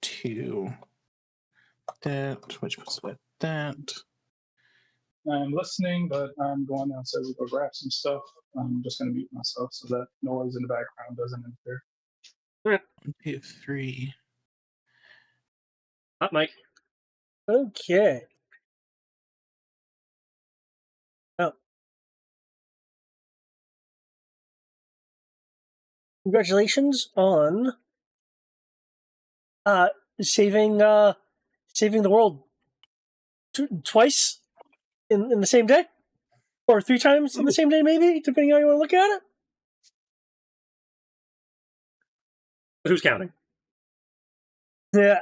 to that, which puts it at that. I'm listening, but I'm going downstairs to go grab some stuff. I'm just going to mute myself so that noise in the background doesn't interfere. 1, 2, 3. Hot Mike. Okay. Oh. Congratulations on saving the world twice in the same day, or 3 times in the same day, maybe, depending on how you want to look at it. But who's counting? Yeah.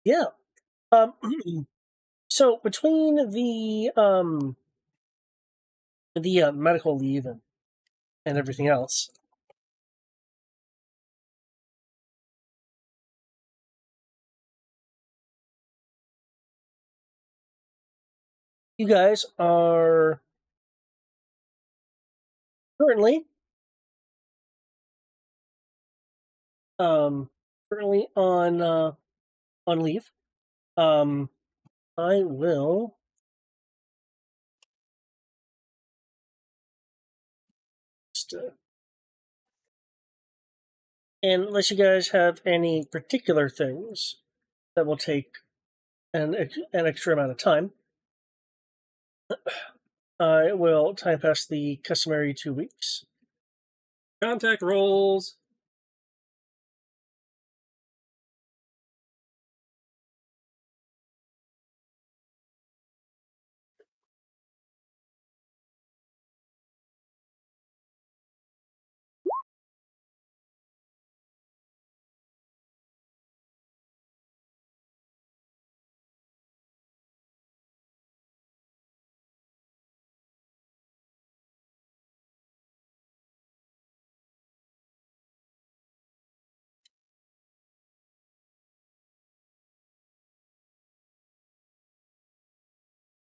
Yeah. So between the medical leave and everything else, you guys are currently on leave. I will just, and unless you guys have any particular things that will take an extra amount of time, I will time pass the customary 2 weeks. Contact rolls.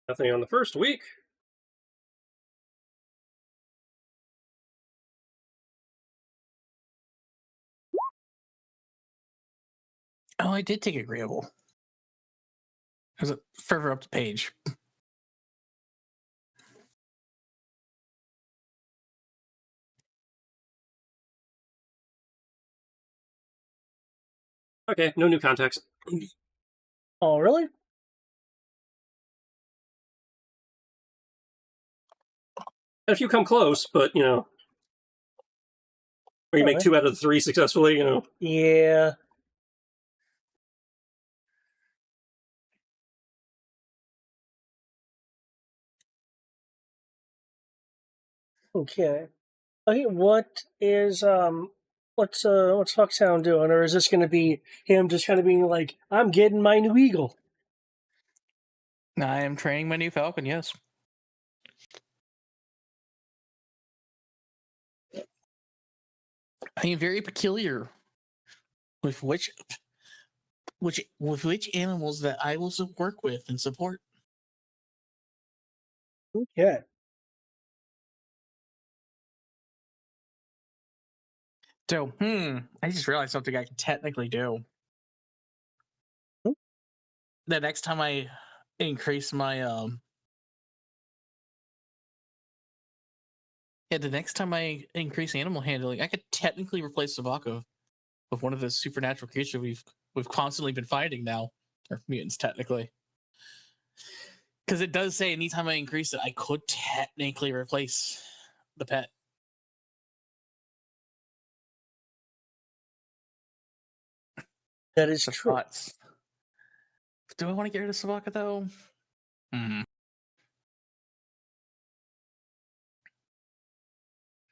Nothing on the first week. Oh, I did take agreeable. There's a further up the page. Okay, no new contacts. Oh, really? And if you come close, but, or you make 2 out of the 3 successfully, Yeah. Okay. Okay, what's Foxhound doing? Or is this going to be him just kind of being like, I'm getting my new eagle? I am training my new falcon, yes. I am very peculiar with which animals that I will work with and support. Okay. So, I just realized something I can technically do. The next time I increase my the next time I increase animal handling, I could technically replace Sabaka with one of the supernatural creatures we've constantly been fighting now, or mutants technically. Because it does say anytime I increase it, I could technically replace the pet. That is true. Thoughts. Do I want to get rid of Sabaka though?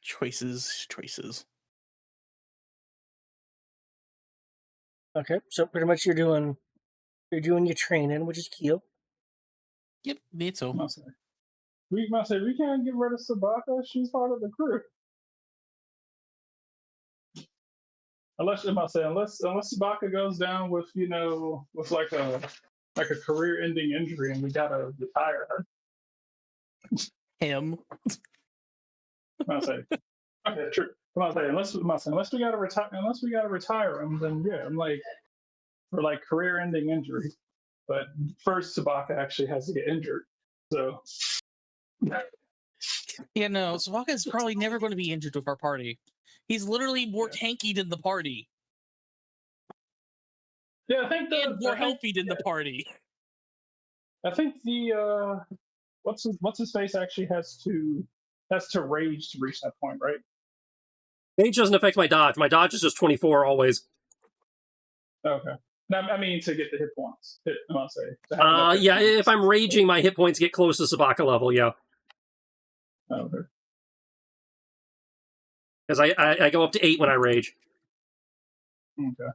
Choices. Okay, so pretty much you're doing your training, which is cute. Yep, me too. We can't get rid of Sabaka. She's part of the crew. Unless Sabaka goes down with with like a career-ending injury and we gotta retire her. Him. Okay, true. unless we gotta retire him, then yeah, I'm like for like career-ending injury. But first, Sabaka actually has to get injured, so. Yeah, no, Savaka is probably never going to be injured with our party. He's literally more tanky than the party. Yeah, I think And more healthy than the party. I think the what's his face actually has to rage to reach that point, right? Rage doesn't affect my dodge. My dodge is just 24 always. Okay. No, I mean to get the hit points. I'll say. Yeah, if I'm raging, my hit points get close to Sabaka level, yeah. Okay. Because I go up to 8 when I rage. Okay.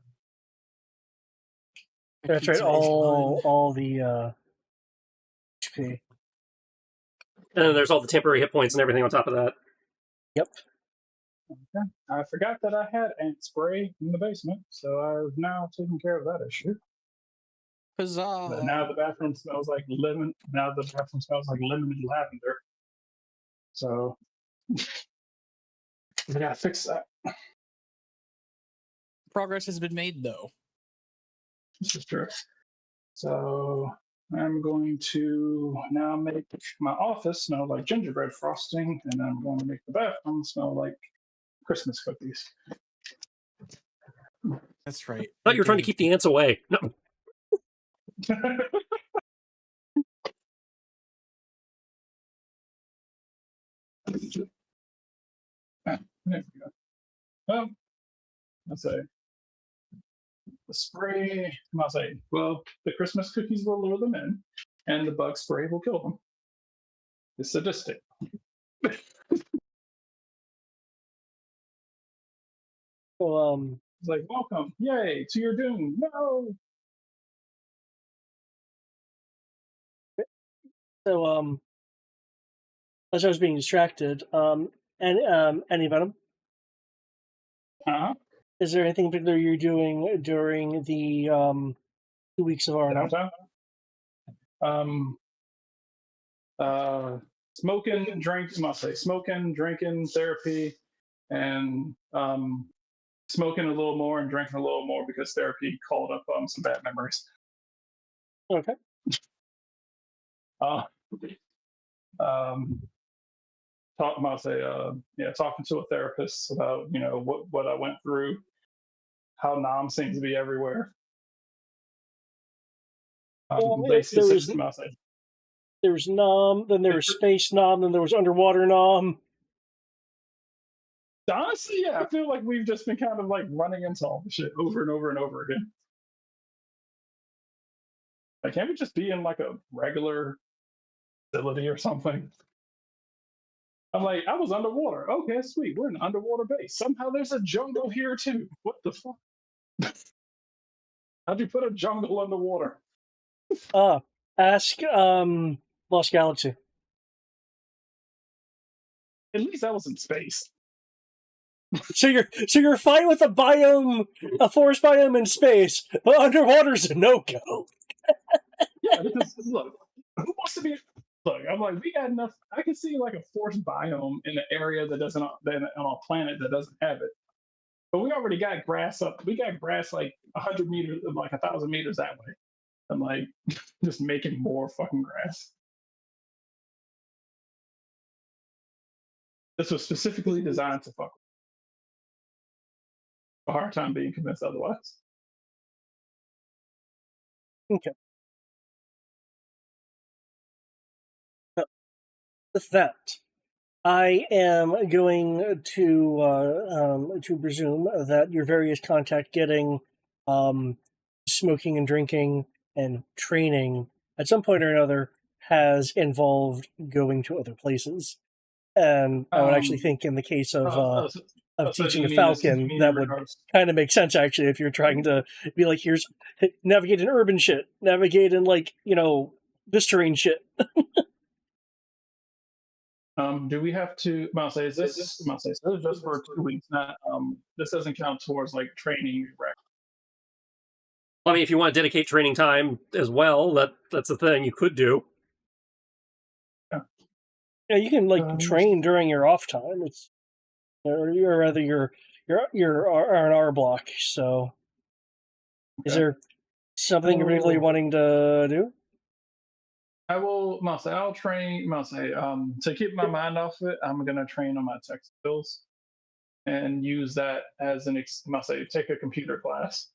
That's right. All the HP. And then there's all the temporary hit points and everything on top of that. Yep. Okay. I forgot that I had ant spray in the basement, so I've now taken care of that issue. Huzzah! But now the bathroom smells like lemon. Now the bathroom smells like lemon and lavender. So we gotta fix that. Progress has been made, though. This is true. So I'm going to now make my office smell like gingerbread frosting, and I'm going to make the bathroom smell like Christmas cookies. That's right. I thought you were trying to keep the ants away. No. There we go. Let's say the spray. I'll say, well, the Christmas cookies will lure them in, and the bug spray will kill them. It's sadistic. So It's like, welcome, yay, to your doom. No. So as I was being distracted, any venom? Uh-huh. Is there anything particular you're doing during the 2 weeks of R&R? Smoking, drinking, therapy, and smoking a little more and drinking a little more because therapy called up some bad memories. Okay. Talking to a therapist about what I went through, how Nam seems to be everywhere. There was Nom, then there was Space Nom, then there was Underwater Nom. Honestly, yeah, I feel like we've just been kind of like running into all the shit over and over and over again. Like, can't we just be in like a regular facility or something? I'm like, I was underwater. Okay, sweet. We're in an underwater base. Somehow there's a jungle here too. What the fuck? How'd you put a jungle underwater? Ask Lost Galaxy. At least that was in space. So you're fine with a forest biome in space, but underwater's a no-go. Yeah, because look, who wants to be? Look, I'm like, we got enough. I can see like a forest biome in an area that doesn't on a planet that doesn't have it. But we already got grass up. We got grass like 100 meters, like 1,000 meters that way. I'm like, just making more fucking grass. This was specifically designed to fuck. A hard time being convinced otherwise. Okay. With that, I am going to presume that your various contact getting, smoking and drinking and training at some point or another has involved going to other places. And I would actually think in the case of teaching a falcon, that would kind of make sense actually if you're trying to be like, here's navigate in urban shit, navigate in like, this terrain shit. Do we have to? Is this just for 2 weeks? Not this doesn't count towards like training. Right? I mean, if you want to dedicate training time as well, that's a thing you could do. Yeah, you can train during your off time. or rather your R&R block. So, is Okay. there something you're particularly wanting to do? I will, I'll train, to keep my mind off it, I'm going to train on my tech skills and use that as take a computer class,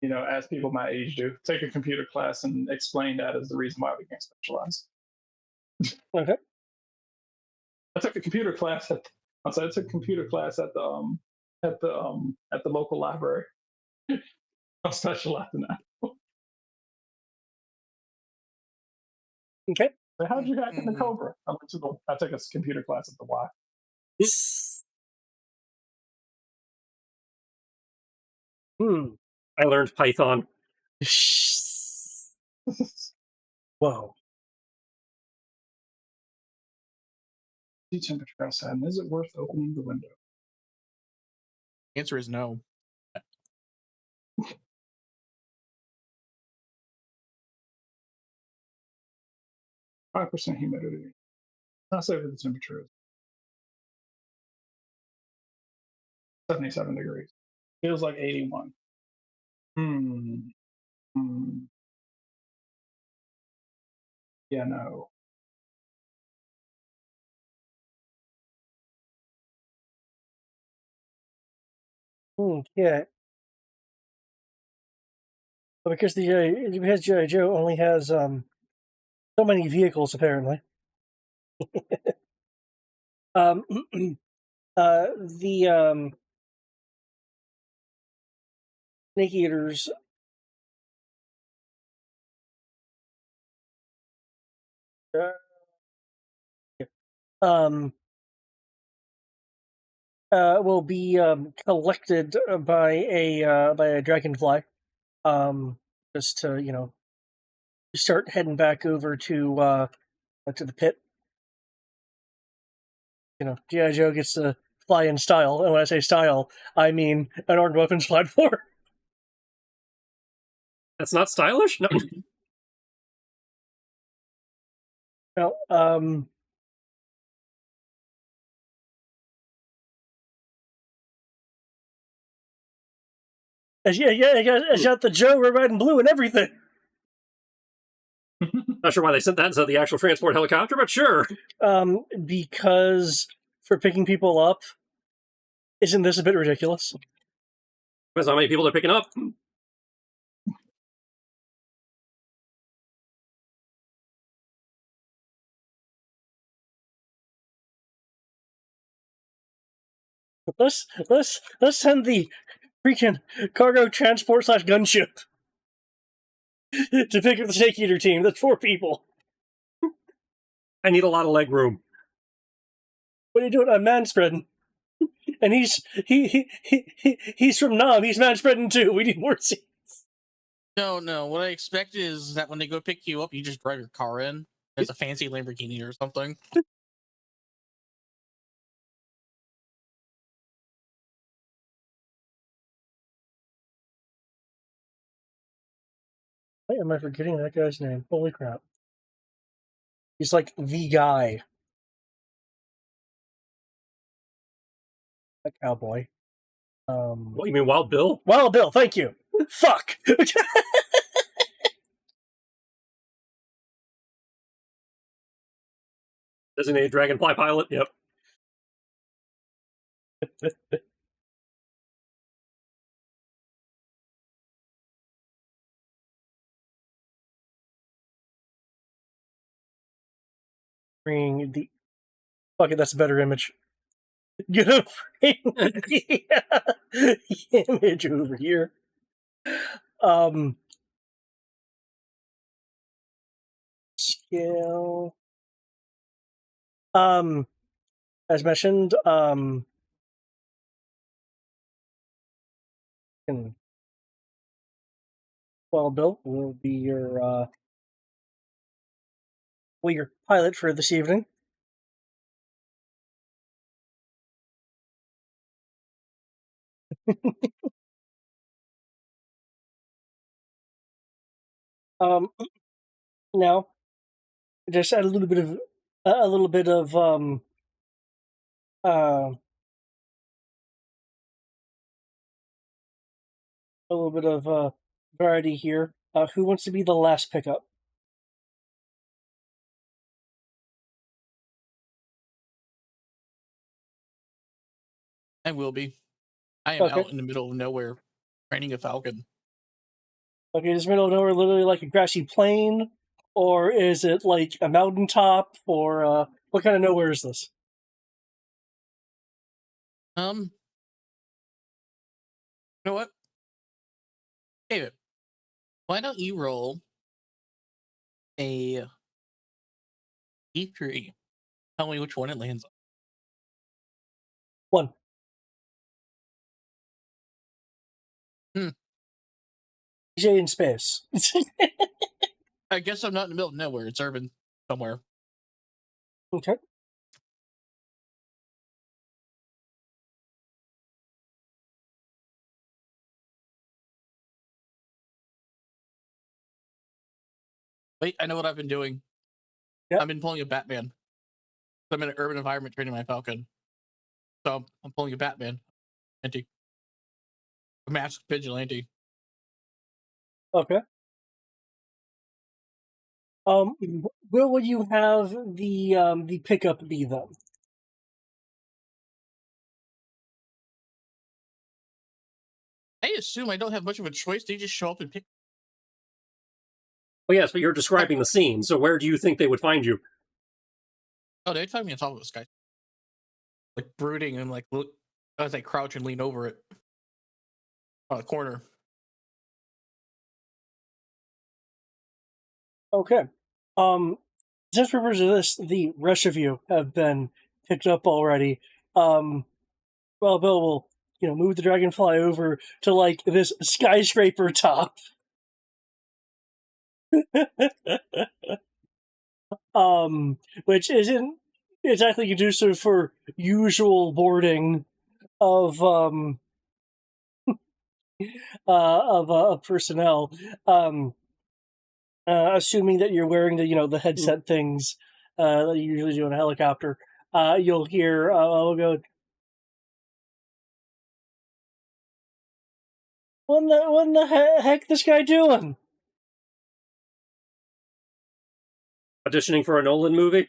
as people my age do, take a computer class and explain that as the reason why we can't specialize. Okay. I took a computer class I took a computer class at the local library. I'll specialize in that. Okay. So how'd you hack into Mhm. COBRA? I took a computer class at the Y. I learned Python. Whoa. The temperature outside, and is it worth opening the window? Answer is no. 5% humidity. I'll say what the temperature is. 77 degrees. Feels like 81. Hmm. Yeah, no. Yeah. Because because G.I. Joe only has so many vehicles apparently. The Snake Eaters um will be collected by a dragonfly. Just to start heading back over to the pit. G.I. Joe gets to fly in style, and when I say style, I mean an armed weapons platform. That's not stylish? No. No, it's got the Joe red and blue and everything. Not sure why they sent that instead of the actual transport helicopter, but sure. Because for picking people up, isn't this a bit ridiculous? Depends how many people they're picking up. Let's send the freaking cargo transport / gunship to pick up the Snake Eater team. That's 4 people. I need a lot of leg room. What are you doing? I'm man spreading. And he's from Nam. He's man spreading too. We need more seats. No. What I expect is that when they go pick you up, you just drive your car in. There's a fancy Lamborghini or something. Why am I forgetting that guy's name? Holy crap. He's like the guy. A cowboy. What, you mean Wild Bill? Wild Bill, thank you. Fuck. Designated Dragonfly pilot? Yep. Bringing the. Fuck it, that's a better image. Gonna bring the image over here. Scale. As mentioned, Wild Bill will be your pilot for this evening. Now, just add a little bit of a little bit of variety here. Who wants to be the last pickup? I will be. I am Okay. out in the middle of nowhere training a falcon. Okay, is middle of nowhere literally like a grassy plain, or is it like a mountaintop, or what kind of nowhere is this? You know what? David, why don't you roll a D3? Tell me which one it lands on. One. Hmm. DJ in space. I guess I'm not in the middle of nowhere. It's urban somewhere. Okay. Wait, I know what I've been doing. Yep. I've been pulling a Batman. I'm in an urban environment training my falcon. So I'm pulling a Batman. A masked vigilante. Okay. Where will you have the pickup be then? I assume I don't have much of a choice. They just show up and pick. Well, yes, but you're describing the scene, so where do you think they would find you? Oh, they find me on top of this guy. Like brooding and like look as I crouch and lean over it. On the corner. Okay. Just for purposes of this, the rest of you have been picked up already. Well, Bill will, move the dragonfly over to like this skyscraper top. Which isn't exactly conducive for usual boarding of of personnel. Assuming that you're wearing the headset things that you usually do in a helicopter, you'll hear I'll go. What the heck this guy doing? Auditioning for a Nolan movie?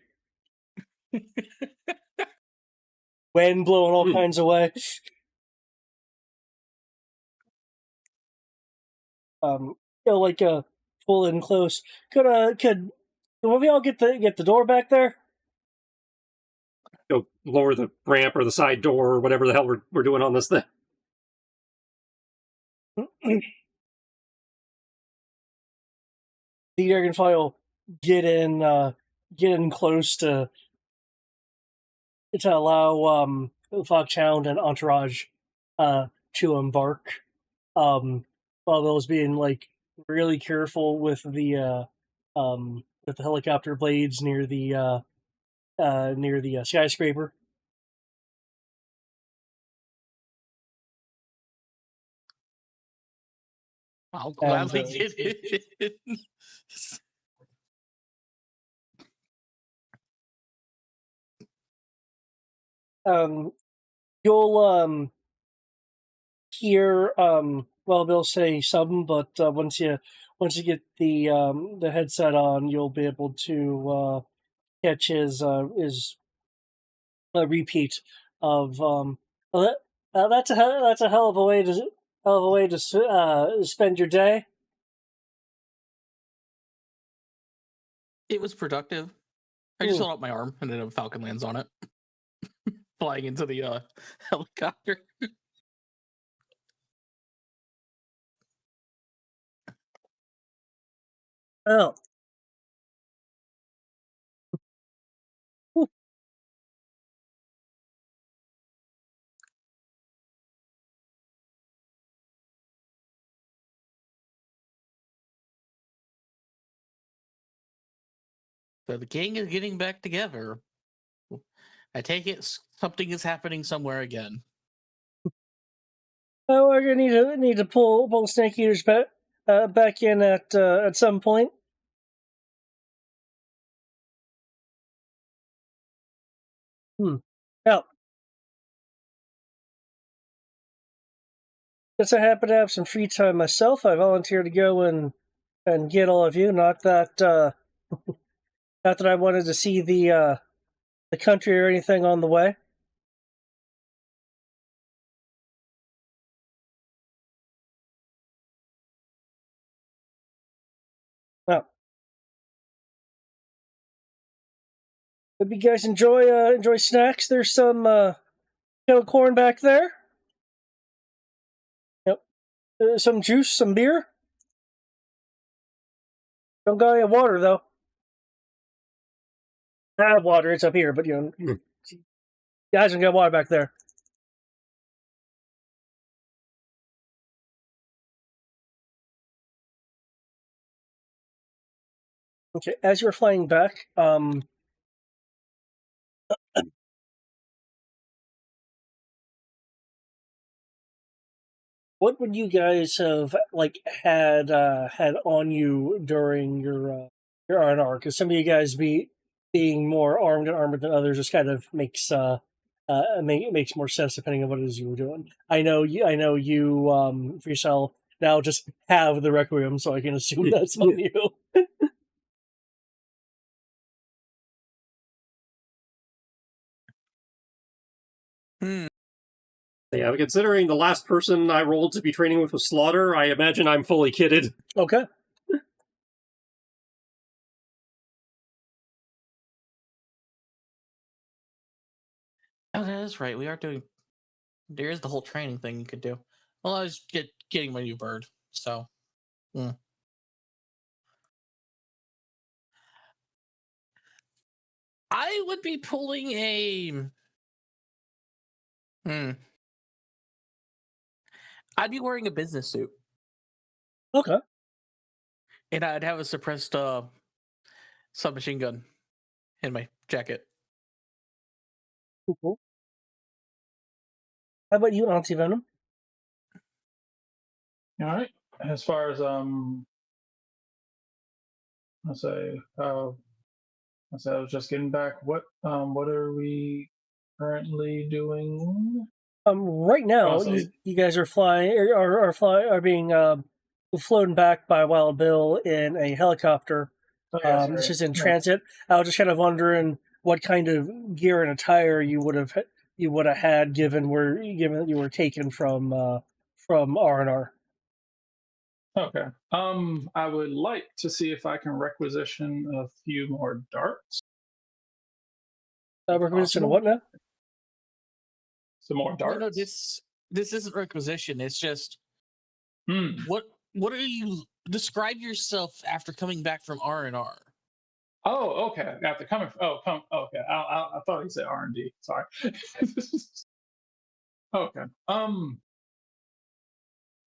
Wind blowing all kinds of way. Like pull in close. Could one of y'all get the door back there? Go lower the ramp or the side door or whatever the hell we're doing on this thing. The dragonfly will get in close to allow Foxhound and Entourage to embark. While those being like really careful with the helicopter blades near the skyscraper. I'll And, gladly get it. You'll hear Bill say something, but once you get the headset on, you'll be able to catch his repeat of well, that's a hell of a way to spend your day. It was productive. I just held up my arm and then a falcon lands on it. Flying into the helicopter. Oh. So the gang is getting back together. I take it something is happening somewhere again. Oh, we're gonna need to pull Snake Eaters back in at some point. Yeah. Since I happen to have some free time myself, I volunteered to go and get all of you. Not that not that I wanted to see the country or anything on the way. Well, hope you guys enjoy snacks. There's some kettle corn back there. Yep. Some juice, some beer. Don't got any water though. I have water. It's up here, but you guys don't got water back there. Okay, as you're flying back, what would you guys have had on you during your R&R? Because some of you guys being more armed and armored than others just kind of makes makes more sense depending on what it is you were doing. I know you for yourself now just have the Requiem, so I can assume that's on you. Yeah, considering the last person I rolled to be training with was Slaughter, I imagine I'm fully kitted. Okay. Oh, that is right. We are doing. There is the whole training thing you could do. Well, I was getting my new bird, so. I would be pulling a. I'd be wearing a business suit, Okay. and I'd have a suppressed submachine gun in my jacket. Cool. How about you, Auntie Venom? All right. As far as I was just getting back. What are we currently doing? Right now, Also, you guys are flying are being flown back by Wild Bill in a helicopter. oh, yes, This right. is in Yeah. transit. I was just kind of wondering what kind of gear and attire you would have had given that you were taken from R&R. Okay. I would like to see if I can requisition a few more darts. Requisition of Possible? what now? Some more darts. No, this isn't requisition. It's just Hmm. what are you describe yourself after coming back from R&R? Oh, okay. After coming. Okay. I thought he said R&D. Sorry. Okay.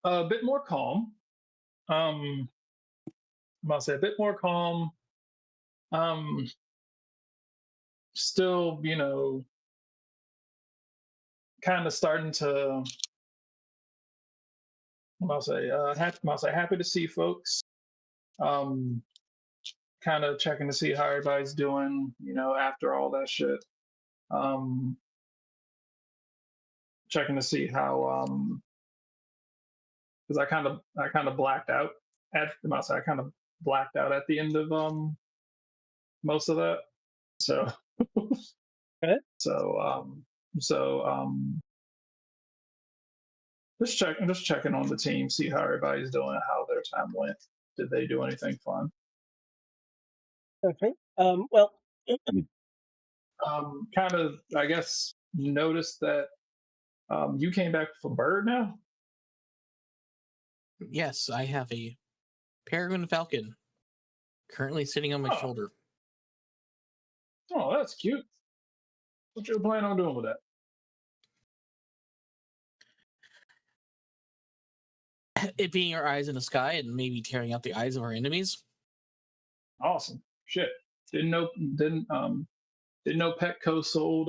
A bit more calm. I must say a bit more calm. Still, kind of starting to. Happy to see folks. Kind of checking to see how everybody's doing. After all that shit. Checking to see how. Because I kind of blacked out I kind of blacked out at the end of most of that. So. Okay. So just checking on the team, see how everybody's doing, how their time went. Did they do anything fun? Okay. Well. Kind of, I guess, noticed that you came back from Bird now. Yes, I have a peregrine falcon currently sitting on my shoulder. Oh, that's cute. What you planning on doing with that? It being our eyes in the sky and maybe tearing out the eyes of our enemies. Awesome. Shit. Didn't know Petco sold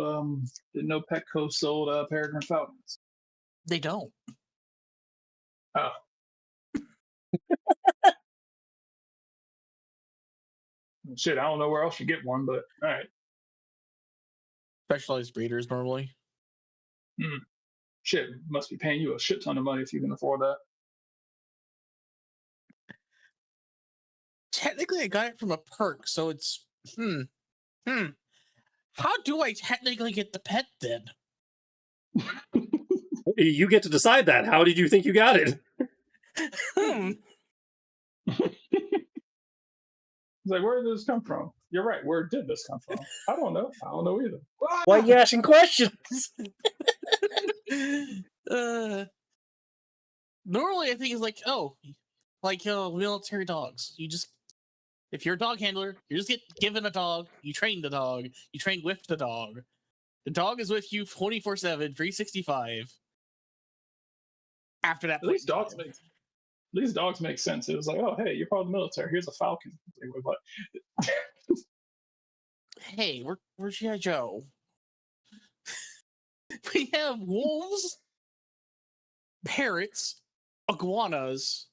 Peregrine Falcons. They don't. Oh. Shit, I don't know where else you get one, but all right. Specialized breeders normally. shit, must be paying you a shit ton of money if you can afford that. Technically, I got it from a perk, so it's How do I technically get the pet then? You get to decide that. How did you think you got it? It's like, where did this come from? You're right. Where did this come from? I don't know. I don't know either. Why are you asking questions? Normally, I think it's like, military dogs. You just, if you're a dog handler, you just get given a dog, you train the dog, you train with the dog. The dog is with you 24/7, 365. After that, At least dogs make sense. It was like, oh, hey, you're part of the military. Here's a falcon. Like, wait, what? Hey, we're G.I. Joe. We have wolves, parrots, iguanas,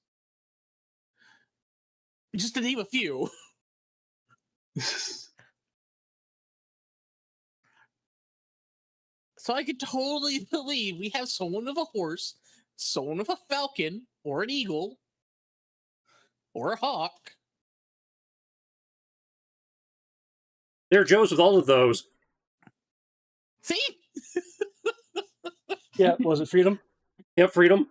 just to name a few. So I could totally believe we have someone with a horse, someone with a falcon, or an eagle, or a hawk. There are Joes with all of those. See? Yeah, was it Freedom? Yep, Freedom.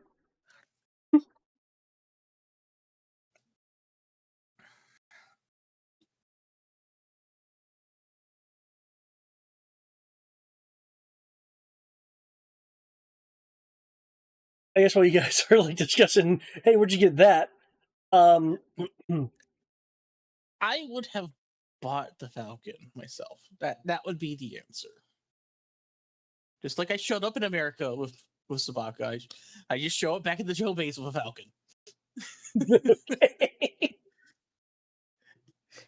I guess while you guys are like discussing, hey, where'd you get that? I would have bought the falcon myself. That would be the answer. Just like I showed up in America with Sabaka, I just show up back at the Joe base with a falcon.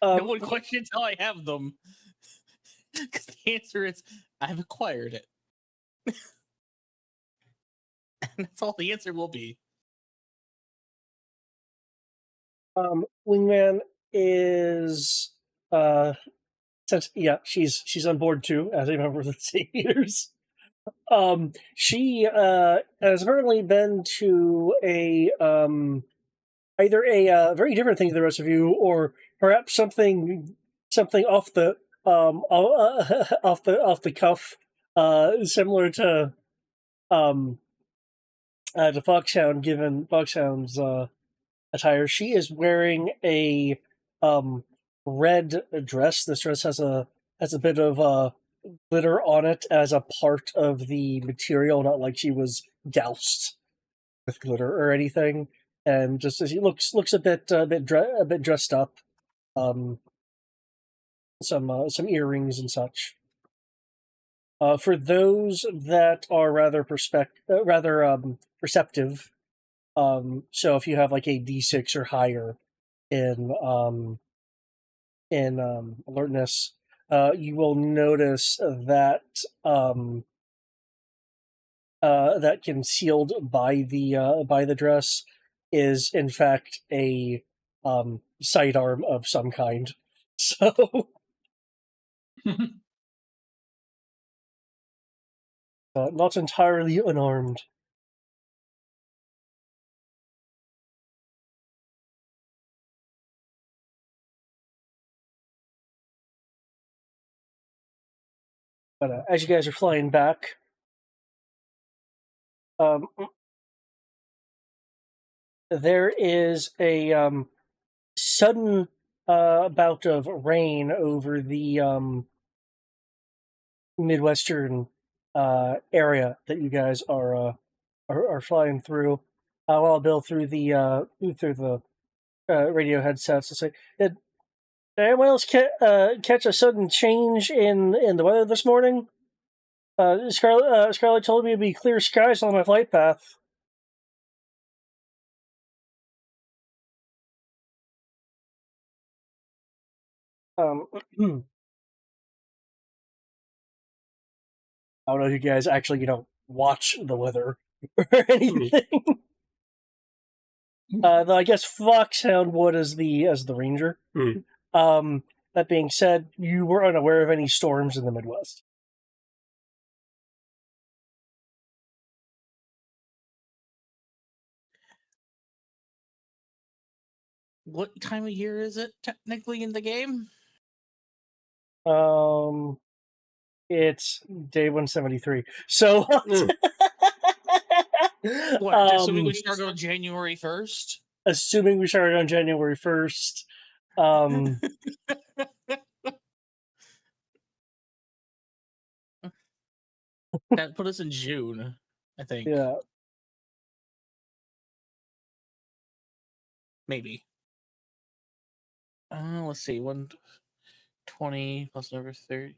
No one questions how I have them. Because the answer is, I've acquired it. And that's all the answer will be. Wingman is she's on board too as a member of the Saviors. She has currently been to a either a very different thing to the rest of you, or perhaps something off the off the cuff, similar to Foxhound, given Foxhound's attire. She is wearing a red dress. This dress has a bit of glitter on it as a part of the material, not like she was doused with glitter or anything. And just as he looks a bit dressed up, some earrings and such. For those that are rather perceptive, so if you have like a D6 or higher in alertness, you will notice that that concealed by the dress is in fact a sidearm of some kind. So not entirely unarmed. But as you guys are flying back, there is a sudden bout of rain over the midwestern area that you guys are flying through. While Bill through the radio headsets to say, did anyone else catch a sudden change in the weather this morning? Scarlett told me it'd be clear skies on my flight path. I don't know if you guys actually, watch the weather or anything. Though I guess Foxhound would as the ranger. That being said, you were unaware of any storms in the Midwest. What time of year is it technically in the game? It's day 173. So, What? Assuming we start on January 1st? assuming we started on January 1st, that put us in June, I think. yeah. Maybe. Let's see. 120 plus over 30.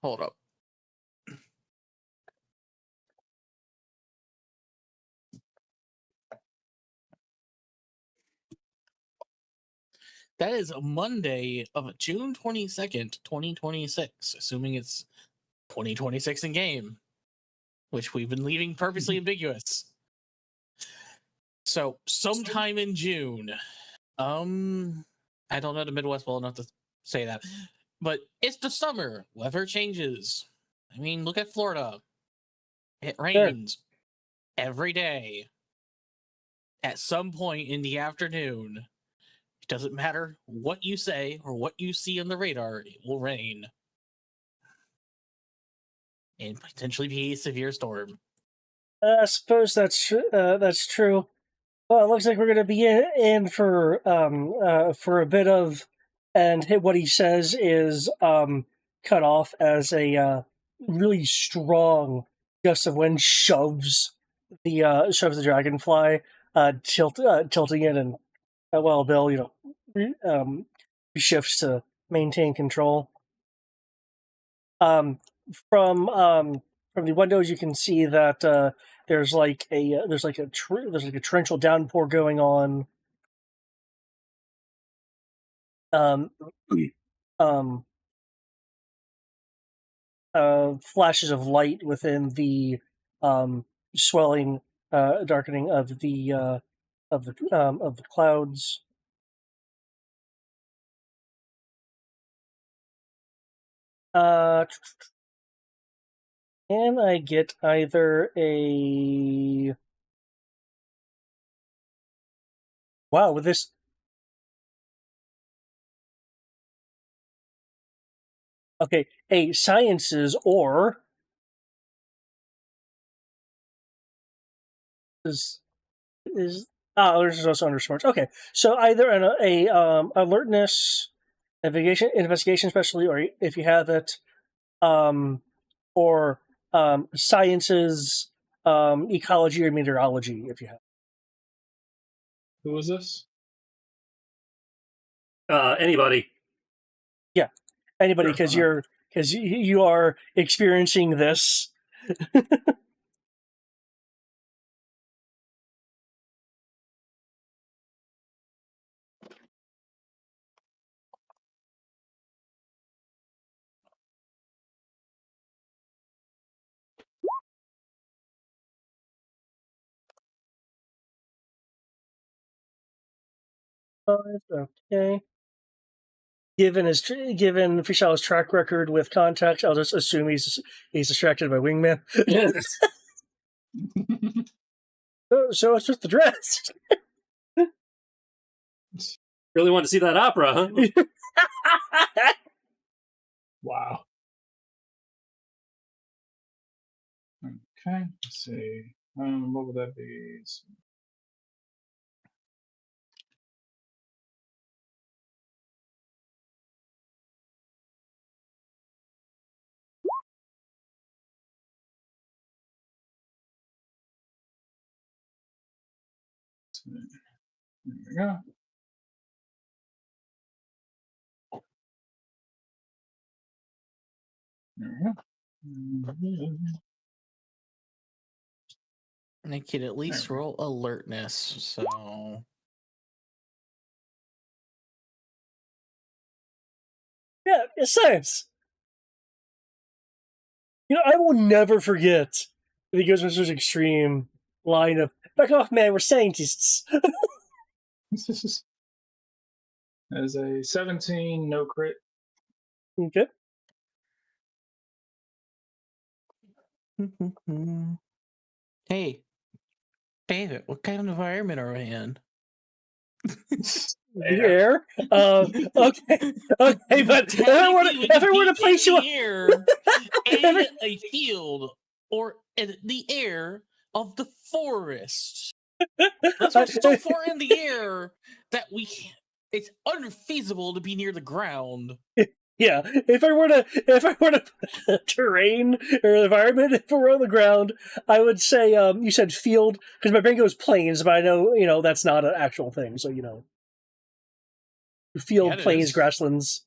Hold up. That is a Monday of June 22nd, 2026, assuming it's 2026 in game, which we've been leaving purposely ambiguous. So, sometime in June. I don't know the Midwest well enough to say that, but it's the summer. Weather changes. I mean, look at Florida. It rains every day. At some point in the afternoon, it doesn't matter what you say or what you see on the radar, it will rain. And potentially be a severe storm. I suppose that's true. Well, it looks like we're going to be in for a bit of, and what he says is cut off as a really strong gust of wind shoves the dragonfly, tilting it, and well, Bill, shifts to maintain control. From the windows, you can see that there's like a torrential downpour going on. Flashes of light within the swelling, darkening of the clouds. Can I get either a... Wow, with this... Okay, a sciences or... There's also under smarts. Okay, so either a alertness, investigation specialty, or if you have it, or sciences, ecology, or meteorology, if you have. Who was this? Anybody. Yeah, anybody, Sure, because you are experiencing this. Okay. Given Fishal's track record with contact, I'll just assume he's distracted by Wingman. So it's just the dress. Really want to see that opera, huh? Wow. Okay, let's see. What would that be? There we go. There we go. And I could at least roll alertness, so... Yeah, it's science. I will never forget the Ghostbusters Extreme line of "Back off, man, we're scientists." As a 17, no crit. Okay. Hey, David, what kind of environment are we in? The air. Okay, but if I were to place you here in a field or in the air of the forest, unless we're so far in the air that we can't, it's unfeasible to be near the ground. Yeah, if I were to terrain or environment, if it were on the ground, I would say you said field because my brain goes plains, but I know that's not an actual thing. So field, Yeah, it plains, is. grasslands.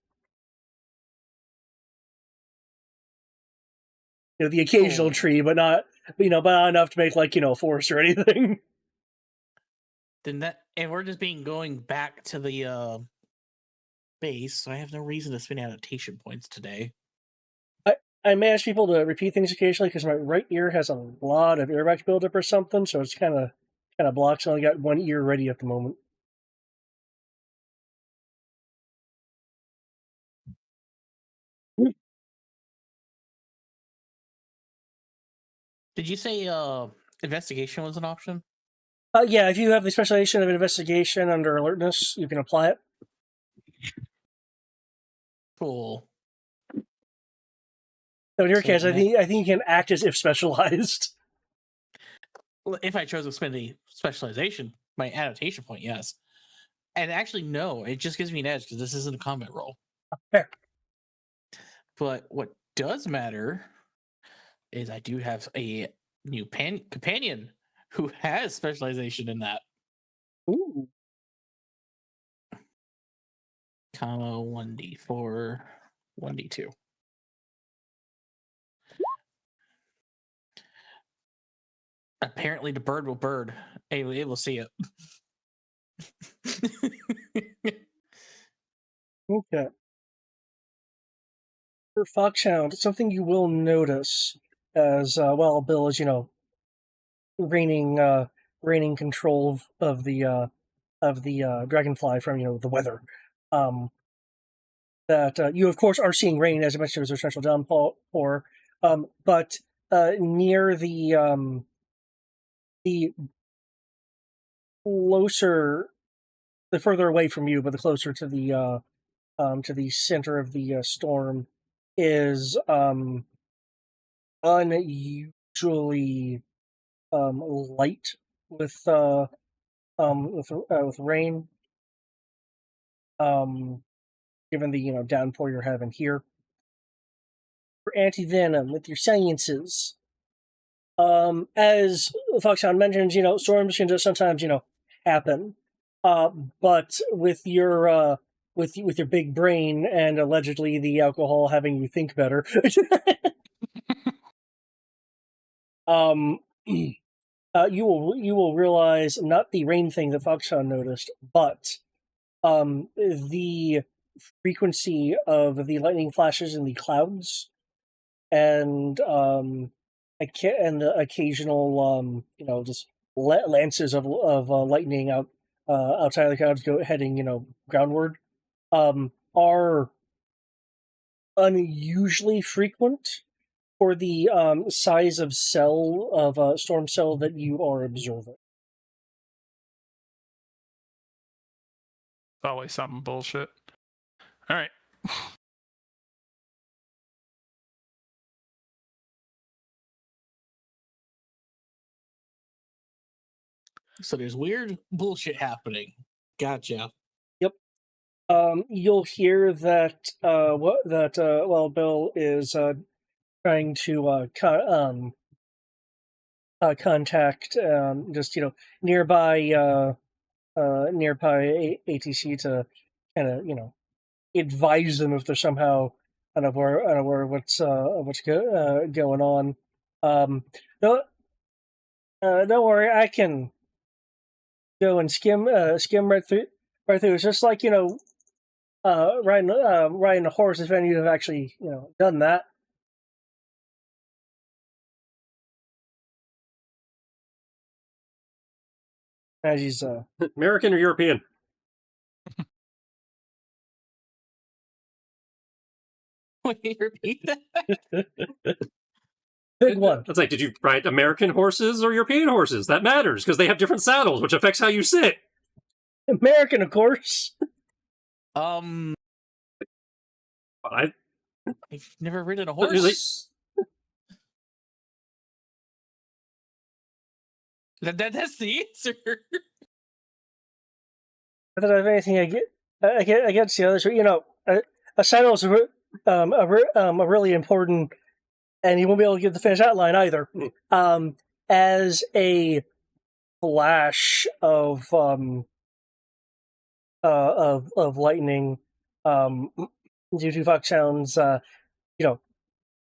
The occasional Cool. tree, but not but not enough to make a forest or anything. Then and we're just going back to the base, so I have no reason to spend adaptation points today. I may ask people to repeat things occasionally because my right ear has a lot of earwax buildup or something, so it's kind of blocked. So I only got one ear ready at the moment. Did you say investigation was an option? Yeah, if you have the specialization of investigation under alertness, you can apply it. Cool. So in your So case, I think you can act as if specialized. If I chose to spend a specialization, my adaptation point, yes. And actually, no, it just gives me an edge because this isn't a combat roll. Fair. But what does matter is I do have a new companion who has specialization in that. Ooh. Comma 1d4, 1d2. Apparently, the bird will bird. It will see it. Okay. For Foxhound, something you will notice as Bill is reigning control of the dragonfly from the weather. That you of course are seeing rain as I mentioned as a central downpour, but near the closer, the further away from you, but the closer to the center of the storm is unusually light with rain. Given the downpour you're having here. For anti-venom with your sciences, as Foxhound mentions, storms can just sometimes happen. But with your with your big brain and allegedly the alcohol having you think better, you will realize not the rain thing that Foxhound noticed, but the frequency of the lightning flashes in the clouds and the occasional just lances of lightning outside of the clouds heading groundward are unusually frequent for the size of cell of storm cell that you are observing. Always something bullshit. All right. So there's weird bullshit happening. Gotcha. Yep. You'll hear that Bill is trying to contact just nearby ATC to kind of advise them if they're somehow unaware of what's going on. Don't worry, I can go and skim right through. It's just like riding a horse. If any of you have actually done that. As he's American or European? Wait, repeat that? Big one. It's like, did you ride American horses or European horses? That matters, because they have different saddles, which affects how you sit. American, of course. I've never ridden a But really- horse. That's the answer. I don't have anything against the others. You know, a saddle is a really important, and you won't be able to get the finish outline either. As a flash of lightning, due to Foxhound's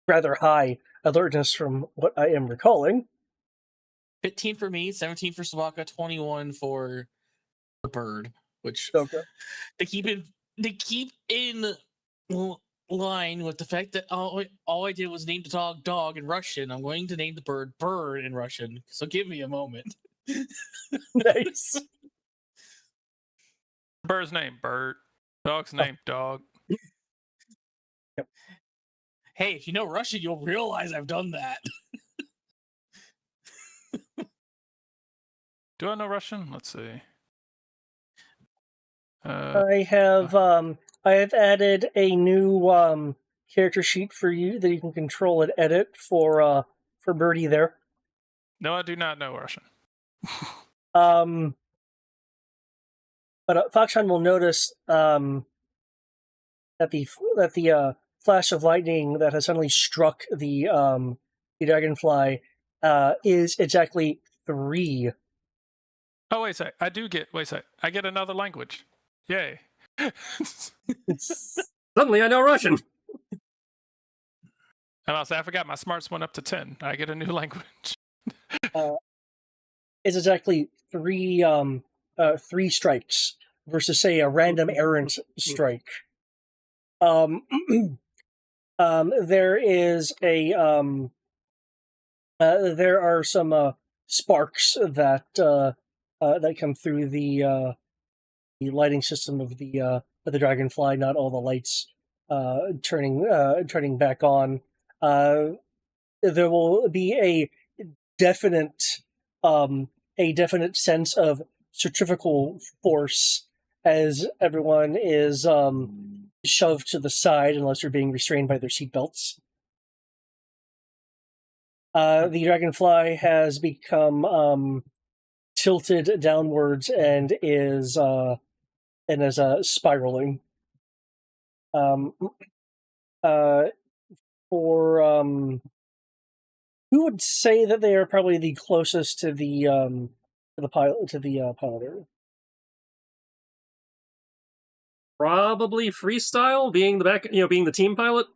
rather high alertness from what I am recalling. 15 for me, 17 for Sabaka, 21 for the bird, which Okay. they keep in line with the fact that all I did was name the dog in Russian. I'm going to name the bird in Russian. So give me a moment. Nice. Bird's name Bird. Dog's name Dog. Hey, if you know Russian, you'll realize I've done that. Do I know Russian? Let's see. I have added a new character sheet for you that you can control and edit for Birdie there. No, I do not know Russian. But Foxhound will notice that the flash of lightning that has suddenly struck the dragonfly is exactly 3. Oh, wait a sec. I get another language. Yay. Suddenly I know Russian. And also, I forgot my smarts went up to 10. I get a new language. Is exactly 3 strikes versus, say, a random errant strike. There is there are some sparks that come through the lighting system of the dragonfly. Not all the lights turning back on. There will be a definite sense of centrifugal force as everyone is shoved to the side unless you're being restrained by their seatbelts. The dragonfly has become tilted downwards and is spiraling. Who would say that they are probably the closest to the pilot area? Probably freestyle, being the team pilot.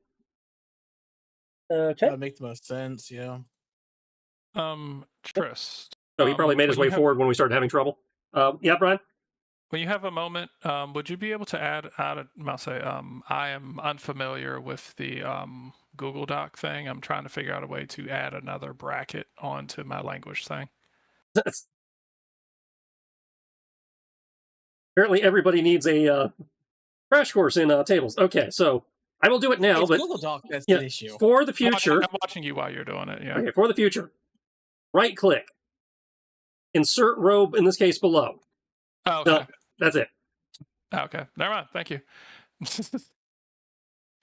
Okay. That would make the most sense, yeah. Trist. So he probably made his way forward when we started having trouble. Yeah, Brian? When you have a moment, would you be able to add I'll say, I am unfamiliar with the Google Doc thing. I'm trying to figure out a way to add another bracket onto my language thing. Apparently everybody needs a crash course in tables. Okay, so I will do it now. It's but Google Doc that's the issue. For the future... I'm watching you while you're doing it, yeah. Okay, for the future, right-click. Insert row, in this case, below. Oh, okay. No, that's it. Okay, never mind. Thank you.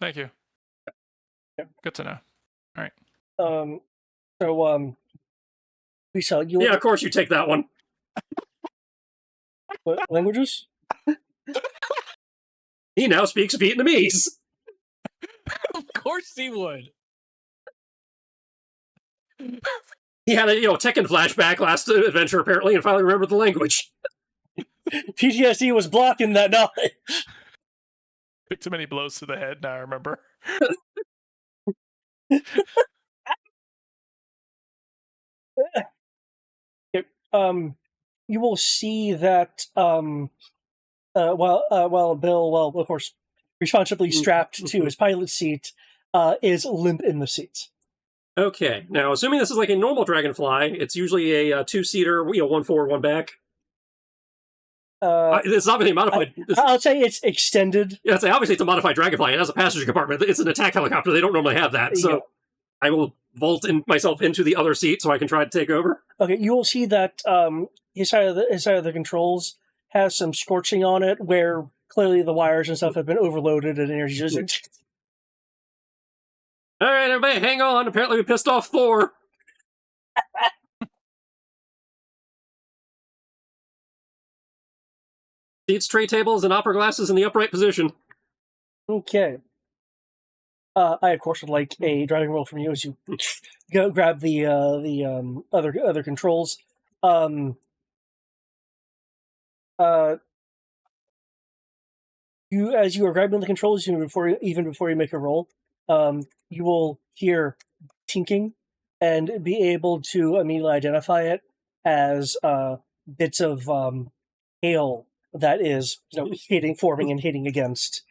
Thank you. Good to know. All right. Lisa, Yeah, of course you take that one. What languages? He now speaks Vietnamese. Of course he would. He had a Tekken flashback last adventure, apparently, and finally remembered the language. PTSD was blocking that knowledge. Took too many blows to the head, now I remember. You will see that while Bill, of course, responsibly strapped to his pilot seat, is limp in the seat. Okay, now assuming this is like a normal dragonfly, it's usually a two-seater, one forward, one back. It's not really modified. I'll say it's extended. Yeah, obviously it's a modified dragonfly. It has a passenger compartment. It's an attack helicopter. They don't normally have that. So I will vault myself into the other seat so I can try to take over. Okay, you will see that his side of the controls has some scorching on it, where clearly the wires and stuff have been overloaded and energy just. All right, everybody, hang on. Apparently, we pissed off Thor. Seats, tray tables, and opera glasses in the upright position. Okay. I of course would like a driving roll from you as you go grab the other controls. You as you are grabbing the controls, even before you make a roll, you will hear tinking and be able to immediately identify it as bits of hail that is forming and hitting against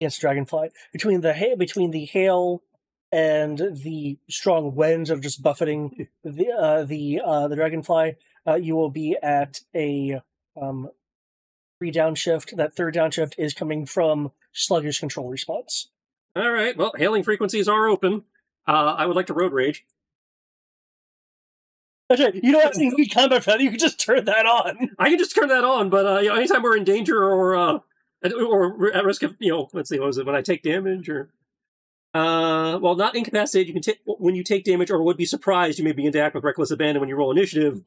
Dragonfly. Between the hail and the strong winds of just buffeting the Dragonfly, you will be at a 3 downshift. That third downshift is coming from sluggish control response. All right, well, hailing frequencies are open. I would like to road rage. Okay, you don't actually need combat for that. You can just turn that on. I can just turn that on, but anytime we're in danger or at risk of, let's see, what was it? When I take damage or... well, not incapacitated. You can take when you take damage or would be surprised, you may begin to act with reckless abandon when you roll initiative.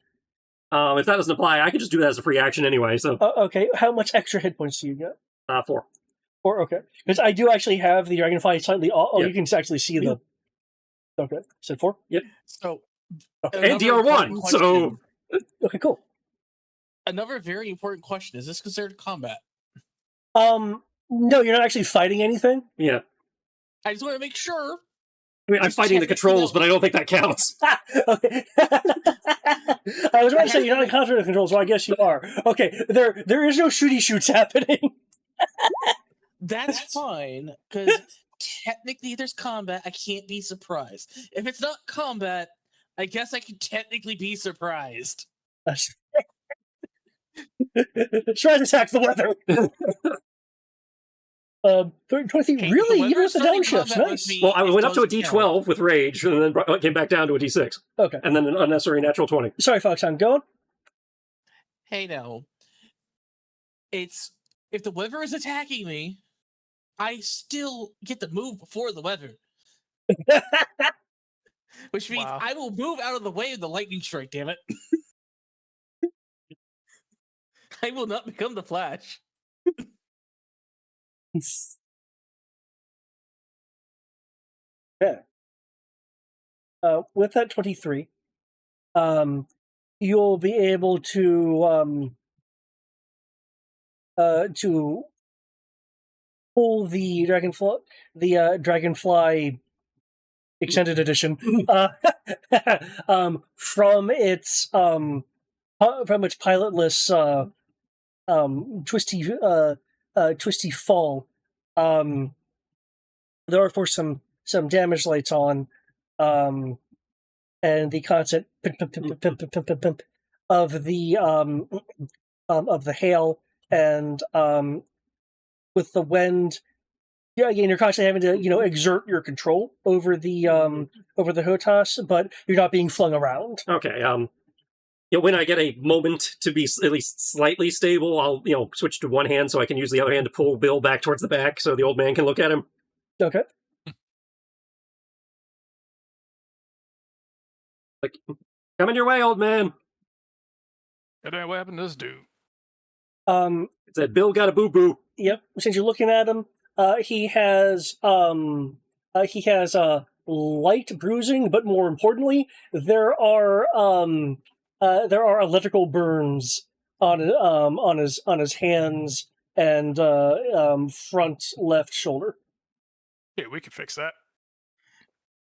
If that doesn't apply, I can just do that as a free action anyway. So okay, how much extra hit points do you get? 4. 4, okay. Because I do actually have the Dragonfly slightly... Yeah. You can actually see the... Okay, said 4? Yep. So, and DR1, so... Okay, cool. Another very important question. Is this considered combat? No, you're not actually fighting anything. Yeah. I just want to make sure. I mean, I'm fighting the controls, but I don't think that counts. Okay. I was about to say you're not in conflict with controls, so I guess you are. Okay, there is no shooty shoots happening. That's fine, because technically there's combat. I can't be surprised. If it's not combat, I guess I can technically be surprised. Try to attack the weather. 23, Hey, really? the Even with the weather's downshifts, combat nice. with me. Well, I It went up to a doesn't D12 count. with rage, and then came back down to a D6. Okay. And then an unnecessary natural 20. Sorry, Fox, I'm going. Hey, now, it's if the weather is attacking me, I still get to move before the weather, which means Wow. I will move out of the way of the lightning strike. Damn it! I will not become the Flash. Yeah. With that 23, you'll be able to pull the Dragonfly extended edition from its pilotless twisty fall. There are, of course, some damage lights on, and the constant pimp of the hail, and with the wind. Yeah, again, you're constantly having to exert your control over the HOTAS, but you're not being flung around. Okay. When I get a moment to be at least slightly stable, I'll switch to one hand so I can use the other hand to pull Bill back towards the back so the old man can look at him. Okay. Like, coming your way, old man. What happened to this dude? It said, Bill got a boo-boo. Yep. Since you're looking at him, he has light bruising, but more importantly, there are electrical burns on his hands and front left shoulder. Yeah, we can fix that.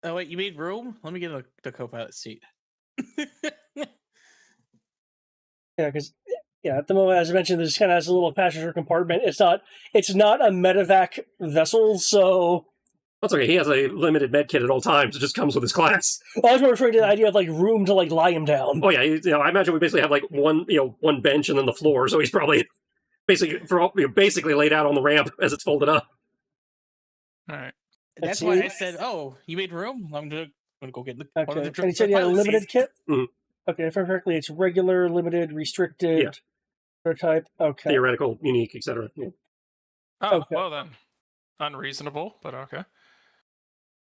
Oh wait, you made room? Let me get the co-pilot seat. Yeah, because at the moment, as I mentioned, this kind of has a little passenger compartment. It's not a medevac vessel, so that's okay. He has a limited med kit at all times. It just comes with his class. I was more referring to the idea of room to lie him down. Oh yeah, I imagine we basically have one bench and then the floor, so he's probably basically laid out on the ramp as it's folded up. All right. That's why I said, "Oh, you made room." I'm gonna I'm gonna go get the Okay. one of the And you said you had a pilot limited seats. kit? Mhm. Okay, if I remember correctly, it's regular, limited, restricted, prototype. Okay. Theoretical, unique, etc. Yeah. Oh, Okay. well then. Unreasonable, but okay.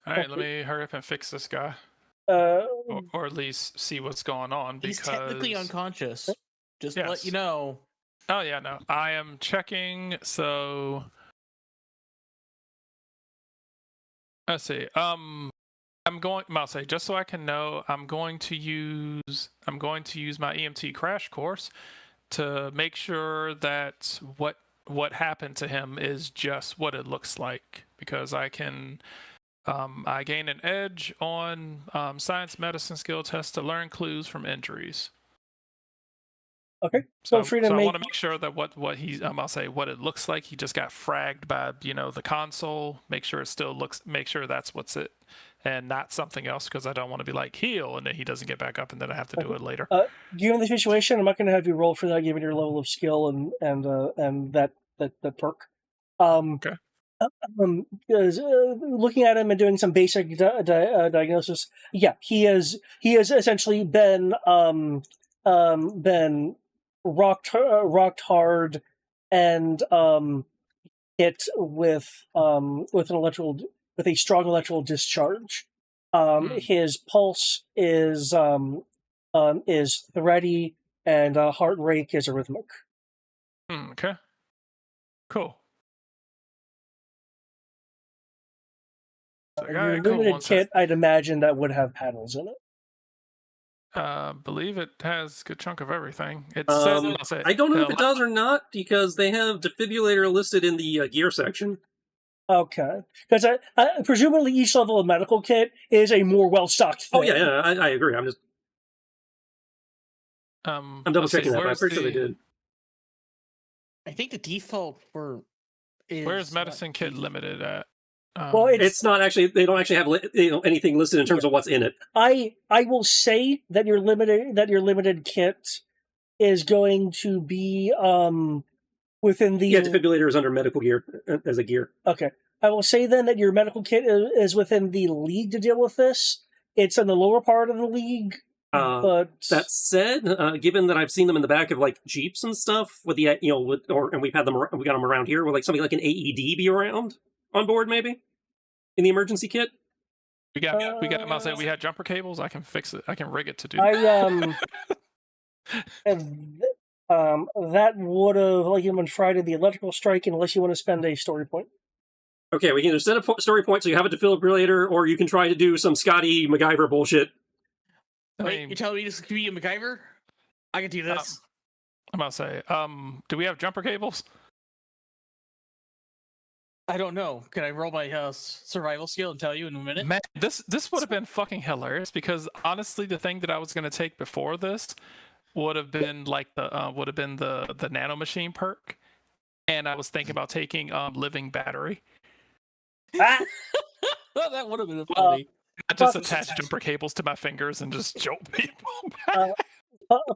All right, let Okay. me hurry up and fix this guy. Or at least see what's going on, because He's technically unconscious. Just to let you Yes. know. Oh yeah, no. I am checking, so let's see. Mouse, just so I can know, I'm going to use my EMT crash course to make sure that what happened to him is just what it looks like, because I can I gain an edge on science medicine skill test to learn clues from injuries. Okay. So, Feel free to I make. want to make sure that what he's I'll say what it looks like. He just got fragged by the console. Make sure it still looks. Make sure that's what's it, and not something else, because I don't want to be like heal and then he doesn't get back up and then I have to do it later. Given the situation, I'm not going to have you roll for that, given your level of skill and that perk. Okay. Because, looking at him and doing some basic diagnosis, yeah, he has essentially been rocked hard and hit with a strong electrical discharge. His pulse is thready and heart rate is arrhythmic. Okay. Cool. So, Your limited kit, I'd imagine that would have panels in it. Believe it has a good chunk of everything. It says, I don't know if it does or not, because they have defibrillator listed in the gear section. Okay, because presumably each level of medical kit is a more well-stocked thing. Oh yeah, I agree. I'm just I'm double checking that, but I'm pretty sure they did. I think the default where's medicine kit limited at? Well, it's not actually. They don't actually have anything listed in terms of what's in it. I will say that your limited kit is going to be within the defibrillator is under medical gear as a gear. Okay, I will say then that your medical kit is within the league to deal with this. It's in the lower part of the league. But that said, given that I've seen them in the back of like Jeeps and stuff with the and we got them around here, will like something like an AED be around on board maybe in the emergency kit? We got I'll say we had jumper cables. I can fix it. I can rig it to do that would have like you went Friday the electrical strike, unless you want to spend a story point. Okay, we can either set a story point so you have a defibrillator, or you can try to do some Scotty MacGyver bullshit. Wait, you're telling me this could be a MacGyver? I can do this. I'm gonna say, do we have jumper cables? I don't know. Can I roll my survival skill and tell you in a minute? Man, this would have been fucking hilarious, because honestly, the thing that I was gonna take before this would have been like the nano machine perk, and I was thinking about taking living battery. Ah! That would have been funny. I just attach jumper cables to my fingers and just jolt people.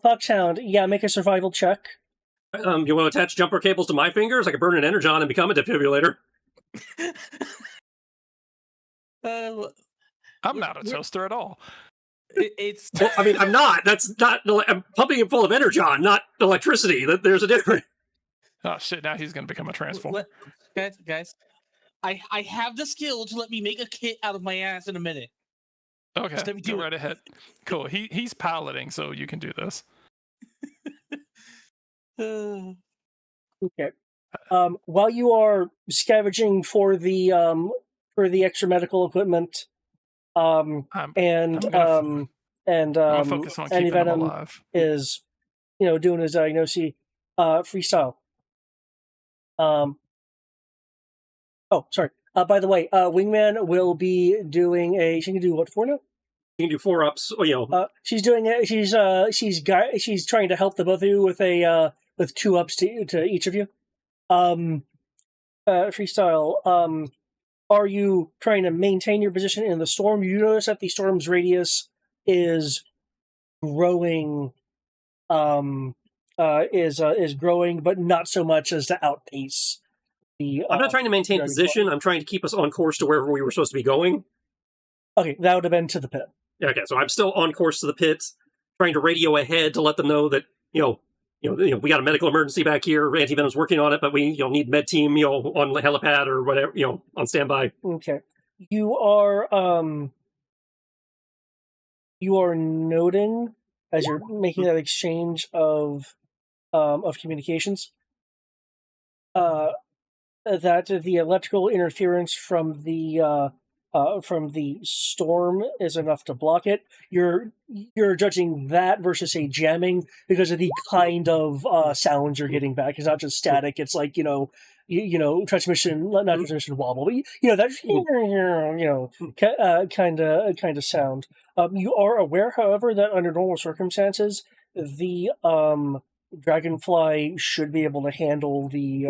Foxhound, yeah, make a survival check. You want to attach jumper cables to my fingers? I could burn an energon and become a defibrillator. I'm not a toaster at all. It's. Well, I mean, I'm not. That's not. I'm pumping it full of energon, not electricity. There's a difference. Oh shit! Now he's gonna become a transformer. Guys, I have the skill to let me make a kit out of my ass in a minute. Okay, go right ahead. Cool. He's piloting, so you can do this. Okay. While you are scavenging for the extra medical equiment, I'm gonna focus on keeping him alive. Is doing his diagnosis freestyle. Oh, sorry. By the way, Wingman will be doing she can do what for now? You can do 4-ups. She's doing it. She's trying to help the both of you with with 2-ups to each of you. Freestyle. Are you trying to maintain your position in the storm? You notice that the storm's radius is growing. Is growing, but not so much as to outpace. I'm not trying to maintain position. I'm trying to keep us on course to wherever we were supposed to be going. Okay, that would have been to the pit. Yeah, okay, so I'm still on course to the pit, trying to radio ahead to let them know that, we got a medical emergency back here. Antivenom's working on it, but we need med team, on the helipad or whatever, on standby. Okay, you are noting as you're making that exchange of communications that the electrical interference from the storm is enough to block it. You're judging that versus a jamming because of the kind of sounds you're getting back. It's not just static. It's like transmission, not transmission wobble, but that kind of sound. You are aware, however, that under normal circumstances, the Dragonfly should be able to handle the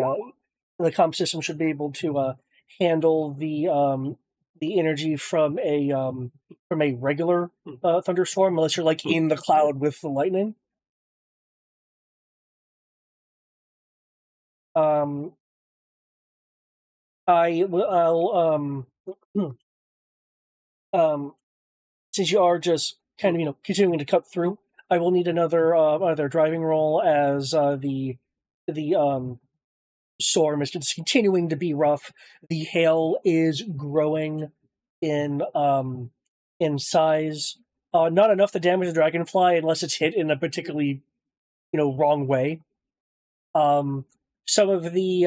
comm system should be able to handle the energy from a regular thunderstorm, unless you're like in the cloud with the lightning. Since you are just kind of continuing to cut through, I will need another driving roll as the storm is just continuing to be rough. The hail is growing in size. Not enough to damage the dragonfly unless it's hit in a particularly wrong way. Some of the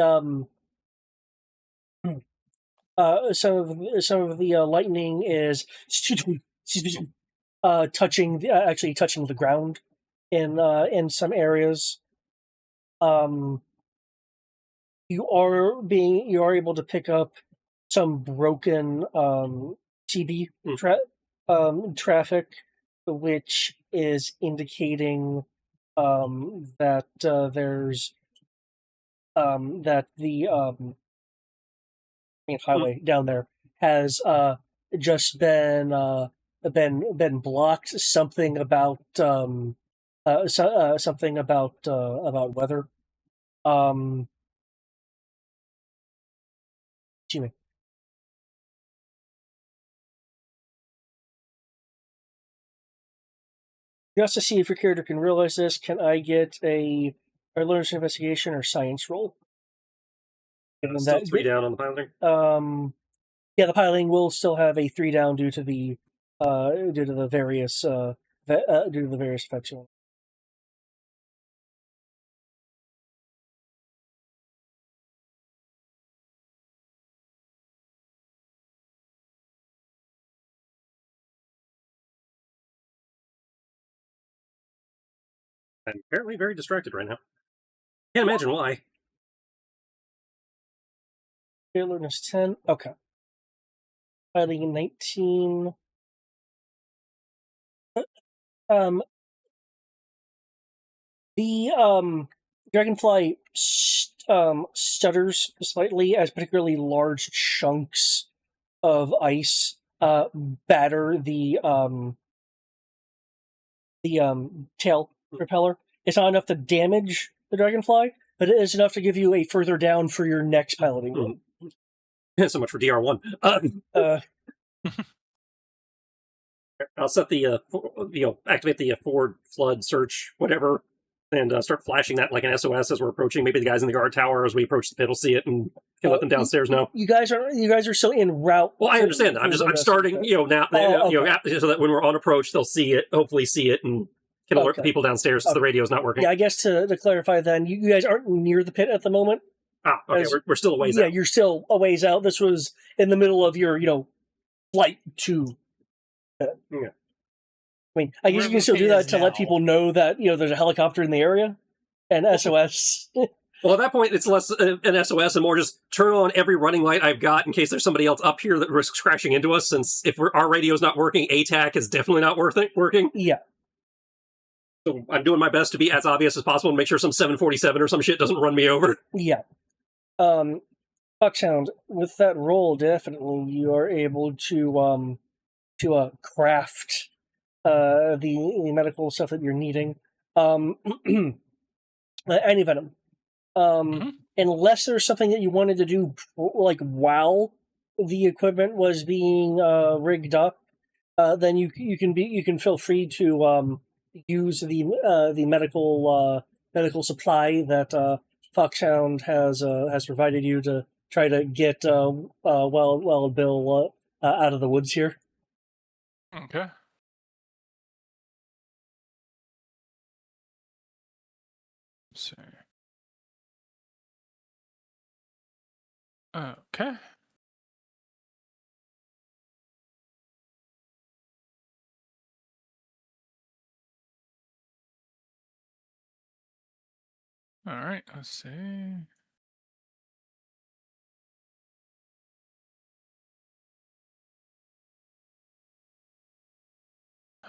lightning is touching the ground in some areas. You are able to pick up some broken TB traffic, which is indicating that there's that the main highway down there has just been blocked. Something about something about weather. Excuse me. Just to see if your character can realize this, can I get a learner's investigation or science roll? Still 3 down on the piloting. Yeah, the piloting will still have a 3 down due to the various effects. I'm apparently very distracted right now. Can't imagine why. Alertness 10. Okay. Piloting 19. The dragonfly stutters slightly as particularly large chunks of ice batter the tail propeller. It's not enough to damage the dragonfly, but it is enough to give you a further down for your next piloting roll. So much for DR1. I'll set the activate the forward flood search, whatever, and start flashing that like an SOS as we're approaching. Maybe the guys in the guard tower as we approach the pit will see it and can let them downstairs know. You guys are still en route. Well, I understand that. I'm starting now. Okay. So that when we're on approach, they'll see it. Hopefully, see it and can alert the people downstairs since the radio's not working. Yeah, I guess to clarify, then you guys aren't near the pit at the moment. Ah, okay. We're still a ways out. Yeah, you're still a ways out. This was in the middle of your flight to. Yeah. I mean, I guess you can still do that to let people know that there's a helicopter in the area, and SOS. Well, at that point, it's less an SOS and more just turn on every running light I've got in case there's somebody else up here that risks crashing into us. Since if our radio's not working, ATAC is definitely not working. Yeah. So I'm doing my best to be as obvious as possible and make sure some 747 or some shit doesn't run me over. Yeah. Buckhound, with that roll, definitely you are able to craft the medical stuff that you're needing. Antivenom. Unless there's something that you wanted to do like while the equipment was being rigged up, then you can feel free to use the medical supply that Foxhound has provided you to try to get Bill out of the woods here. Okay. Let's see. Okay. All right. Let's see.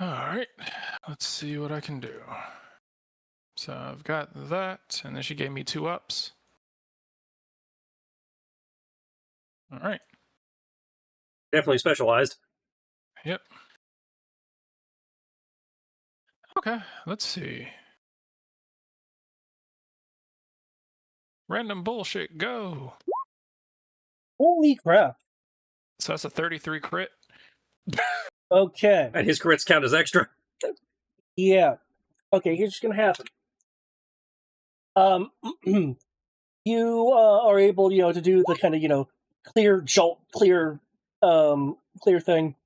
All right. Let's see what I can do. So I've got that, and then she gave me 2 ups. All right. Definitely specialized. Yep. Okay, let's see. Random bullshit, go. Holy crap! So that's a 33 crit. Okay. And his crits count as extra. Yeah. Okay, here's what's gonna happen. You are able, to do the kind of, clear jolt, clear thing.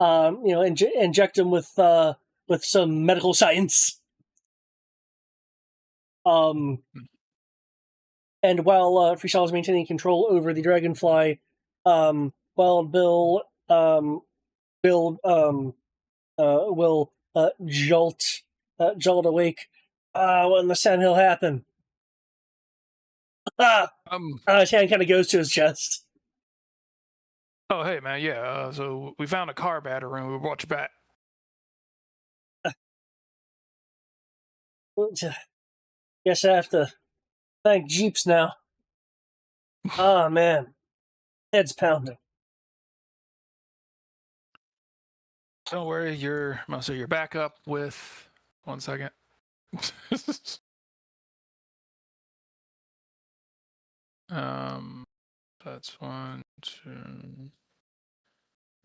Inject him with some medical science. And while Frischal is maintaining control over the dragonfly, while Bill will jolt awake. When the sandhill happen. His hand kind of goes to his chest. Oh, hey, man, yeah, so we found a car battery and we brought you back. Guess I have to thank Jeeps now. Ah, man. Head's pounding. Don't worry, you're back up with... 1 second. That's 1, 2,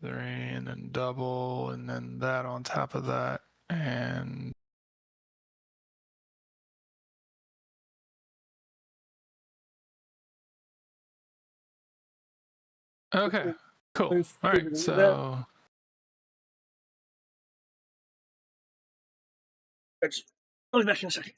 3, and then double, and then that on top of that, and... Okay, cool. All right, so... I'll be back in a second.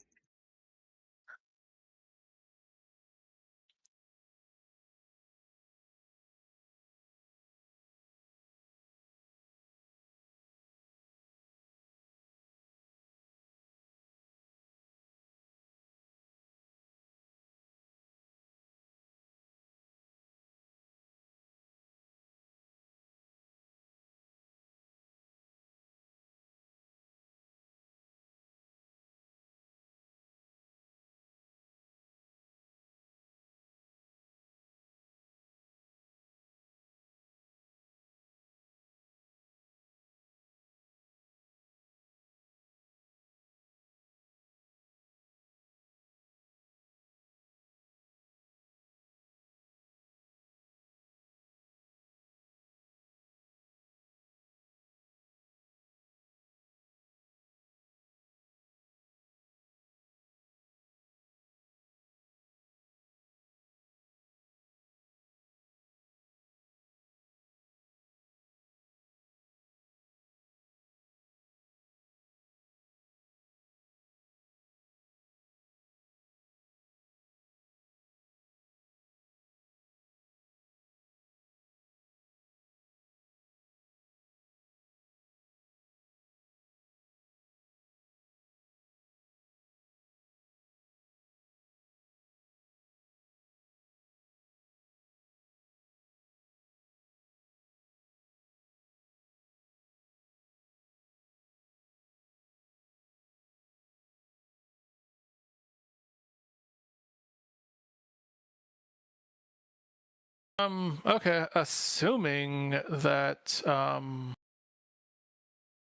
Okay, assuming that I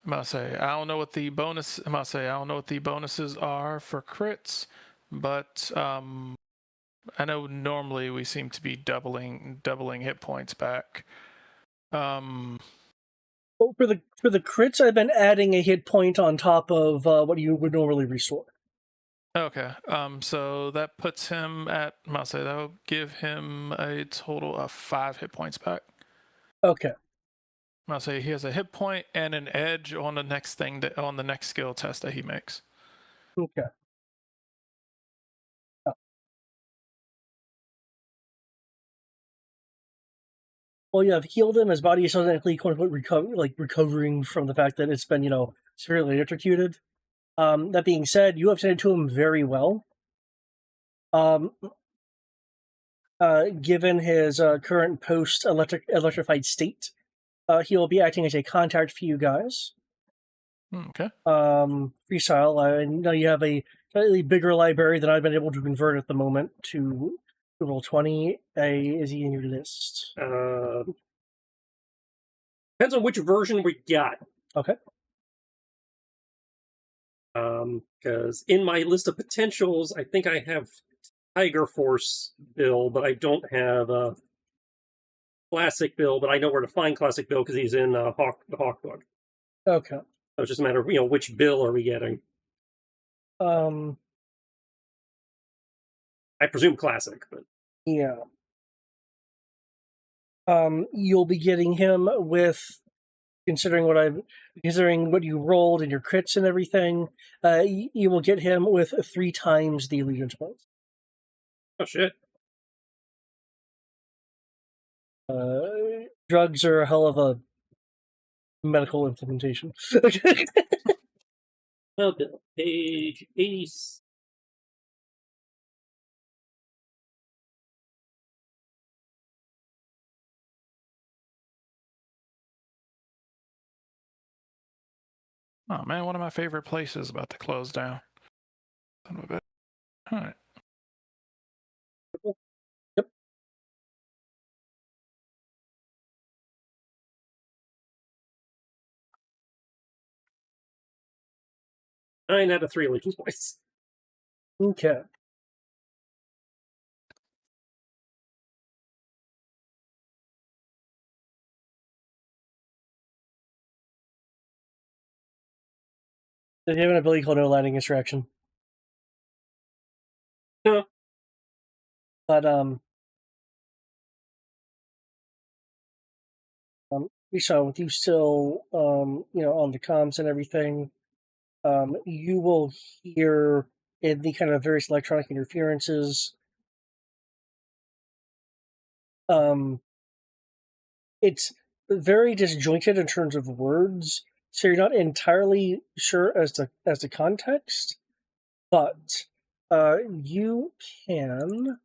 don't know what the bonuses are for crits, but I know normally we seem to be doubling hit points back. Oh, for the crits, I've been adding a hit point on top of what you would normally restore. Okay. So that puts him at, I'll say that'll give him a total of 5 hit points back. Okay. I'll say he has a hit point and an edge on the next thing on the next skill test that he makes. Okay. Oh. Well, you have healed him. His body is suddenly quote unquote recovering from the fact that it's been, severely electrocuted. That being said, you have tended to him very well. Given his current electrified state, he will be acting as a contact for you guys. Okay. Freestyle. I know you have a slightly bigger library than I've been able to convert at the moment to roll 20. Is he in your list? Depends on which version we got. Okay. Because in my list of potentials, I think I have Tiger Force Bill, but I don't have Classic Bill. But I know where to find Classic Bill because he's in the Hawk book. Okay. So it's just a matter of which bill are we getting. I presume Classic, but yeah. You'll be getting him with, considering what you rolled and your crits and everything. You will get him with 3 times the allegiance points. Oh shit. Drugs are a hell of a medical implementation. Well, Bill, page 80. Oh man, one of my favorite places about to close down. Son of a bit. All right. Yep. 9 out of 3 allegiance points. Okay. Does he have an ability called No Landing Distraction? No. But we saw with you still on the comms and everything, you will hear in the kind of various electronic interferences. It's very disjointed in terms of words, so you're not entirely sure as to context, but you can.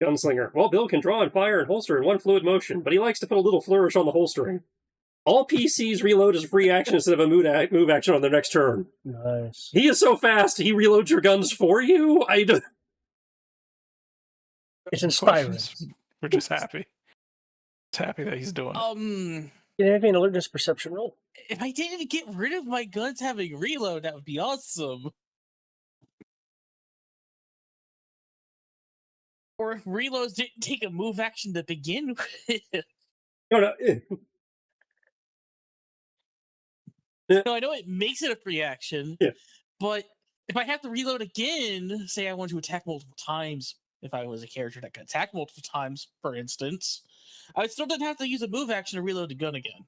Gunslinger. Well, Bill can draw and fire and holster in one fluid motion, but he likes to put a little flourish on the holstering. All PCs reload as a free action instead of a move action on their next turn. Nice. He is so fast, he reloads your guns for you? It's inspiring. We're just happy. It's happy that he's doing it. Can you have an alertness perception roll? If I didn't get rid of my guns having reload, that would be awesome. Or if reloads didn't take a move action to begin with. No. No, I know it makes it a free action, yeah. But if I have to reload again, say I want to attack multiple times, if I was a character that could attack multiple times, for instance, I would still then have to use a move action to reload the gun again.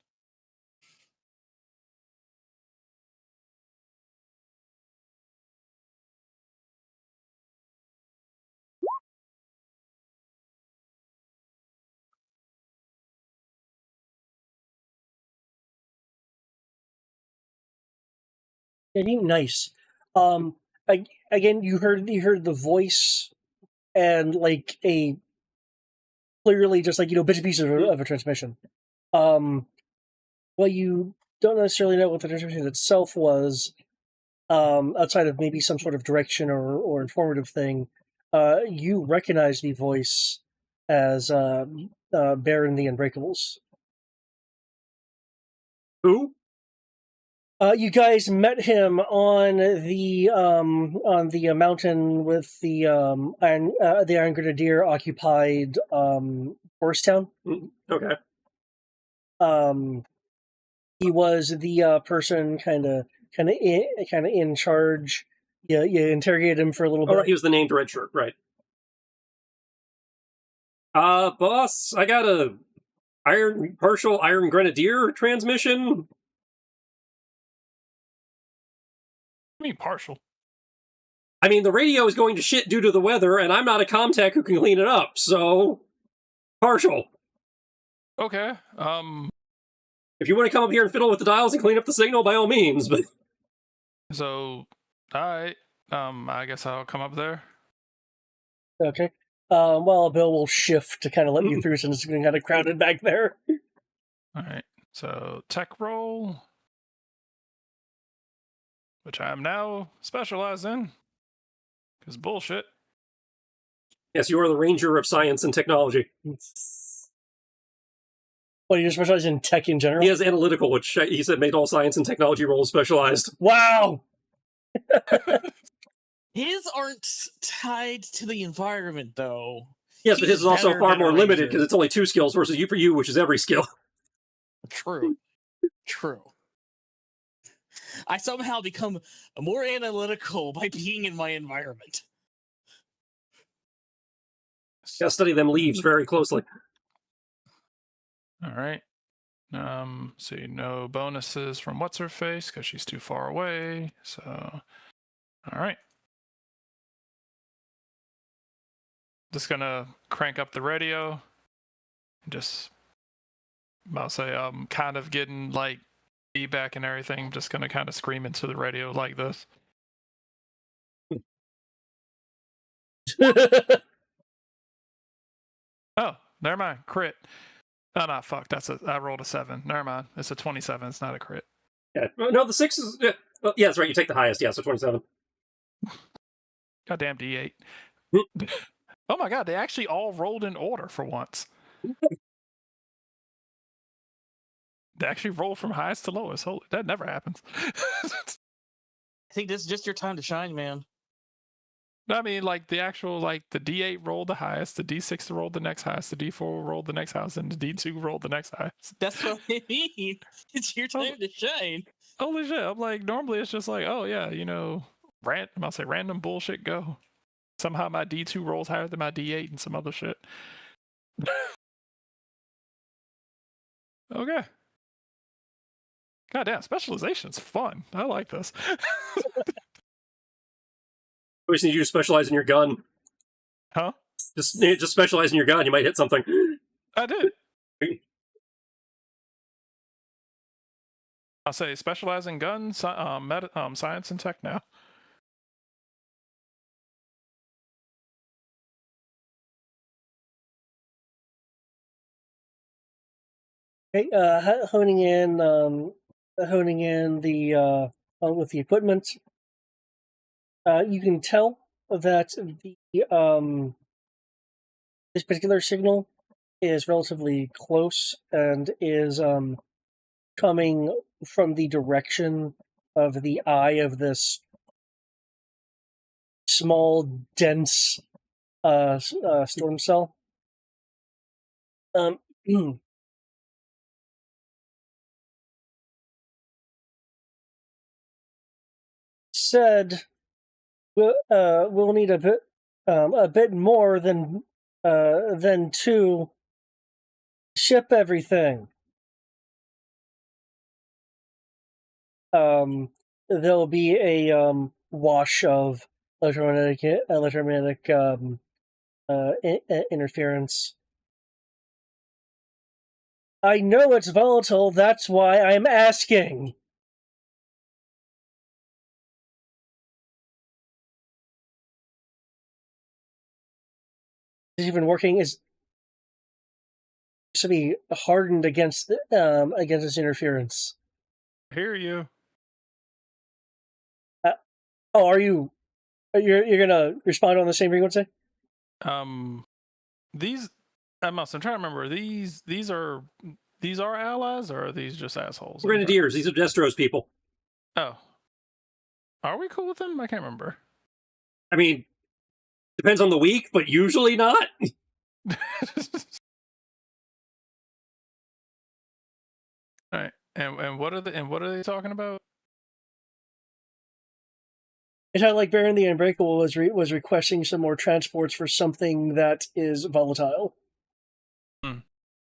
Nice. Again, you heard the voice and like a clearly just like bits and pieces of a transmission. Well, you don't necessarily know what the transmission itself was, outside of maybe some sort of direction or informative thing. You recognize the voice as Baron the Unbreakables. Who? You guys met him on the mountain with the Iron Grenadier occupied forest town. Okay. He was the person kind of in charge. You interrogated him for a little bit. Oh, right, he was the named red shirt, right? Boss, I got a partial Iron Grenadier transmission. I mean, partial. I mean, the radio is going to shit due to the weather, and I'm not a comtech who can clean it up, so partial. Okay. If you want to come up here and fiddle with the dials and clean up the signal, by all means. But so, all right. I guess I'll come up there. Okay. Well, Bill will shift to kind of let you through since it's getting kind of crowded back there. All right. So tech roll, which I am now specialized in, because bullshit. yes, you are the Ranger of Science and Technology. Well, you specialize in tech in general? He has analytical, which he said made all science and technology roles specialized. Wow! His aren't tied to the environment, though. Yes, but his is also far more limited because Ranger. it's only 2 skills versus you for you, which is every skill. True. True. I somehow become more analytical by being in my environment. Gotta study them leaves very closely. All right. See, no bonuses from what's her face because she's too far away. So, all right. Just gonna crank up the radio. Just, I'll say, kind of getting like feedback and everything. Just gonna kind of scream into the radio like this. Oh, never mind. Crit. Oh, no, fuck. I rolled a 7. Never mind. It's a 27. It's not a crit. Yeah. No, the 6 is... Yeah, well, yeah, that's right. You take the highest. Yeah, so 27. Goddamn D8. Oh my god, they actually all rolled in order for once. They actually rolled from highest to lowest. Holy, that never happens. I think this is just your time to shine, man. I mean, like the actual, like the D8 rolled the highest, the D6 rolled the next highest, the D4 rolled the next highest, and the D2 rolled the next highest. That's what I mean. It's your time to shine. Holy shit! I'm like, normally it's just like, oh yeah, you know, I'll say random bullshit go. Somehow my D2 rolls higher than my D8 and some other shit. Okay. Goddamn, specialization's fun. I like this. We just need you to specialize in your gun. Huh? Just specialize in your gun. You might hit something. I did. I'll say specialize in guns, science and tech now. Okay, honing in the with the equipment. You can tell that the this particular signal is relatively close and is coming from the direction of the eye of this small, dense storm cell. Said we'll need a bit more than 2 ship everything. There'll be a wash of electromagnetic interference. I know it's volatile. That's why I'm asking. Is even working? Is to be hardened against this interference. I hear you. Oh, are you? You're gonna respond on the same frequency? These I'm trying to remember. These are allies, or are these just assholes? Grenadiers. These are Destro's people. Oh. Are we cool with him? I can't remember. I mean, depends on the week, but usually not. All right. And what are they talking about? It had like Baron the Unbreakable was requesting some more transports for something that is volatile.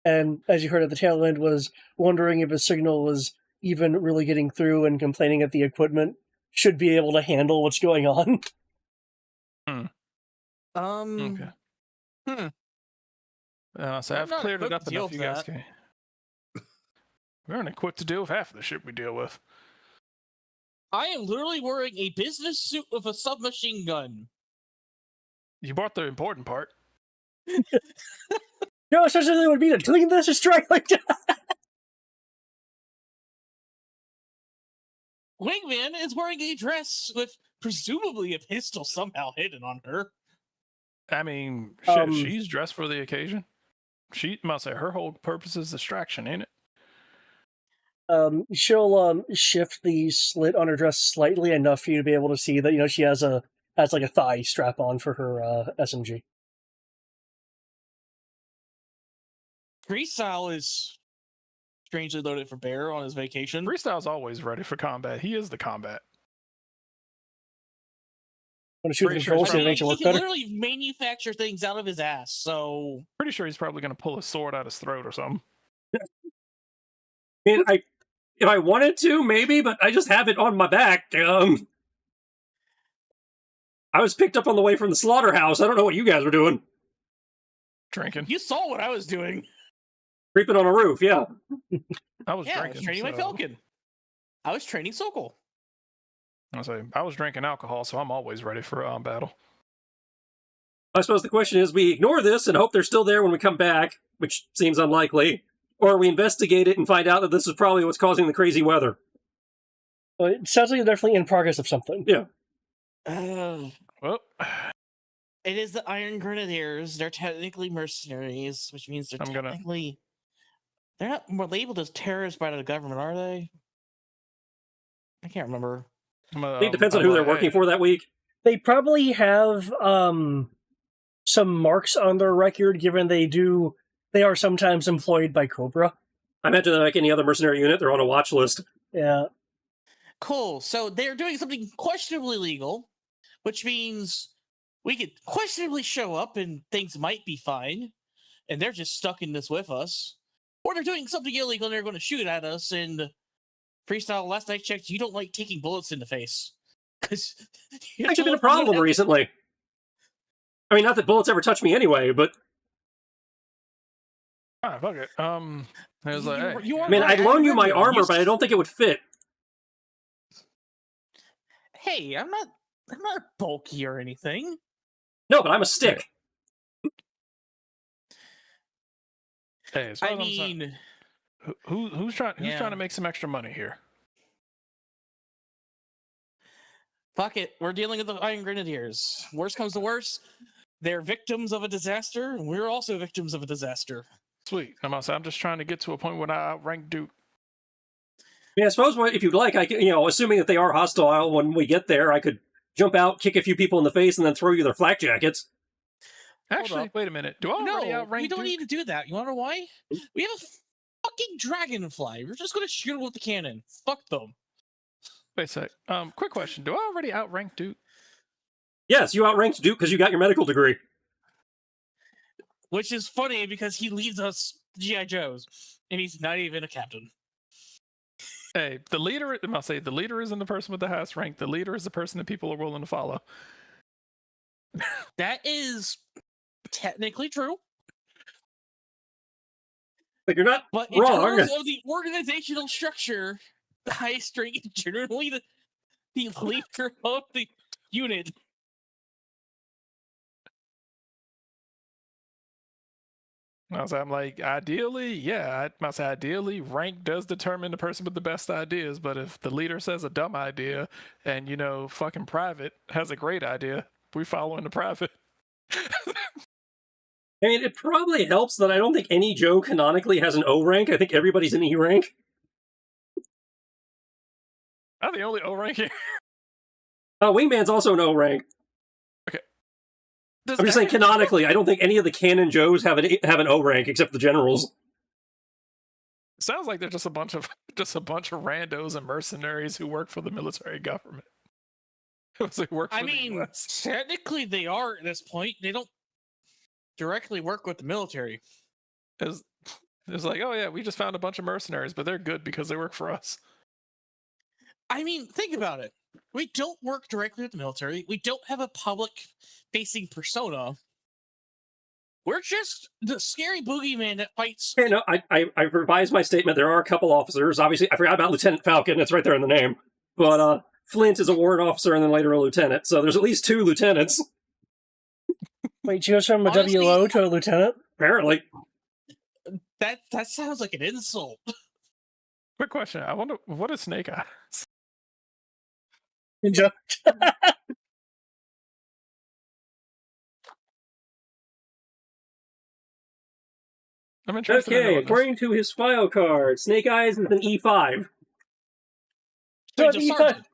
And as you heard at the tail end, was wondering if a signal was even really getting through and complaining that the equipment should be able to handle what's going on. Okay. So I'm I've not cleared it equipped up to deal enough. You with guys that. can. We aren't equipped to deal with half of the shit we deal with. I am literally wearing a business suit with a submachine gun. You brought the important part. No, essentially it would be to clean this and strike like that. Wingman is wearing a dress with presumably a pistol somehow hidden on her. I mean, shit, Um, she's dressed for the occasion. She must say her whole purpose is distraction, ain't it? She'll shift the slit on her dress slightly enough for you to be able to see that she has like a thigh strap on for her SMG. Freestyle is strangely loaded for Bear on his vacation. Freestyle's always ready for combat. He is the combat. Want to shoot Pretty the sure controls it's so it probably- makes it he work can better? literally manufacture things out of his ass, so... Pretty sure he's probably going to pull a sword out his throat or something. I mean, if I wanted to, maybe, but I just have it on my back. I was picked up on the way from the slaughterhouse. I don't know what you guys were doing. Drinking. You saw what I was doing. Creeping on a roof, yeah. I was Yeah, I drinking. was training my so- Falcon. I was training Sokol. I was drinking alcohol, so I'm always ready for battle. I suppose the question is, we ignore this and hope they're still there when we come back, which seems unlikely, or we investigate it and find out that this is probably what's causing the crazy weather. Well, it sounds like you're definitely in progress of something. Yeah. Well, It is the Iron Grenadiers. They're technically mercenaries, which means they're technically... They're not more labeled as terrorists by the government, are they? I can't remember. It depends on who they're working for that week. They probably have some marks on their record, given they are sometimes employed by COBRA. I imagine that like any other mercenary unit, they're on a watch list. Yeah. Cool. So they're doing something questionably legal, which means we could questionably show up and things might be fine, and they're just stuck in this with us. Or they're doing something illegal and they're going to shoot at us. And Freestyle, last I checked, you don't like taking bullets in the face. It's actually been a problem recently. I mean, not that bullets ever touch me anyway, but... Ah, fuck it. I was like, hey. I mean, I'd loan you my armor, but I don't think it would fit. Hey, I'm not bulky or anything. No, but I'm a stick. Hey, I mean, who's trying to make some extra money here? Fuck it. We're dealing with the Iron Grenadiers. Worst comes to worst, they're victims of a disaster, and we're also victims of a disaster. Sweet. I'm just trying to get to a point where I outrank Duke. I mean, I suppose if you'd like, I could, assuming that they are hostile when we get there, I could jump out, kick a few people in the face, and then throw you their flak jackets. Actually, wait a minute. Do I already outrank we don't Duke? need to do that. You want to know why? We have a fucking dragonfly. We're just going to shoot them with the cannon. Fuck them. Wait a sec. Quick question. Do I already outrank Duke? Yes, you outranked Duke because you got your medical degree. Which is funny because he leads us G.I. Joes, and he's not even a captain. Hey, the leader isn't the person with the highest rank. The leader is the person that people are willing to follow. That is technically true. But you're not But in wrong. terms of the organizational structure, the highest rank is generally the leader of the unit. I'm like, ideally, rank does determine the person with the best ideas. But if the leader says a dumb idea, and fucking private has a great idea, we follow into private. I mean, it probably helps that I don't think any Joe canonically has an O rank. I think everybody's an E rank. I'm the only O rank here. Wingman's also an O rank. Does I'm just saying everyone- canonically, I don't think any of the canon Joes have an O rank except the generals. Sounds like they're just a bunch of randos and mercenaries who work for the military government. Who work for I the mean, US. technically they are at this point. They don't directly work with the military. It's like, oh yeah, we just found a bunch of mercenaries, but they're good because they work for us. I mean, think about it. We don't work directly with the military. We don't have a public-facing persona. We're just the scary boogeyman that fights. Okay, no, I revised my statement. There are a couple officers. Obviously, I forgot about Lieutenant Falcon. It's right there in the name. But Flint is a warrant officer and then later a lieutenant. So there's at least 2 lieutenants. Wait, she goes from a Honestly- WO to a lieutenant? Apparently. That sounds like an insult. Quick question. I wonder, what is Snake Eyes? Ninja. I'm interested in Okay, knowing this. according to his file card, Snake Eyes is an E5. So He's a the E5 sergeant.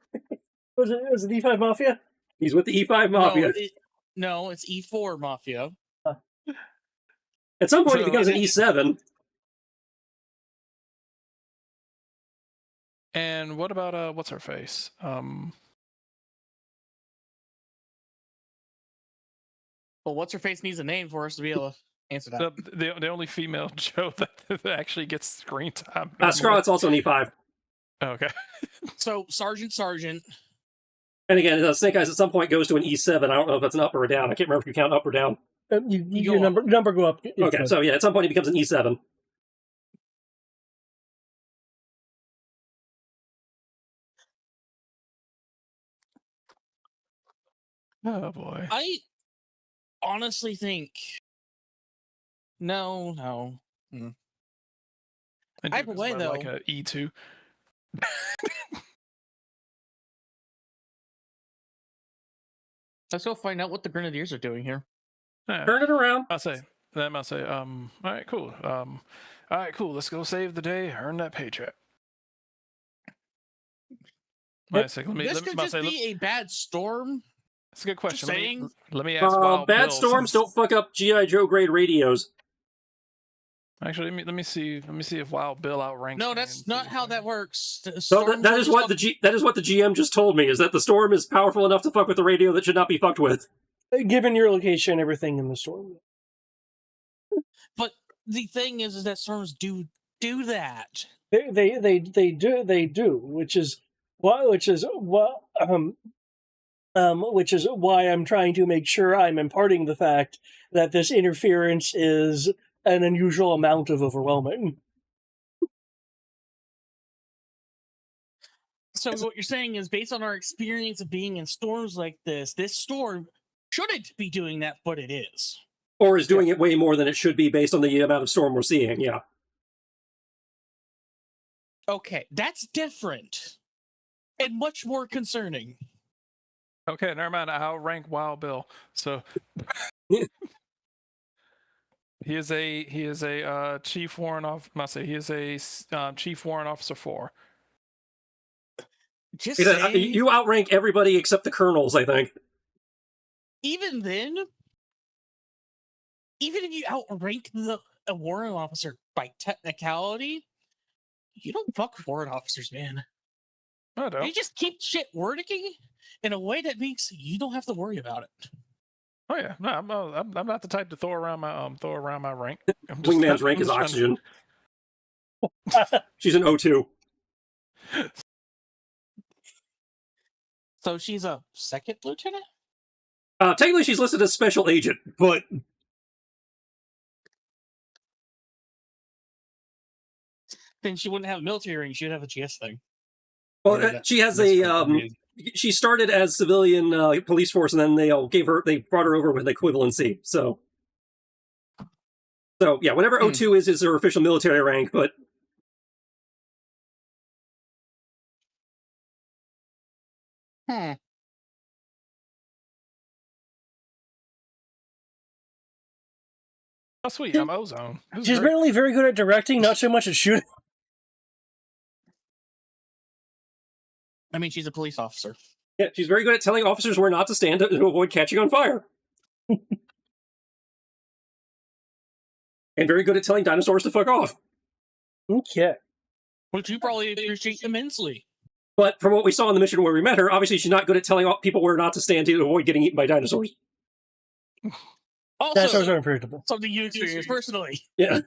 was it E5 Mafia? He's with the E5 Mafia. No, it's E4 Mafia. At some point, So- he becomes an E7. And what about what's her face? Well, what's her face needs a name for us to be able to answer that. The only female Joe that actually gets screen time. Scarlet's also an E5. Okay. So Sergeant. And again, Snake Eyes at some point goes to an E7. I don't know if that's an up or a down. I can't remember if you count up or down. Your go number go up. Okay, so yeah, at some point he becomes an E7. Oh boy. I honestly think no. I do Either 'cause way, we're though- like a E2. Let's go find out what the Grenadiers are doing here. Yeah. Turn it around. I'll say. All right, cool. All right, cool. Let's go save the day. Earn that paycheck. Wait a second. This could just be a bad storm. That's a good question. saying. Let me ask. Wild Bad Bill, storms since- don't fuck up G.I. Joe grade radios. Actually, let me see if Wild Bill outranks. No, me that's and not see how if- that works. The So storms that are is just what a- that is what the GM just told me, is that the storm is powerful enough to fuck with the radio that should not be fucked with. Given your location, everything in the storm. But the thing is that storms do that. They do, which is why I'm trying to make sure I'm imparting the fact that this interference is an unusual amount of overwhelming. So what you're saying is, based on our experience of being in storms like this storm shouldn't be doing that, but it is. Or is doing it way more than it should be based on the amount of storm we're seeing, yeah. Okay, that's different and much more concerning. Okay, never mind. I'll rank Wild Bill. So he is a chief warrant officer. Must say he is a chief warrant officer 4. Just Because, saying, you outrank everybody except the colonels, I think. even then, even if you outrank a warrant officer by technicality, you don't fuck with warrant officers, man. I don't. You just keep shit working in a way that makes you don't have to worry about it. Oh yeah, no, I'm not the type to throw around my rank. Wingman's rank is I'm just oxygen. She's an O2. So she's a second lieutenant? Technically, she's listed as special agent, but Then she wouldn't have a military ring, she would have a GS thing. well, Or that- she has that's a what it is. she started as civilian police force, and then they brought her over with equivalency. So yeah, whatever O2 is her official military rank, but Oh sweet, I'm Ozone. This is She's great. apparently very good at directing, not so much at shooting. I mean, she's a police officer. Yeah, she's very good at telling officers where not to stand to avoid catching on fire. And very good at telling dinosaurs to fuck off. Okay. Which you probably appreciate immensely. But from what we saw in the mission where we met her, obviously she's not good at telling people where not to stand to avoid getting eaten by dinosaurs. Also, Dinosaurs are unpredictable. something you experienced personally. Yeah.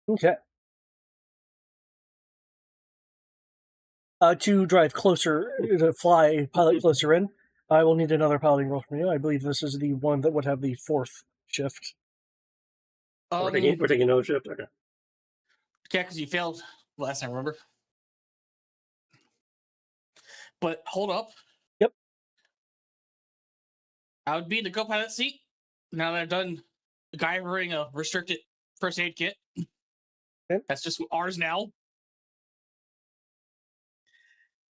Okay. To drive closer, to fly pilot closer in, I will need another piloting roll from you. I believe this is the one that would have the 4th shift. We're taking no shift. Okay. Yeah, because you failed last time, remember? But hold up. Yep. I would be in the co-pilot seat now that I've done MacGyvering a restricted first aid kit. Okay. That's just ours now.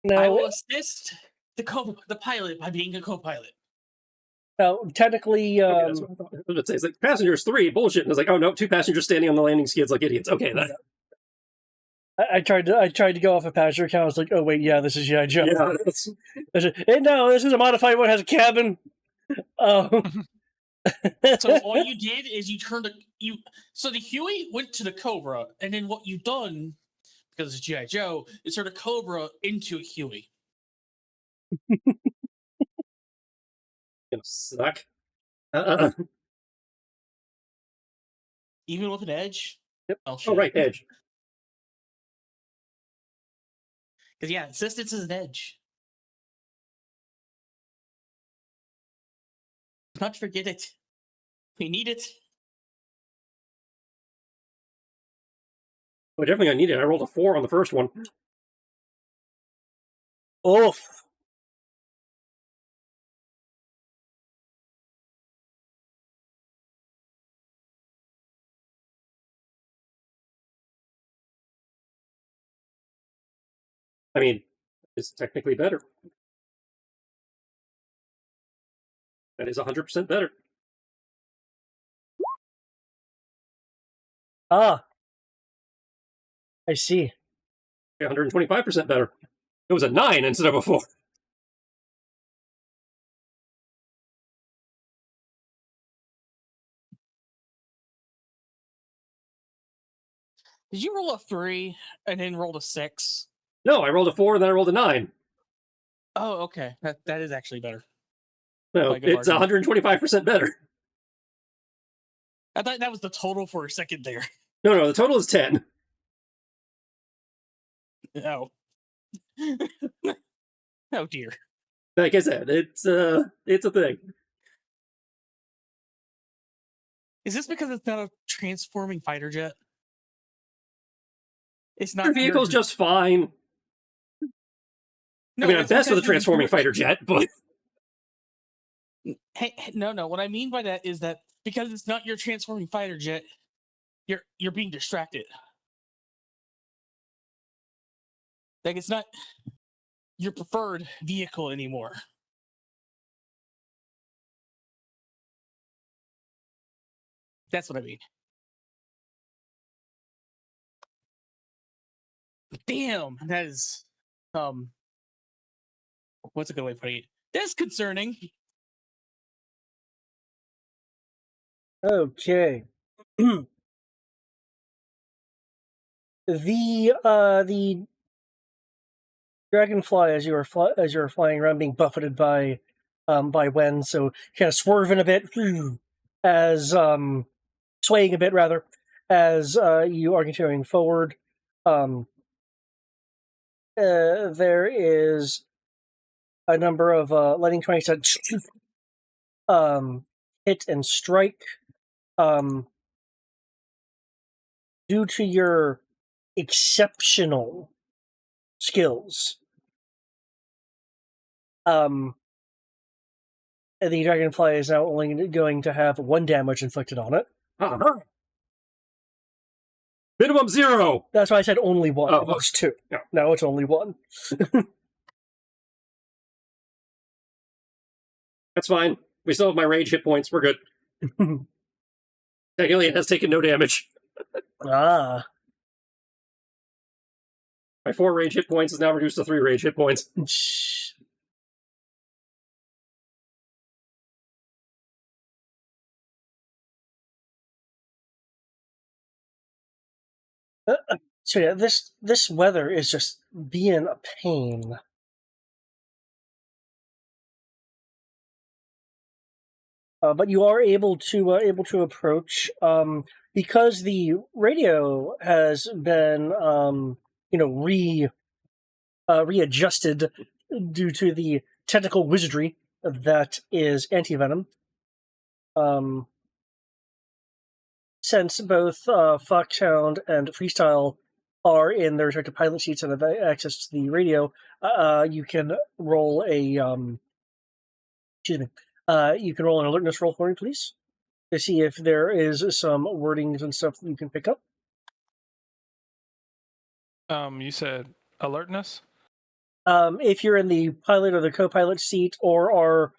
Now, I will assist the pilot by being a co-pilot. now technically, Okay, that's what I thought. I was going to say, it's like, passengers 3, bullshit. And it's like, oh no, 2 passengers standing on the landing skids like idiots. Okay, that. I tried to go off a passenger count. I was like, oh wait, yeah, this is G.I. Joe. Yeah, No, this is a modified one. It has a cabin. So all you did is you turned so the Huey went to the Cobra, and then what you've done, because it's G.I. Joe, is turned a Cobra into a Huey. gonna suck. Even with an edge? Yep. Oh, right, edge. Because, yeah, assistance is an edge. Not forget it. We need it. Oh, definitely I need it. I rolled a 4 on the first one. Oof. I mean, it's technically better. That is 100% better. Ah. I see. 125% better. It was a 9 instead of a 4. Did you roll a 3 and then roll a 6? No, I rolled a 4 and then I rolled a 9. Oh, okay. That is actually better. No, By good it's margin. 125% better. I thought that was the total for a second there. No, the total is 10. Oh. Oh, dear. Like I said, it's a thing. Is this because it's not a transforming fighter jet? It's not. Your vehicle's just fine. No, I mean, I'm it's best with a because transforming fighter jet, but... Hey, no. What I mean by that is that because it's not your transforming fighter jet, you're being distracted. Like, it's not your preferred vehicle anymore. That's what I mean. Damn, that is what's a good way of putting it? That's concerning. Okay. The dragonfly, as you were flying around, being buffeted by Wen, so kind of swerving a bit, as swaying a bit rather, as you are continuing forward. There is a number of lightning strikes that hit and strike. Due to your exceptional skills, the dragonfly is now only going to have 1 damage inflicted on it. Uh-huh. Minimum 0! That's why I said only 1. Oh, It was 2. yeah. Now it's only 1. That's fine. We still have my rage hit points. We're good. Technically, it has taken no damage. Ah. My 4 rage hit points is now reduced to 3 rage hit points. So yeah, this weather is just being a pain. But you are able to approach because the radio has been readjusted due to the technical wizardry that is anti-venom. Since both Foxhound and Freestyle are in their respective pilot seats and have access to the radio, you can roll a excuse me. You can roll an alertness roll for me, please, to see if there is some wordings and stuff that you can pick up. You said alertness? If you're in the pilot or the co-pilot seat, or are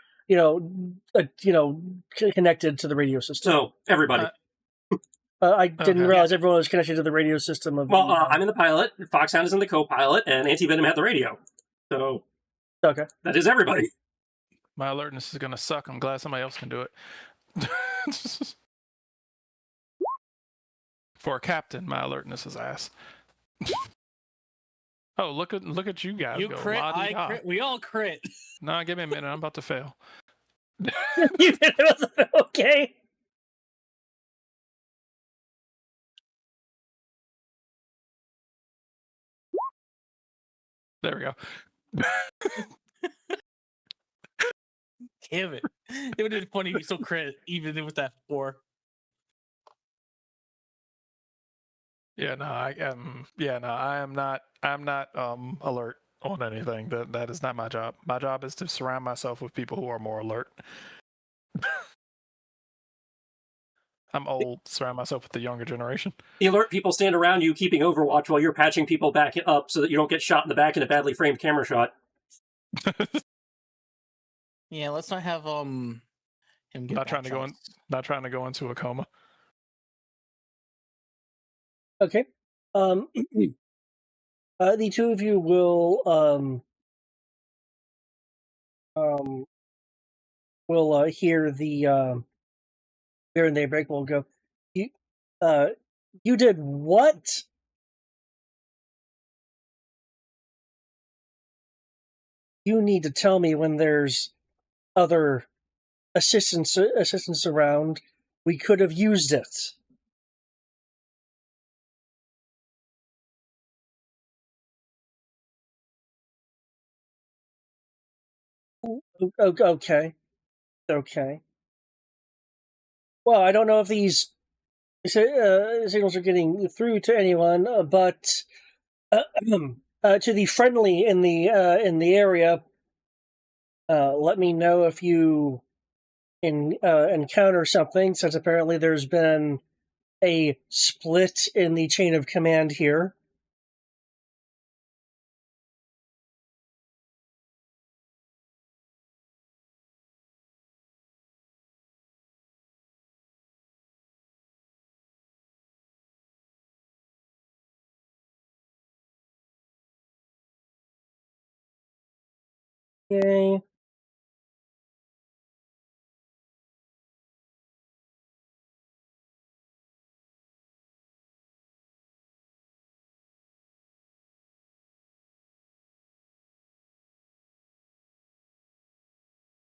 connected to the radio system. So, everybody. I didn't Okay. realize everyone was connected to the radio system of. Well, I'm in the pilot, Foxhound is in the co-pilot, and Anti-Venom had the radio. So, Okay. that is everybody. My alertness is going to suck. I'm glad somebody else can do it. For a captain, my alertness is ass. Oh, look at you guys You go. crit, I La-di-da. crit, we all crit. No, give me a minute. I'm about to fail. Okay. There we go. Damn it. It would have been funny if you still crit, even with that 4. Yeah, no, I'm not alert on anything. That is not my job. My job is to surround myself with people who are more alert. I'm old. Surround myself with the younger generation. The alert people stand around you keeping Overwatch while you're patching people back up so that you don't get shot in the back in a badly framed camera shot. Yeah, let's not have him get Not trying to go in. backshots. Not trying to go into a coma. Okay. The two of you will hear the here and they break will go. You did what? You need to tell me when there's other assistance around. We could have used it. Okay. Well, I don't know if these signals are getting through to anyone, but to the friendly in the area, let me know if you encounter something, since apparently there's been a split in the chain of command here. Okay.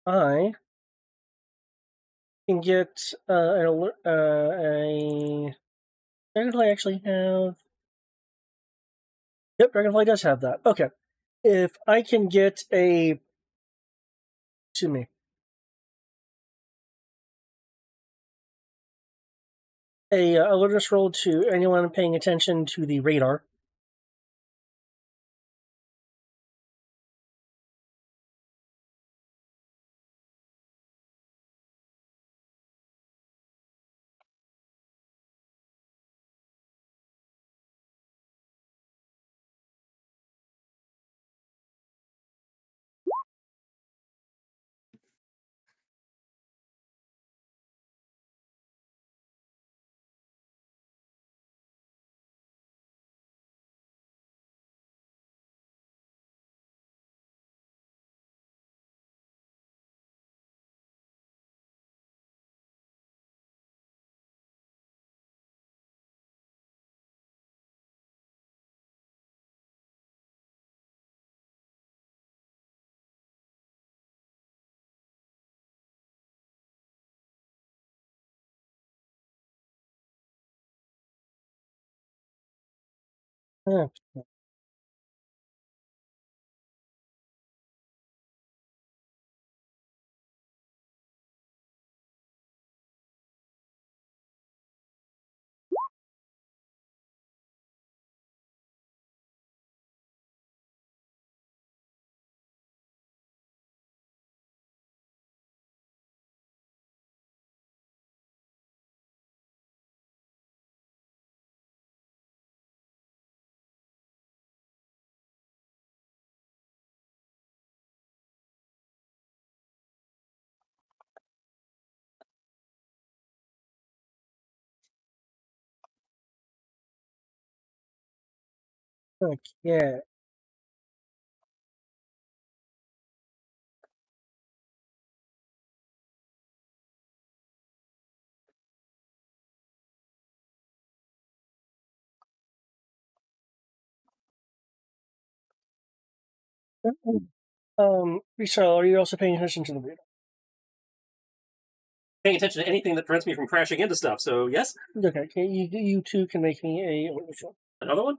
I can get an alert, a Dragonfly actually have. Yep, Dragonfly does have that. Okay. If I can get a. Excuse me. A alertness roll to anyone paying attention to the radar. Yeah. Okay. Rachel, are you also paying attention to the reader? Paying attention to anything that prevents me from crashing into stuff. So yes, Okay, you two can make me a awareness roll. another one.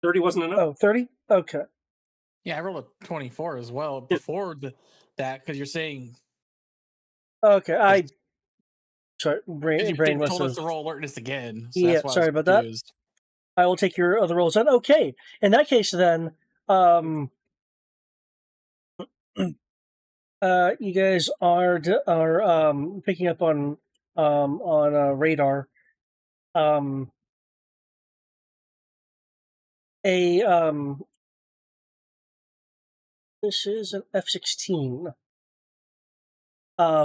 30 wasn't enough. Oh, 30? Okay. Yeah, I rolled a 24 as well Yeah. before that because you're saying Okay, sorry, you brain must told us have. to roll alertness again. So Yeah, that's why sorry I was about that. confused. I will take your other rolls then. Okay, in that case, then, you guys are picking up on radar, a this is an F-16,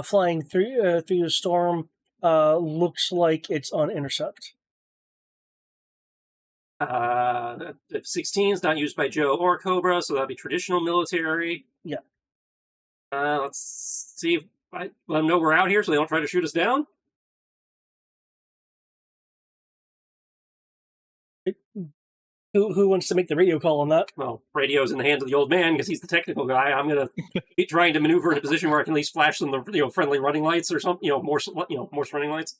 flying through the storm. Looks like it's on intercept. If 16 is not used by Joe or Cobra, so that'd be traditional military. Yeah. Let's see if I let them know we're out here so they don't try to shoot us down. Who wants to make the radio call on that? Well, radio's in the hands of the old man because he's the technical guy. I'm gonna be trying to maneuver in a position where I can at least flash them the friendly running lights or something. Morse running lights.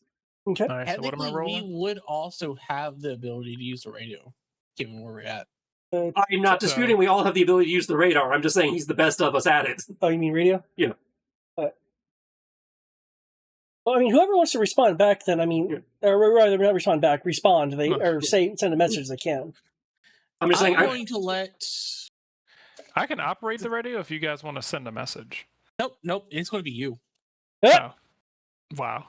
Okay. All right, so what am I Technically, we rolling? would also have the ability to use the radio, given where we're at. I'm not disputing we all have the ability to use the radar. I'm just saying he's the best of us at it. Oh, you mean radio? Yeah. Well, I mean, whoever wants to respond back, then or rather not respond back, respond. They or send a message. They can. I'm just saying. I'm going to let. I can operate the radio if you guys want to send a message. Nope. It's going to be you. Oh, wow.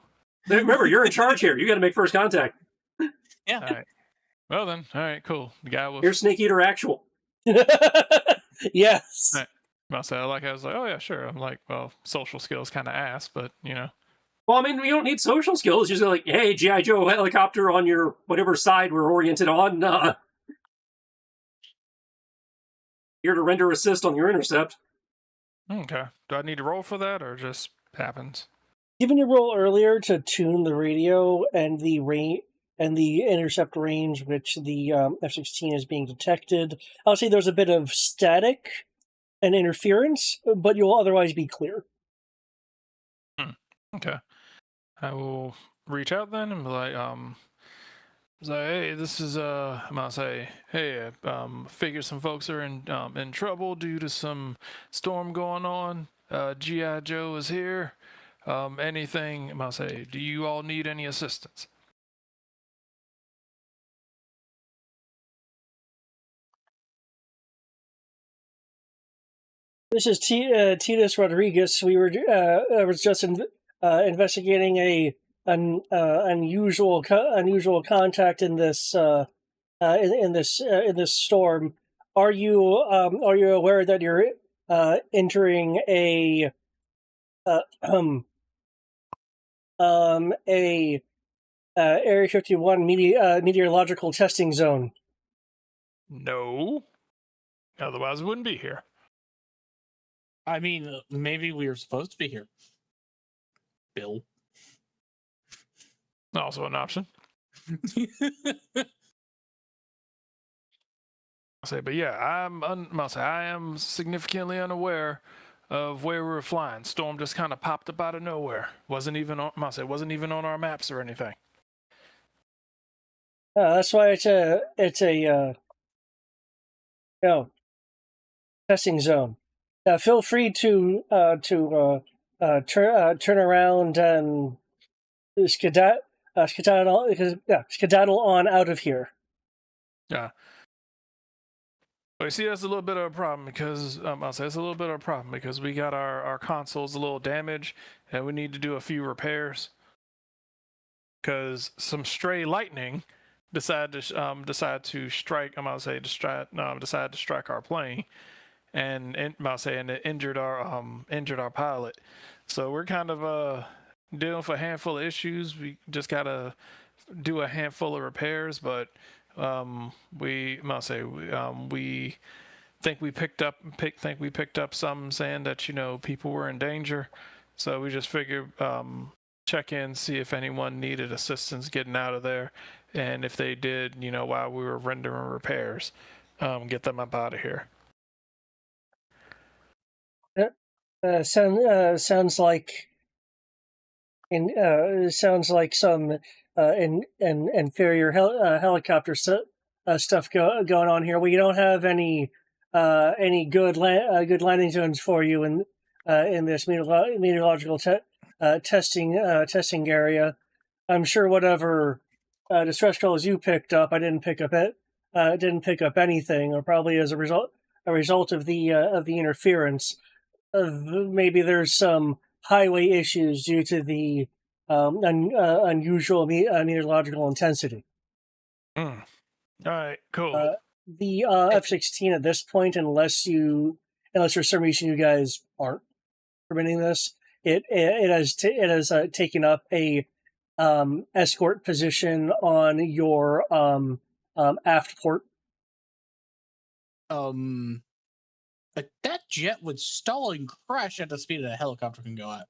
Remember, you're in charge here. You got to make first contact. Yeah. All right. Well then, all right, cool. The guy with Here's Snake Eater Actual. Yes. Right. I was like, oh yeah, sure. I'm like, well, social skills kind of ass, but you know. Well, I mean, we don't need social skills. Just like, hey, G.I. Joe helicopter on your whatever side we're oriented on. Here to render assist on your intercept. Okay. Do I need to roll for that, or just happens? Given your roll earlier to tune the radio and the intercept range, which the F-16 is being detected, I'll say there's a bit of static and interference, but you'll otherwise be clear. Okay. I will reach out then and be like, hey, this is I'm gonna say, hey, figure some folks are in trouble due to some storm going on. G.I. Joe is here. Anything? I'm gonna say, do you all need any assistance? This is Titus Rodriguez. We were was just investigating an unusual contact in this in this storm. Are you aware that you're entering a Area 51 meteorological testing zone? No. Otherwise, we wouldn't be here. I mean, maybe we were supposed to be here. Bill. Also an option. But yeah, I am significantly unaware of where we were flying. Storm just kind of popped up out of nowhere. Wasn't even on our maps or anything. That's why it's a testing zone. Feel free to turn around and skedaddle on out of here. Yeah. But you see, that's a little bit of a problem because it's a little bit of a problem because we got our consoles a little damaged and we need to do a few repairs because some stray lightning decided to strike. Decided to strike our plane, and it injured our pilot. So we're kind of dealing with a handful of issues. We just gotta do a handful of repairs, but we think we picked up some saying that people were in danger. So we just figured check in, see if anyone needed assistance getting out of there, and if they did, while we were rendering repairs, get them up out of here. Sounds like some inferior helicopter stuff going on here. We don't have any good landing zones for you in this meteorological testing area. I'm sure whatever distress calls you picked up, I didn't pick up anything, or probably as a result of the interference. Maybe there's some highway issues due to the unusual meteorological intensity. All right, cool. The F-16 at this point, unless for some reason you guys aren't permitting this, it has taken up a escort position on your aft port. That jet would stall and crash at the speed that a helicopter can go at.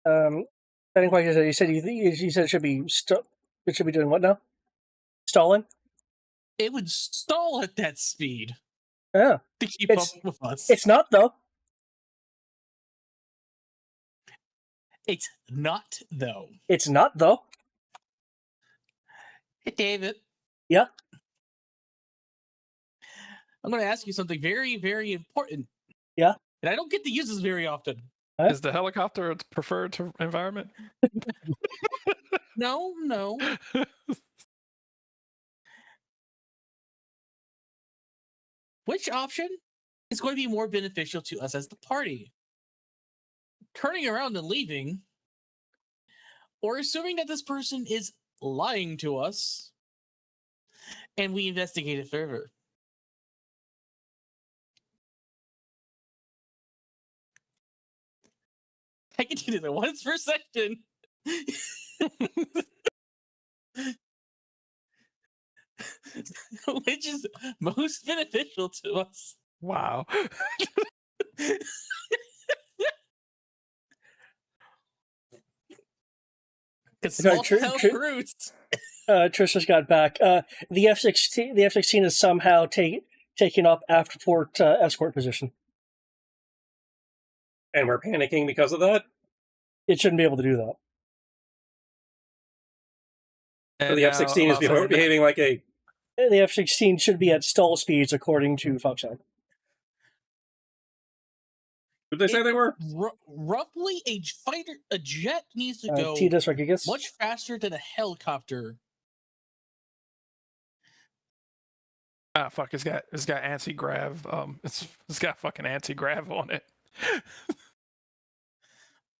I didn't quite get that. You said it should be it should be doing what now? Stalling? It would stall at that speed. Yeah. To keep up with us. It's not though. It's not though. It's not though. Hey, David. Yeah. I'm going to ask you something very, very important. Yeah. And I don't get to use this very often. Is the helicopter its preferred environment? No. Which option is going to be more beneficial to us as the party? Turning around and leaving, or assuming that this person is lying to us and we investigate it further? I can do that once per section. Which is most beneficial to us. Wow. It's small town roots. Trisha's got back. The F-16 is somehow taking up aft port escort position. And we're panicking because of that? It shouldn't be able to do that. So the F-16 is behaving like a... The F-16 should be at stall speeds, according to Foxhound. Did they say they were? Roughly, a jet needs to go much faster than a helicopter. Ah, fuck! It's got anti-grav. It's got fucking anti-grav on it.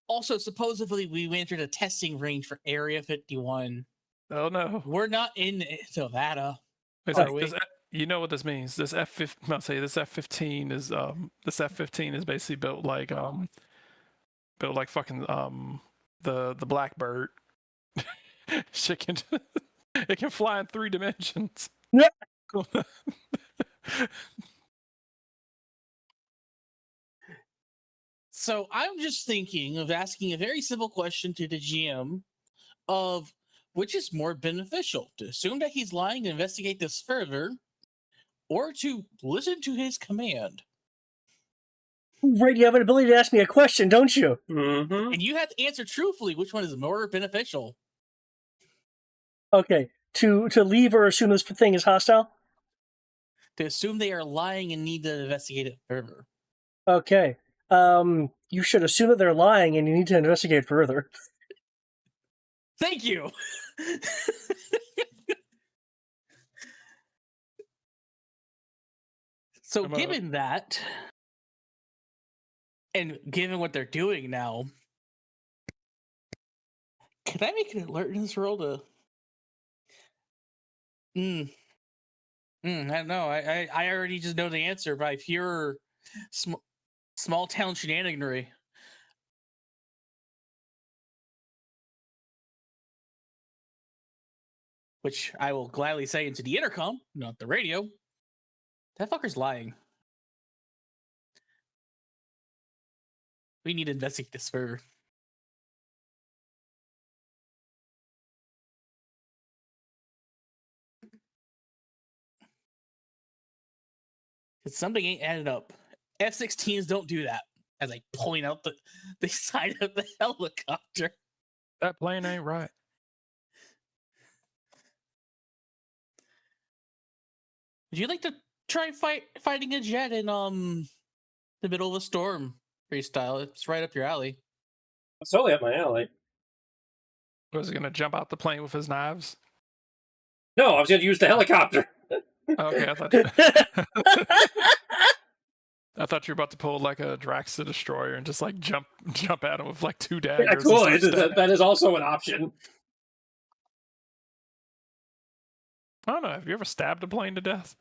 Also, supposedly we entered a testing range for Area 51. Oh no, we're not in Nevada. You know what this means? This F-15 is basically built like fucking the Blackbird. It can fly in 3 dimensions. Yeah. So I'm just thinking of asking a very simple question to the GM of which is more beneficial, to assume that he's lying and investigate this further, or to listen to his command. Right, you have an ability to ask me a question, don't you? Mm-hmm. And you have to answer truthfully which one is more beneficial. Okay, to leave or assume this thing is hostile? To assume they are lying and need to investigate it further. Okay. You should assume that they're lying and you need to investigate further. Thank you! So given that, and given what they're doing now, can I make an alertness roll to... I don't know. I already just know the answer by pure small town shenaniganry. Which I will gladly say into the intercom, not the radio. That fucker's lying. We need to investigate this further. Because something ain't added up. F-16s don't do that. As I point out the side of the helicopter. That plane ain't right. Would you like to try fighting a jet in the middle of a storm freestyle? It's right up your alley. It's totally up my alley. Was he gonna jump out the plane with his knives? No, I was going to use the helicopter. Okay, I thought you were about to pull like a Drax the Destroyer and just like jump at him with like 2 daggers. Yeah, cool. That is also an option. I don't know. Have you ever stabbed a plane to death?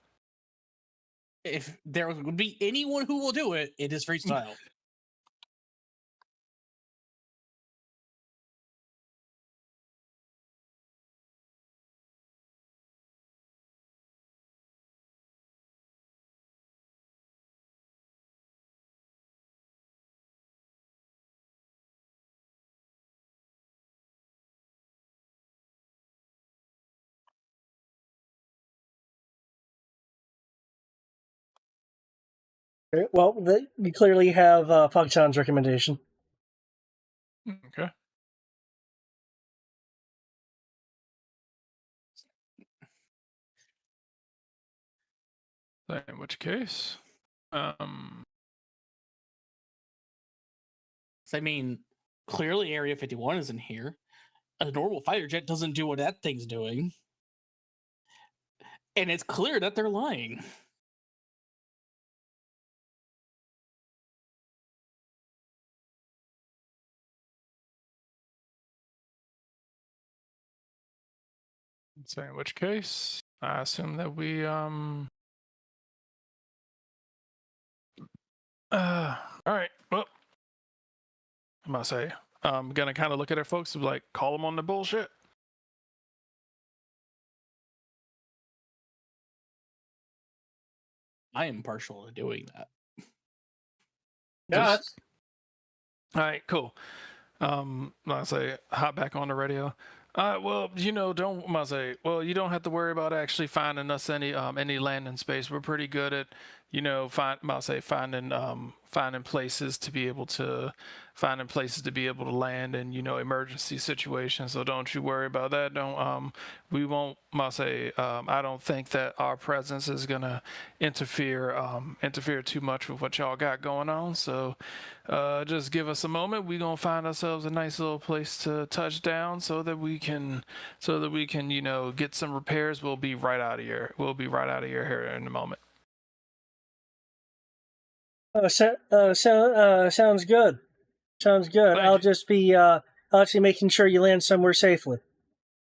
If there would be anyone who will do it, it is freestyle. Okay, well, you clearly have Pogchan's recommendation. Okay. In which case, I mean, clearly Area 51 isn't here. A normal fighter jet doesn't do what that thing's doing. And it's clear that they're lying. so in which case, I assume that we all right. Well, I'm gonna say I'm gonna kind of look at our folks and be like, call them on the bullshit. I am partial to doing that. Yeah. All right, cool. I say hop back on the radio. Well, you know, you don't have to worry about actually finding us any landing space. We're pretty good at, you know, finding places to be able to land in, you know, emergency situations. So don't you worry about that. We won't. I don't think that our presence is gonna interfere too much with what y'all got going on. So just give us a moment. We're gonna find ourselves a nice little place to touch down so that we can, you know, get some repairs. We'll be right out of here. Here in a moment. Sounds good. Sounds good. Thank I'll you. just be actually making sure you land somewhere safely.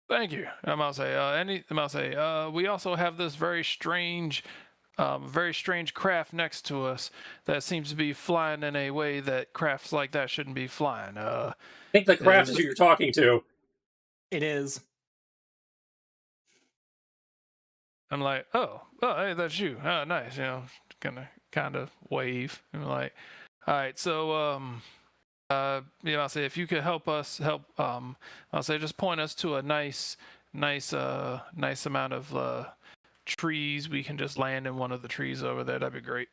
Thank you. We also have this very strange craft next to us that seems to be flying in a way that crafts like that shouldn't be flying. I think the craft is who you're talking to. It is. I'm like, oh, hey, that's you. Oh, nice. You know, gonna kind of wave. I'm like, all right, so you know, I'll say if you could help, I'll say just point us to a nice amount of trees, we can just land in one of the trees over there. That'd be great.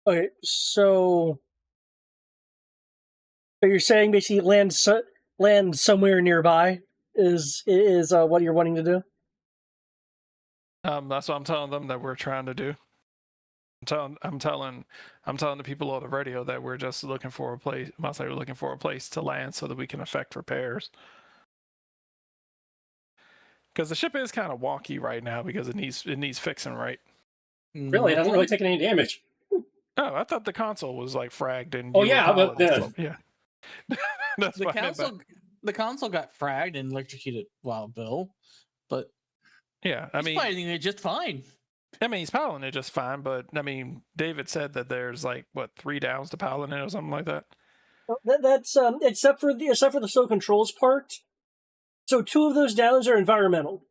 Okay, so you're saying basically land somewhere nearby is what you're wanting to do? That's what I'm telling them that we're trying to do. I'm telling the people on the radio that we're just looking for a place. We're looking for a place to land so that we can effect repairs. Because the ship is kind of wonky right now because it needs fixing, right? Really, it hasn't really taken any damage. Oh, I thought the console was like fragged and. Oh yeah, but yeah. That's the console got fragged and electrocuted Wild Bill, but yeah, he's fighting it just fine. I mean, he's piloting it just fine, but I mean, David said that there's like 3 downs to piloting it or something like that. That's except for the slow controls part. So 2 of those downs are environmental.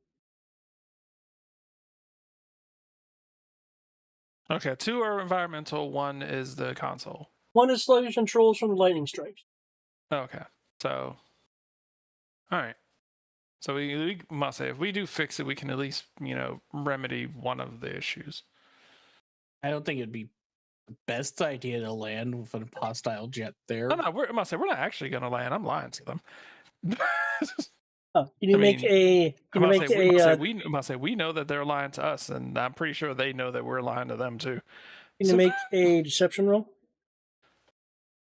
Okay, 2 are environmental. 1 is the console. 1 is slow controls from the lightning strikes. Okay, so all right. So we must say if we do fix it, we can at least remedy one of the issues. I don't think it'd be the best idea to land with a hostile jet there. No, we're not actually going to land. I'm lying to them. We know that they're lying to us, and I'm pretty sure they know that we're lying to them too. Can you make a deception roll?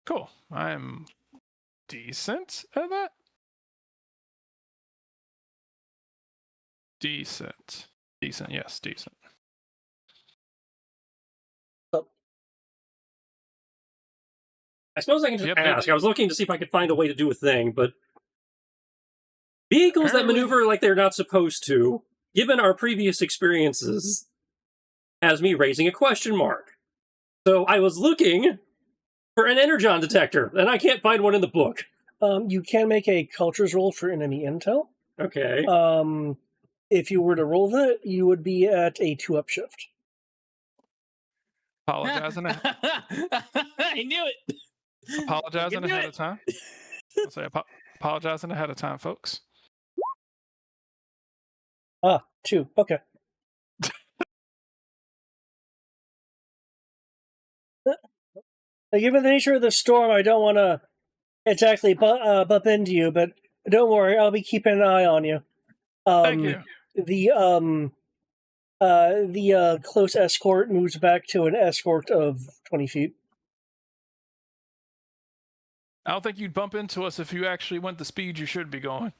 Cool. I'm decent at that. Decent. Yes, decent. I suppose I can just ask. I was looking to see if I could find a way to do a thing, but vehicles that maneuver like they're not supposed to, given our previous experiences, has me raising a question mark. So I was looking for an energon detector, and I can't find one in the book. You can make a cultures roll for enemy intel. Okay. If you were to roll that, you would be at a 2-up shift. Apologizing. I knew it. Apologizing ahead of time. I'll say apologizing ahead of time, folks. 2. Okay. Given the nature of the storm, I don't want to exactly bump into you, but don't worry, I'll be keeping an eye on you. Thank you. The close escort moves back to an escort of 20 feet. I don't think you'd bump into us if you actually went the speed you should be going.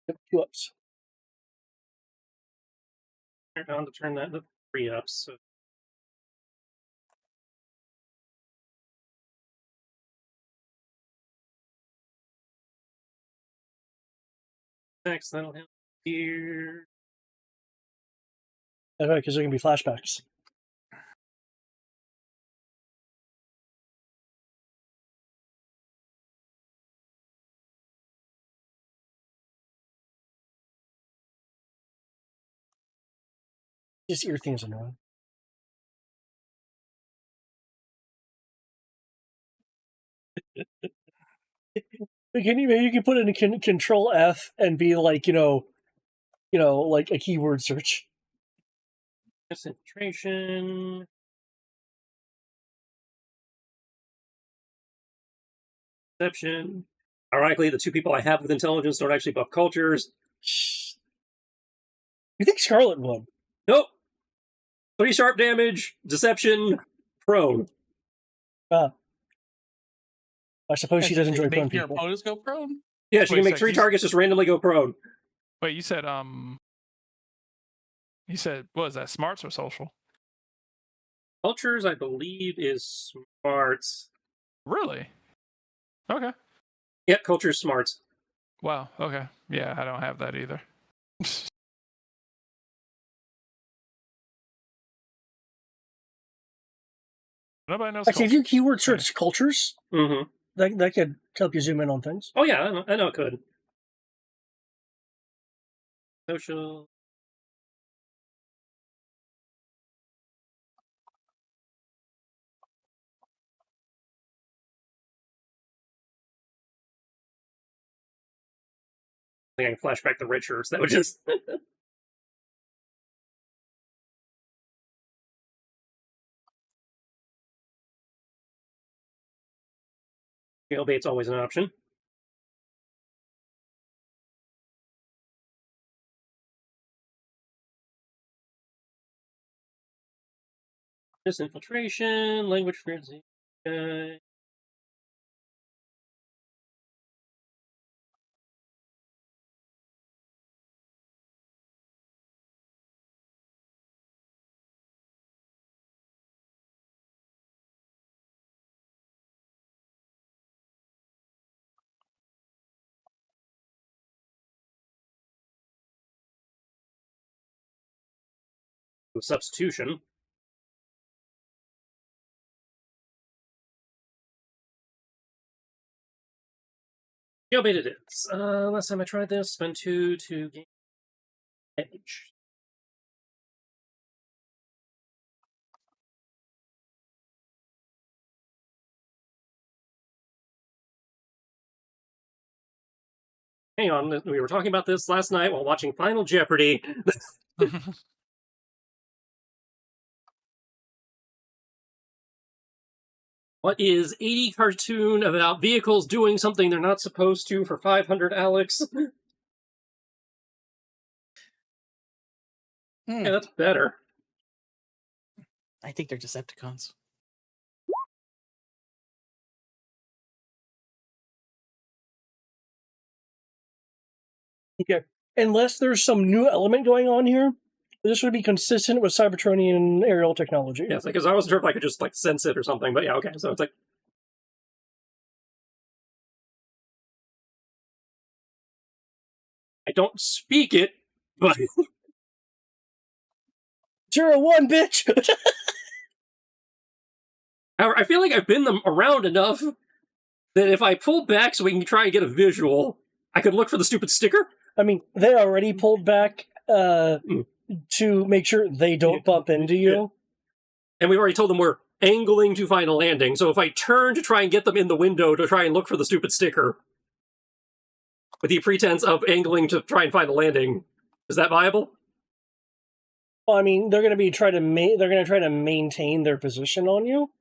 Yep, 2-ups. I'm down to turn that to 3-ups. So. Next, that'll help here. Okay, because there can be flashbacks. Just ear things annoying. You can put in Control F and be like like a keyword search. Concentration. Perception. Ironically, the 2 people I have with intelligence don't actually buff cultures. You think Scarlet would? Nope. 3 sharp damage, deception, prone. I suppose she does enjoy prone Make your people. opponents go prone? Yeah, she can make 3 targets just randomly go prone. Wait, you said what is that, smarts or social? Cultures, I believe, is smarts. Really? Okay. Yep, culture's smarts. Wow. Okay. Yeah, I don't have that either. Nobody knows. Actually, if you keyword search cultures, Mm-hmm. that could help you zoom in on things. Oh yeah, I know it could. Social. I think I can flash back the red shirts. That would just. Jailbait's always an option. Disinfiltration, language frenzy. Substitution. Jailbait it is. Last time I tried this, spent 2 to gain edge. Hang on, we were talking about this last night while watching Final Jeopardy. What is 80 cartoon about vehicles doing something they're not supposed to for 500, Alex? Yeah, that's better. I think they're Decepticons. Okay. Unless there's some new element going on here, this would be consistent with Cybertronian aerial technology. Yes, because I wasn't sure if I could just like sense it or something, but yeah, okay. So it's like I don't speak it, but 01, bitch. I feel like I've been them around enough that if I pull back so we can try and get a visual, I could look for the stupid sticker. I mean, they already pulled back to make sure they don't bump into you. And we've already told them we're angling to find a landing, so if I turn to try and get them in the window to try and look for the stupid sticker, with the pretense of angling to try and find a landing, is that viable? Well, I mean, they're going to try to maintain their position on you.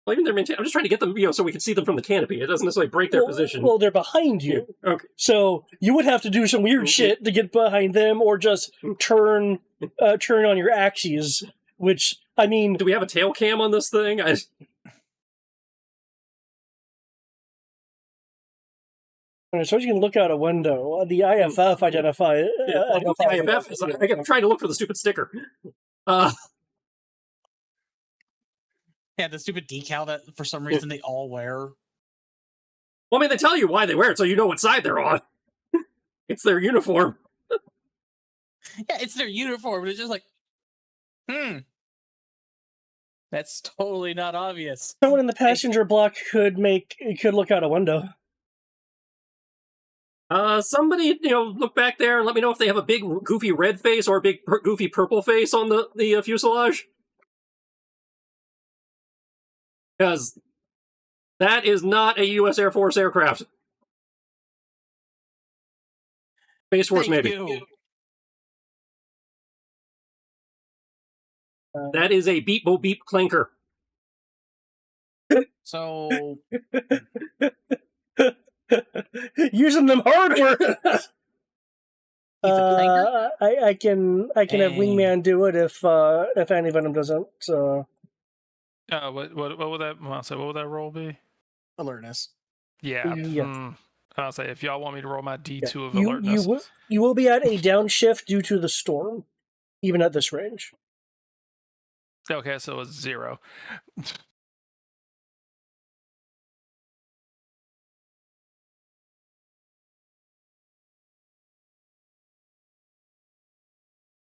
Well, even I'm just trying to get them, so we can see them from the canopy. It doesn't necessarily break their position. Well, they're behind you. Yeah. Okay. So you would have to do some weird shit to get behind them, or just turn on your axes. Which, I mean, do we have a tail cam on this thing? So you can look out a window. The IFF identify. The IFF is, again, I'm trying to look for the stupid sticker. Yeah, the stupid decal that for some reason they all wear. Well, I mean, they tell you why they wear it, so you know what side they're on. It's their uniform. Yeah, it's their uniform, but it's just like, that's totally not obvious. Someone in the passenger block could look out a window. Somebody, look back there and let me know if they have a big goofy red face or a big goofy purple face on the fuselage. Because that is not a U.S. Air Force aircraft. Space Force, Thank maybe. you. That is a beep bo beep clanker. So using them hardware. Clanker? I can have Wingman do it if Anti-Venom doesn't. What would that? What would that roll be? Alertness. Yeah. Yeah. I'll say if y'all want me to roll my D2 of you, alertness, you will be at a downshift due to the storm, even at this range. Okay, so it's 0.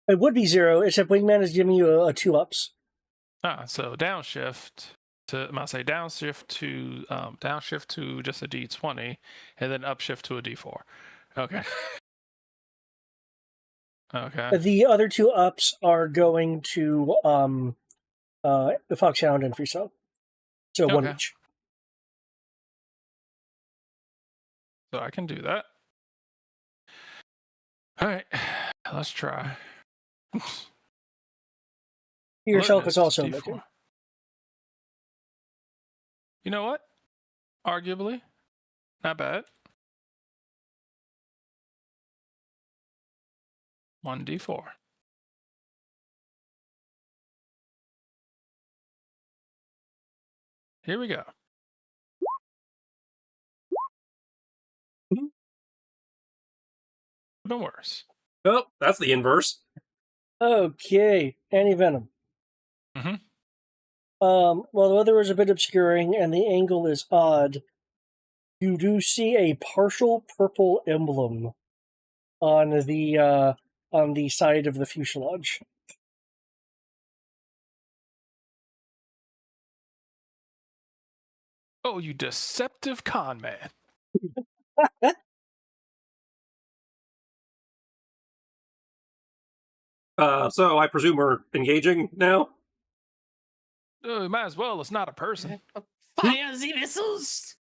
It would be 0, except Wingman is giving you a 2-ups. So downshift. to I say downshift to just a D20, and then upshift to a D4. Okay. Okay. The other two ups are going to the Foxhound and Freeso. So one Okay. each. So I can do that. All right, let's try. Yourself is Alertness, also D4. looking. You know what? Arguably, not bad. 1d4. Here we go. No worse. Oh, that's the inverse. Okay, anti-venom. Mm-hmm. Well, the weather is a bit obscuring and the angle is odd. You do see a partial purple emblem on the side of the fuselage. Oh, you deceptive con man. So I presume we're engaging now? Might as well. It's not a person. Fire the missiles!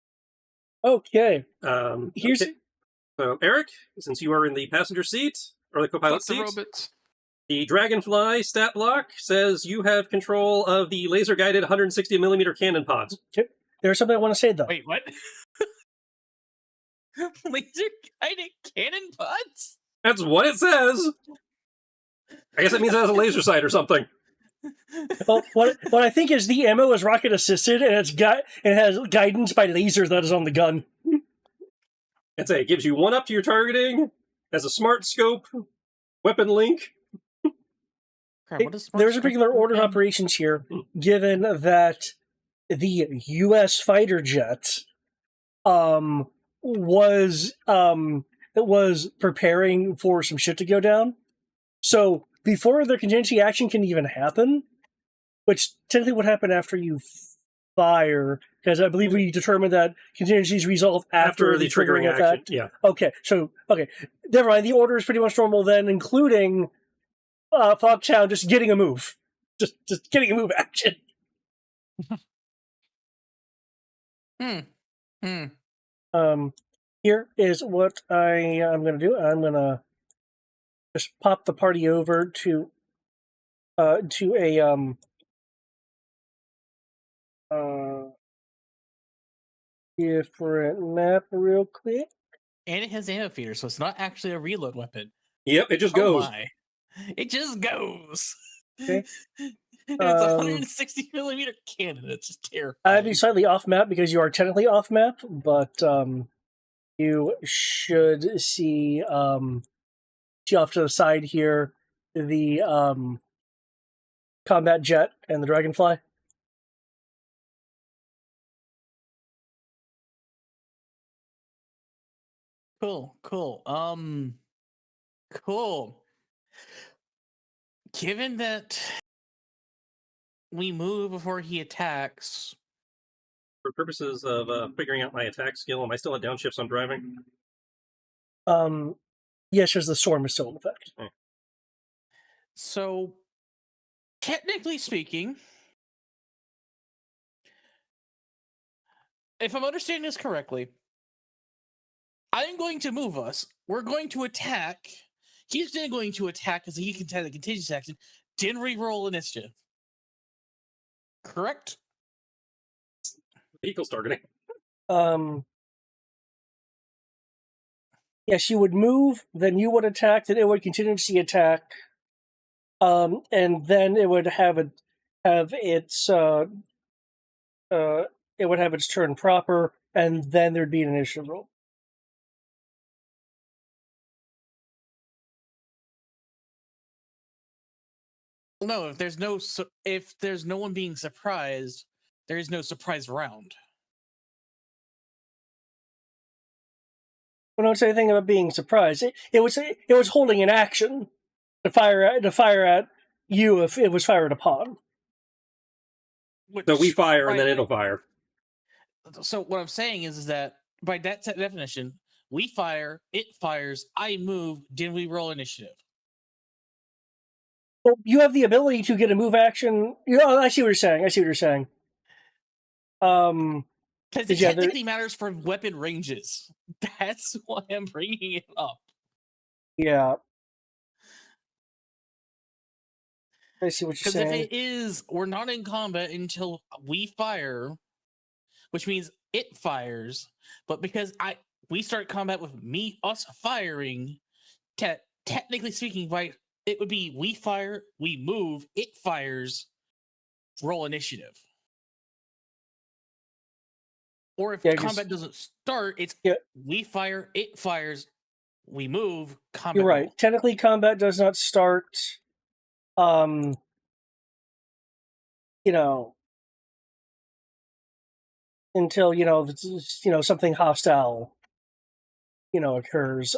Okay, here's Okay. So, Eric, since you are in the passenger seat, or the co-pilot Fuck the seat, robots. the Dragonfly stat block says you have control of the laser-guided 160mm cannon pods. there's something I want to say though. Wait, what? Laser guided cannon pods? That's what it says! I guess it means it has a laser sight or something. Well, what I think is the ammo is rocket assisted, and it has guidance by laser that is on the gun. It gives you 1 up to your targeting, has a smart scope, weapon link. Crap, what is There's a particular order of operations here, given that the U.S. fighter jet was preparing for some shit to go down. So before the contingency action can even happen, which technically would happen after you fire, because I believe we determined that contingencies resolve after the triggering effect. Yeah. Okay, never mind. The order is pretty much normal then, including Foxhound just getting a move, just getting a move action. Here is what I'm going to do. I'm going to just pop the party over to a different map real quick. And it has ammo feeder, so it's not actually a reload weapon. Yep, it just goes. My. It just goes. Okay. It's a 160mm cannon. It's just terrifying. I'd be slightly off map because you are technically off map, but you should see off to the side here the combat jet and the Dragonfly. Cool. Cool. Given that we move before he attacks. For purposes of figuring out my attack skill, am I still at downshifts on driving? Yes, there's the storm is still in effect. Oh. So, technically speaking, if I'm understanding this correctly, I'm going to move us. We're going to attack. He's then going to attack because he can take the contingency action. Then re-roll initiative. Correct? Vehicle's targeting. Yes, you would move, then you would attack, then it would contingency attack, and then it would have its turn proper, and then there'd be an initiative roll. No, if there's no one being surprised, there is no surprise round. I don't say anything about being surprised. It was holding an action to fire at you if it was fired upon. So we fire and then it'll fire. So what I'm saying is that by that definition, we fire, it fires, I move, then we roll initiative. Well, you have the ability to get a move action. I see what you're saying. Because it Yeah, technically matters for weapon ranges. That's why I'm bringing it up. Yeah. I see what you're Because saying. if it is, we're not in combat until we fire, which means it fires. But because we start combat with us firing, technically speaking, it would be we fire, we move, it fires, roll initiative. Or if combat doesn't start, it's we fire, it fires, we move, combat. You're right. Roll. Technically, combat does not start. Until something hostile, occurs.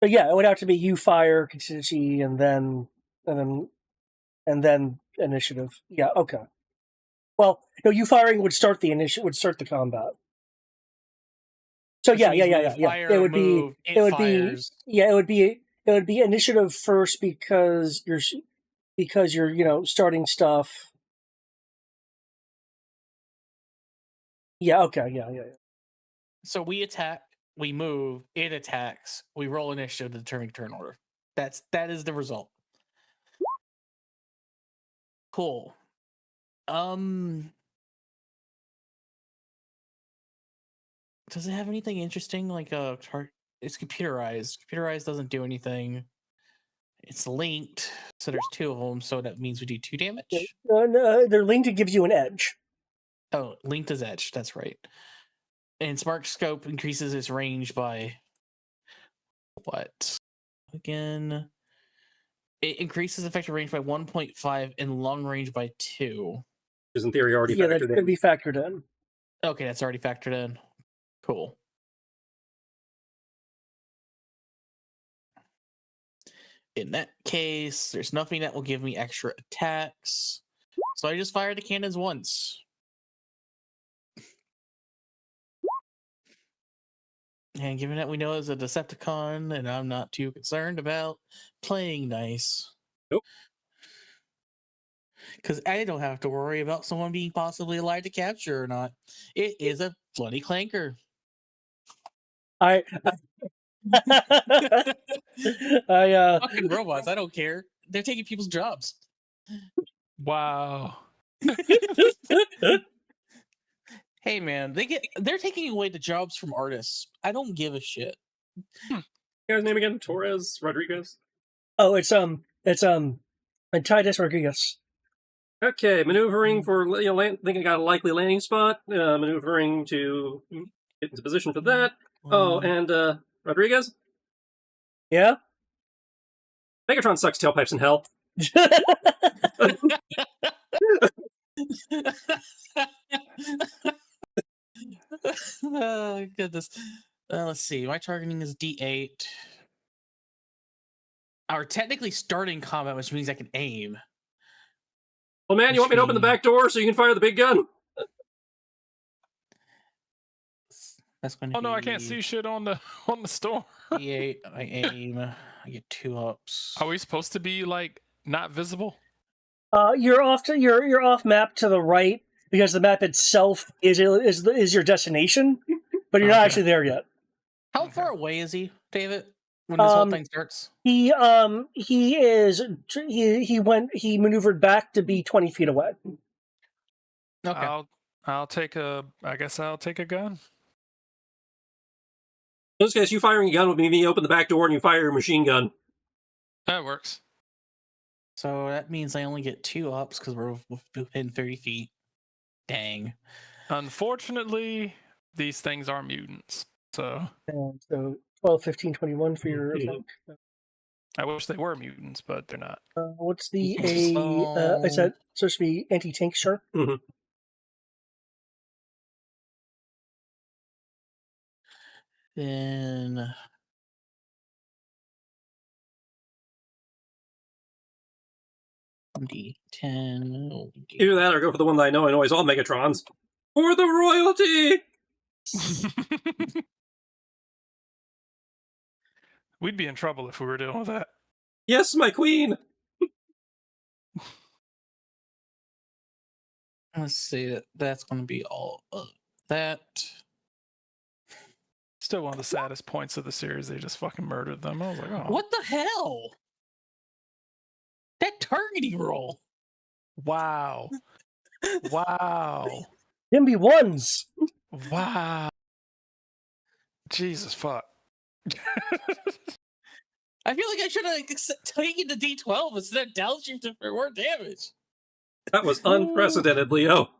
But yeah, it would have to be you fire, contingency, and then initiative. Yeah. Okay. Well, you firing would start the combat. So Which yeah. Fire, It would move, be. It would fires. be. Yeah. It would be initiative first because you're starting stuff. Yeah. Okay. Yeah. So we attack, we move, it attacks, we roll initiative to determine turn order. That is the result. Cool. Does it have anything interesting like it's computerized. Computerized doesn't do anything. It's linked, so there's two of them, so that means we do 2 damage. No, they're linked. It gives you an edge. Oh, linked is edge. That's right. And Smart Scope increases its range by what? Again, it increases effective range by 1.5 and long range by 2. Is in theory already factored in. Yeah, that could be factored in. Okay, that's already factored in. Cool. In that case, there's nothing that will give me extra attacks. So I just fire the cannons once. And given that we know it's a Decepticon, and I'm not too concerned about playing nice. Nope. Because I don't have to worry about someone being possibly alive to capture or not. It is a bloody clanker. Fucking robots, I don't care. They're taking people's jobs. Wow. Hey man, they're taking away the jobs from artists. I don't give a shit. Guy's name again? Torres Rodriguez. Oh, it's Titus Rodriguez. Okay, maneuvering for thinking I got a likely landing spot. Maneuvering to get into position for that. Oh, and Rodriguez. Yeah. Megatron sucks tailpipes in hell. Oh goodness. Let's see. My targeting is D8. Our technically starting combat, which means I can aim. Well, man, you want me to open the back door so you can fire the big gun? That's going to be... no, I can't see shit on the store. D8. I aim. I get 2 ups. Are we supposed to be like not visible? You're off map to the right because the map itself is your destination, but you're not actually there yet. How far away is he, David? When this whole thing starts, he maneuvered back to be 20 feet away. Okay. I guess I'll take a gun. In this case, you firing a gun would mean you open the back door and you fire your machine gun. That works. So that means I only get 2 ups because we're within 30 feet. Dang. Unfortunately, these things are mutants. So 12, 15, 21 for your attack. I wish they were mutants, but they're not. What's the A? Is that supposed to be anti-tank, sure? Mm-hmm. Then 1d10. Either that or go for the one that I know annoys all Megatrons. For the royalty! We'd be in trouble if we were dealing with that. Yes, my queen! Let's see. That's going to be all of that. Still one of the saddest points of the series. They just fucking murdered them. I was like, oh. What the hell? That targeting roll. Wow. Wow. Them be ones. Wow. Jesus fuck. I feel like I should have taken the D12 instead of downshifting for more damage. That was unprecedented, Leo.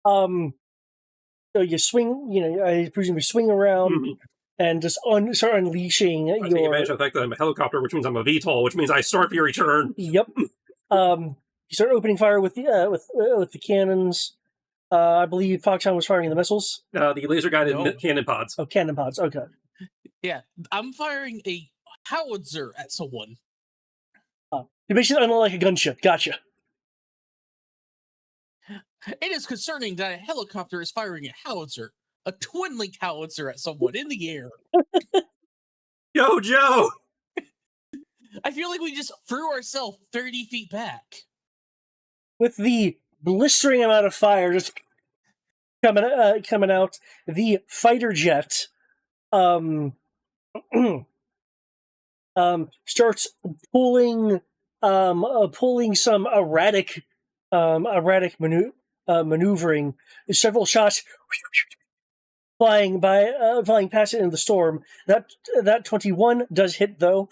So you swing, I presume you swing around Mhm. and just start unleashing I think you mentioned the fact that I'm a helicopter, which means I'm a VTOL, which means I start Fury turn. Yep. You start opening fire with the cannons. I believe Foxhound was firing the missiles. The laser guided No. cannon pods. Oh, cannon pods. Okay. Yeah, I'm firing a howitzer at someone. You're basically like a gunship. Gotcha. It is concerning that a helicopter is firing a howitzer, a twin-link howitzer at someone in the air. Yo, Joe! I feel like we just threw ourselves 30 feet back. With the blistering amount of fire just coming out, the fighter jet starts pulling some erratic maneuvering. Several shots flying past it in the storm. That 21 does hit though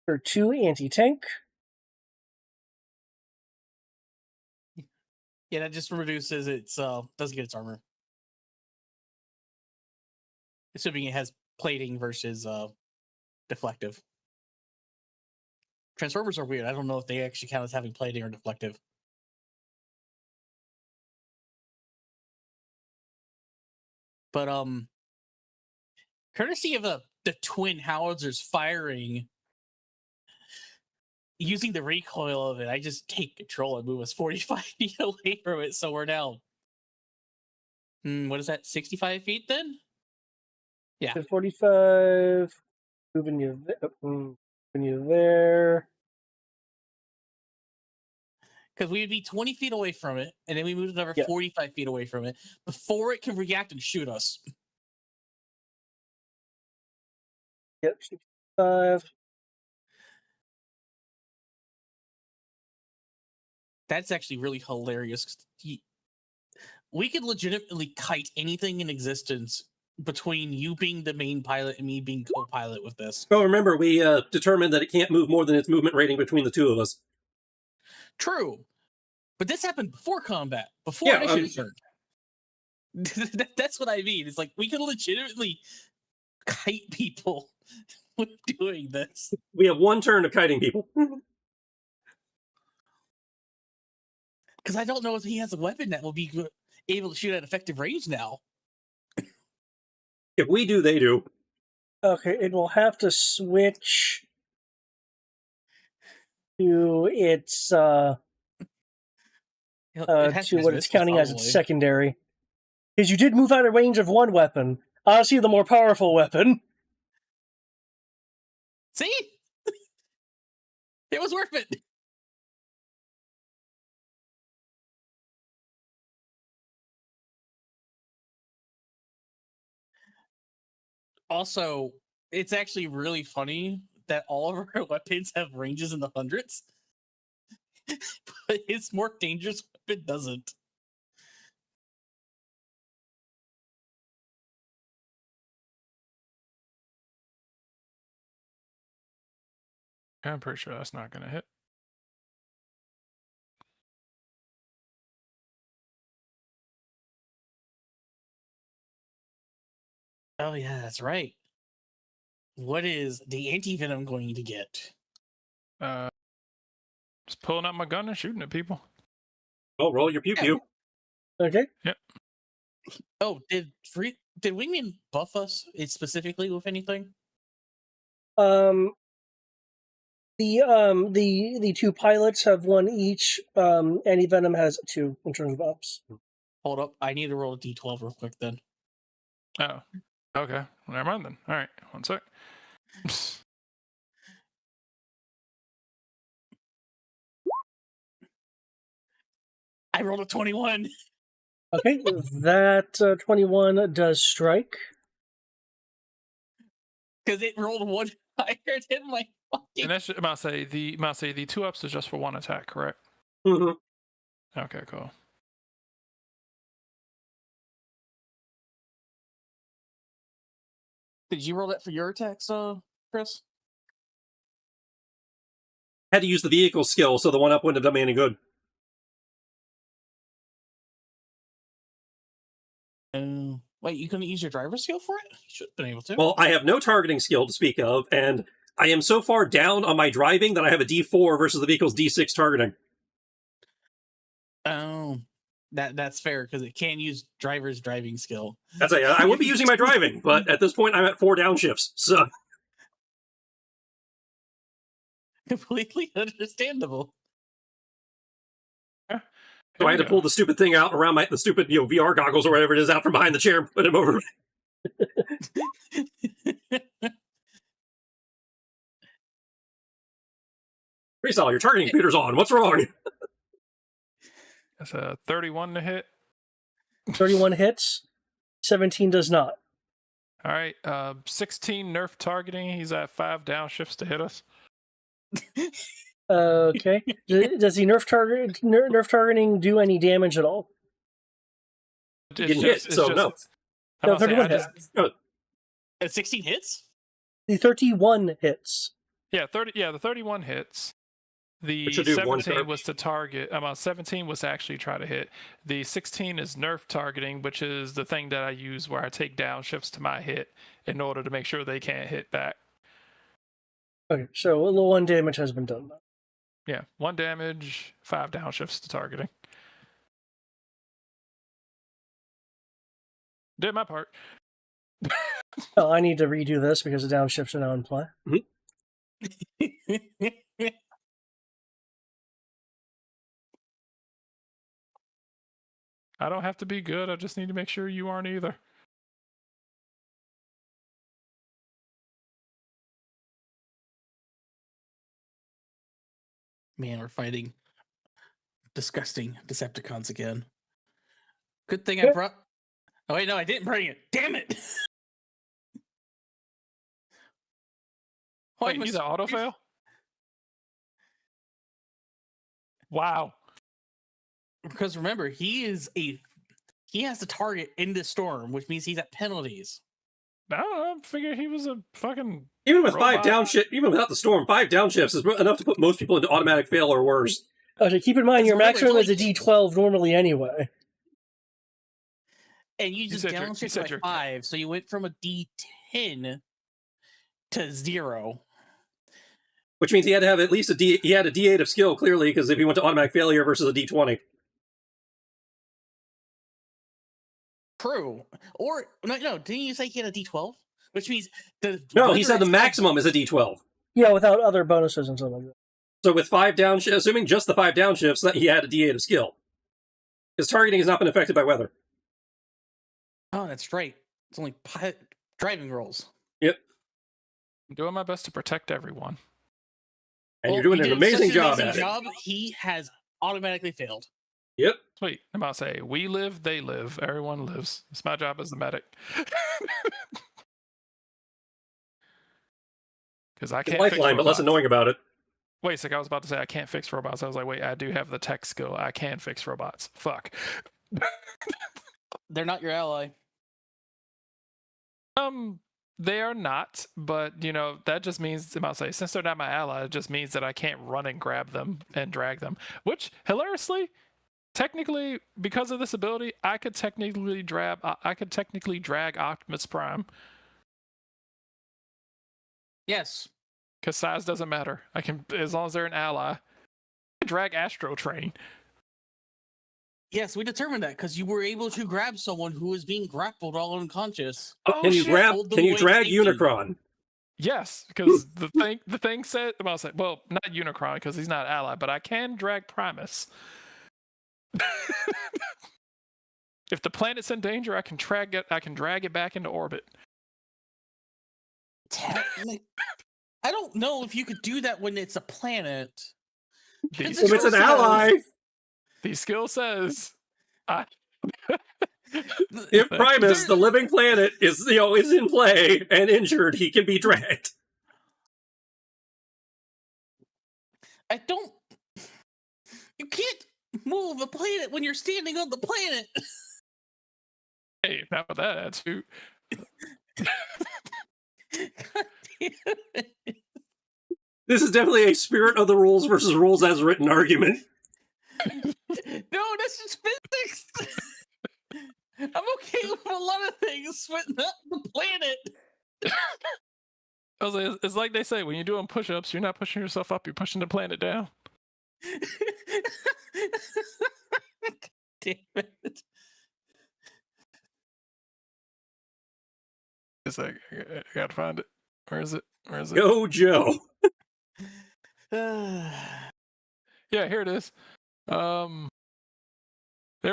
for 2 anti-tank. Yeah, that just reduces its doesn't get its armor. Assuming it has plating versus deflective. Transformers are weird. I don't know if they actually count as having plating or deflective. But courtesy of the twin howitzers firing, using the recoil of it, I just take control and move us 45 feet away from it. So we're now, what is that, 65 feet then? Yeah. 45, moving you there. Because we would be 20 feet away from it, and then we moved another 45 feet away from it before it can react and shoot us. Yep, 65. That's actually really hilarious. We could legitimately kite anything in existence between you being the main pilot and me being co-pilot with this. Oh, remember, we determined that it can't move more than its movement rating between the two of us. True. But this happened before combat, before initiative turn. That's what I mean. It's like we could legitimately kite people with doing this. We have one turn of kiting people. Because I don't know if he has a weapon that will be able to shoot at effective range now. If we do, they do. Okay, it will have to switch to its to what it's counting as its secondary. Because you did move out of range of one weapon. Honestly, the more powerful weapon. See? It was worth it. Also, it's actually really funny that all of our weapons have ranges in the hundreds. But his more dangerous weapon doesn't. I'm pretty sure that's not going to hit. Oh, yeah, that's right. What is the anti-venom going to get? Just pulling out my gun and shooting at people. Oh, roll your pew-pew. Okay. Yep. Oh, did Wingman buff us specifically with anything? The two pilots have one each. Anti-Venom has 2 in terms of ups. Hold up. I need to roll a d12 real quick then. Oh, okay. Never mind then. All right, 1 sec. I rolled a 21. Okay, that 21 does strike. Because it rolled 1 higher than my fucking... And that's just, the 2 ups is just for 1 attack, correct? Mm-hmm. Okay, cool. Did you roll that for your attacks, Chris? Had to use the vehicle skill, so the 1-up wouldn't have done me any good. Wait, you couldn't use your driver skill for it? You should have been able to. Well, I have no targeting skill to speak of, and I am so far down on my driving that I have a D4 versus the vehicle's D6 targeting. Oh, that's fair, because it can use driver's driving skill. That's I would be using my driving, but at this point I'm at 4 downshifts, so... Completely understandable. So I had to pull the stupid thing out around the stupid, VR goggles or whatever it is out from behind the chair and put him over. Resal, your targeting computer's on. What's wrong? That's a 31 to hit. 31 hits. 17 does not. All right, 16 nerf targeting. He's at 5 downshifts to hit us. Okay. Does the nerf targeting do any damage at all? Didn't hit, so no. No, 31 hits. 16 hits? The 31 hits. Yeah, the 31 hits. The Which should do 1 17 turn. was to target. 17 was to actually try to hit. The 16 is nerf targeting, which is the thing that I use where I take downshifts to my hit in order to make sure they can't hit back. Okay, so a little 1 damage has been done. Yeah, 1 damage, 5 downshifts to targeting. Did my part. Oh, I need to redo this because the downshifts are now in play. I don't have to be good. I just need to make sure you aren't either. Man, we're fighting disgusting Decepticons again. Good thing I brought... Oh, wait, no, I didn't bring it. Damn it! Wait, he's an autofail? Wow. Because remember, he has to target in the storm, which means he's at penalties. I don't know. I figured he was a fucking... Even with robot. 5 downshifts, even without the storm, 5 downshifts is enough to put most people into automatic fail or worse. Okay, keep in mind your Remember, maximum is it's a D12 normally anyway. And you just downshifted by 5, so you went from a D10 to 0. Which means he had to have at least he had a D8 of skill, clearly, because if he went to automatic failure versus a D20. True. Or, no, didn't you say he had a D12? Which means No, he said the maximum is a D12. Yeah, without other bonuses and something like that. So with 5 downshifts, assuming just the 5 downshifts, that he had a D8 of skill. His targeting has not been affected by weather. Oh, that's right. It's only driving rolls. Yep. I'm doing my best to protect everyone. And you're doing an amazing job at it. He has automatically failed. Yep. Sweet. I'm about to say, we live, they live, everyone lives. It's my job as the medic. Because I can't fix lifeline, but less annoying about it. Wait a sec, I was about to say I can't fix robots. I was like, wait, I do have the tech skill. I can fix robots. Fuck. They're not your ally. They are not, but that just means, I'm about to say, since they're not my ally, it just means that I can't run and grab them and drag them. Which, hilariously, technically, because of this ability, I could technically drag Optimus Prime. Yes. Because size doesn't matter. I can, as long as they're an ally, I can drag Astro Train. Yes, we determined that because you were able to grab someone who was being grappled all unconscious. Can you drag Unicron? Yes, because the thing said, well, not Unicron because he's not ally, but I can drag Primus. If the planet's in danger, I can drag it back into orbit. I don't know if you could do that when it's a planet. If it's an ally. The skill says, if Primus, the living planet, is in play and injured, he can be dragged. You can't move a planet when you're standing on the planet. Hey, not with that attitude. God damn it. This is definitely a spirit of the rules versus rules as written argument. No, that's just physics. I'm okay with a lot of things, but not the planet. I was like, it's like they say, when you're doing push-ups, you're not pushing yourself up, you're pushing the planet down. Damn it. It's like, I gotta find it. Where is it? Go, Joe. Yeah, here it is. There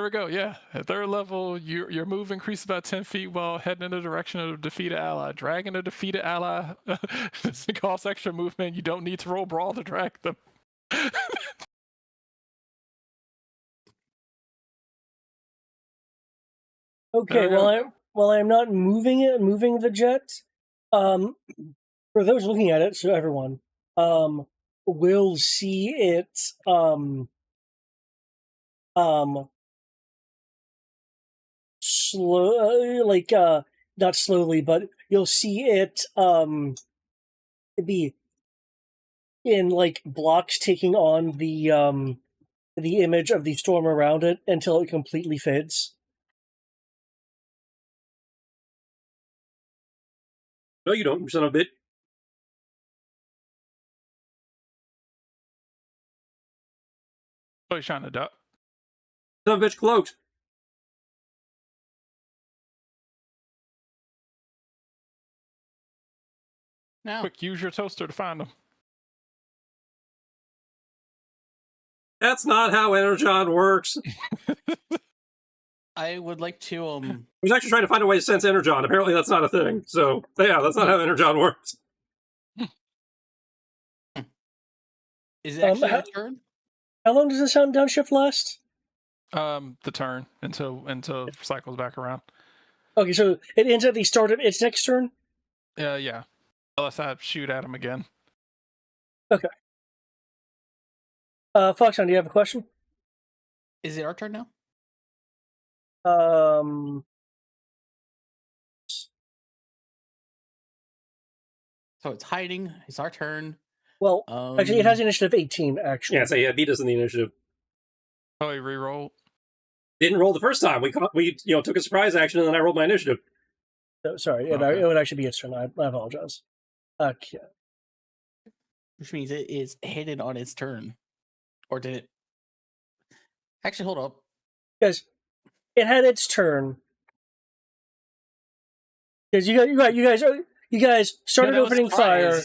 we go. Yeah, at third level, your move increases by 10 feet while heading in the direction of a defeated ally. Dragging a defeated ally costs extra movement. You don't need to roll brawl to drag them. Okay, while I'm not moving the jet, for those looking at it, so everyone, will see it slow, not slowly, but you'll see it be in like blocks taking on the image of the storm around it until it completely fades. No, you don't, you son of a bitch. Oh, he's trying to duck. Son of a bitch cloaked. No. Quick, use your toaster to find them. That's not how Energon works. I would like to I was actually trying to find a way to sense Energon. Apparently that's not a thing. So, yeah, that's not how Energon works. Is it actually a turn? How long does the sound downshift last? The turn until it cycles back around. Okay, so it ends at the start of its next turn? Yeah. Unless I shoot at him again. Okay. Foxhound, do you have a question? Is it our turn now? So it's hiding. It's our turn. Well, actually, it has initiative 18, actually. Yeah, so yeah, beat us in the initiative. Oh, he re-rolled? Didn't roll the first time. We took a surprise action, and then I rolled my initiative. Oh, sorry, Okay. it would actually be its turn. I apologize. Okay. Which means it is hidden on its turn. Or did it? Actually, hold up. Because it had its turn. Because you guys started opening fire.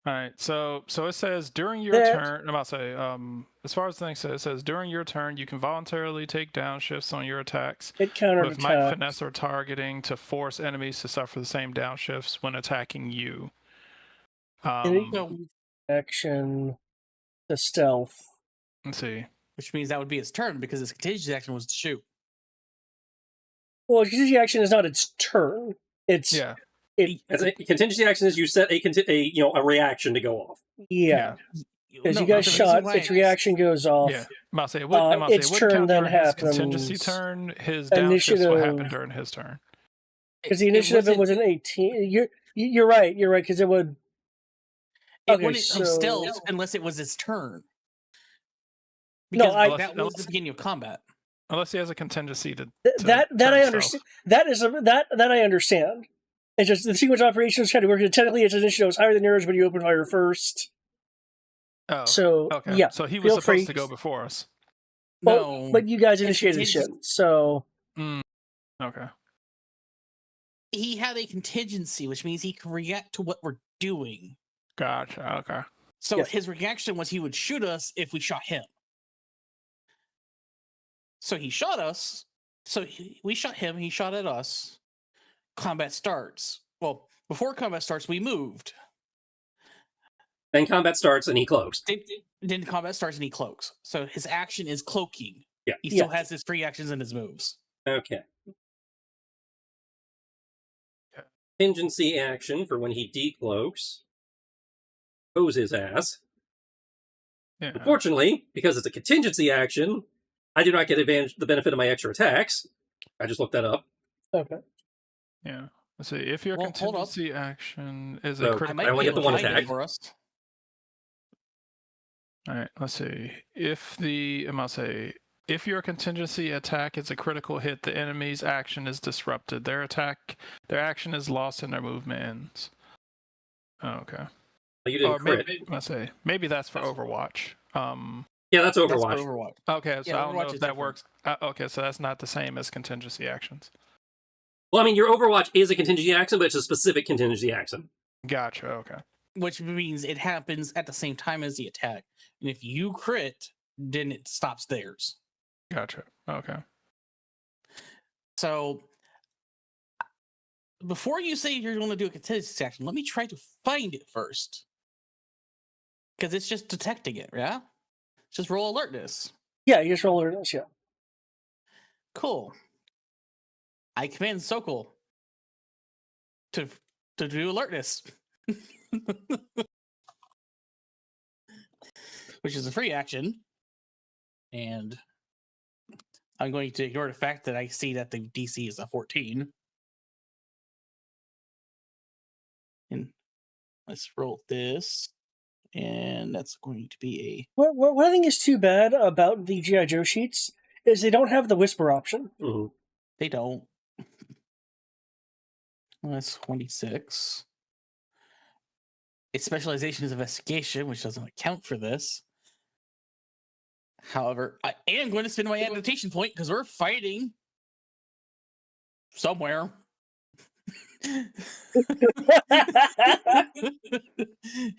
All right, so it says during your turn. I'm about to say, as far as the thing says, it says during your turn, you can voluntarily take downshifts on your attacks It countered with might, finesse, or targeting to force enemies to suffer the same downshifts when attacking you. Action to stealth. Let's see. Which means that would be its turn because its contingency action was to shoot. Well, contingency action is not its turn. It's As a contingency action is you set a reaction to go off. Yeah. Because you guys shot, its reaction goes off. Yeah. Its turn then happens. Contingency turn, his downshifts will happen during his turn. Because the initiative it was an 18. You're right, because it would. It wouldn't stealth unless it was its turn. Because that was the beginning of combat. Unless he has a contingency to that I understand. That I understand. It's just the sequence of operations kind of works. Technically, its initiative is higher than yours, but you open fire first. Oh, so okay. Yeah, so he was supposed to go before us. No, but you guys initiated the shit. So okay. He had a contingency, which means he can react to what we're doing. Gotcha. Okay. So Yes. his reaction was he would shoot us if we shot him. So he shot us. So we shot him. He shot at us. Combat starts. Well, before combat starts, we moved. Then combat starts and he cloaks. Then combat starts and he cloaks. So his action is cloaking. Yeah. He still Yeah. has his free actions and his moves. Okay. Contingency action for when he decloaks. Pose his ass. Yeah. Unfortunately, because it's a contingency action, I do not get the benefit of my extra attacks. I just looked that up. Okay. Yeah. Let's see. If your Well, hold up. contingency action is So, a I critical, might I only be get the able to one find it attack. for us. all right. Let's see. If the I'm gonna say if your contingency attack is a critical hit, the enemy's action is disrupted. Their action is lost, and their movement ends. Oh, okay. You didn't Or crit. maybe that's for Overwatch. Yeah, that's That's for Overwatch. Overwatch. Okay, so Yeah, I don't know Overwatch if is that different. works. Okay, so that's not the same as contingency actions. Well, I mean, your Overwatch is a contingency action, but it's a specific contingency action. Gotcha. Okay. Which means it happens at the same time as the attack. And if you crit, then it stops theirs. Gotcha. Okay. So before you say you're going to do a contingency action, let me try to find it first. Because it's just detecting it, yeah? Just roll alertness. Yeah, you just roll alertness, yeah. Cool. I command Sokol to do alertness. Which is a free action. And I'm going to ignore the fact that I see that the DC is a 14. And let's roll this. And that's going to be What I think is too bad about the G.I. Joe sheets is they don't have the whisper option. Mm-hmm. they don't. Well, that's 26. Its specialization is investigation, which doesn't account for this. However, I am going to spend my adaptation point because we're fighting somewhere. And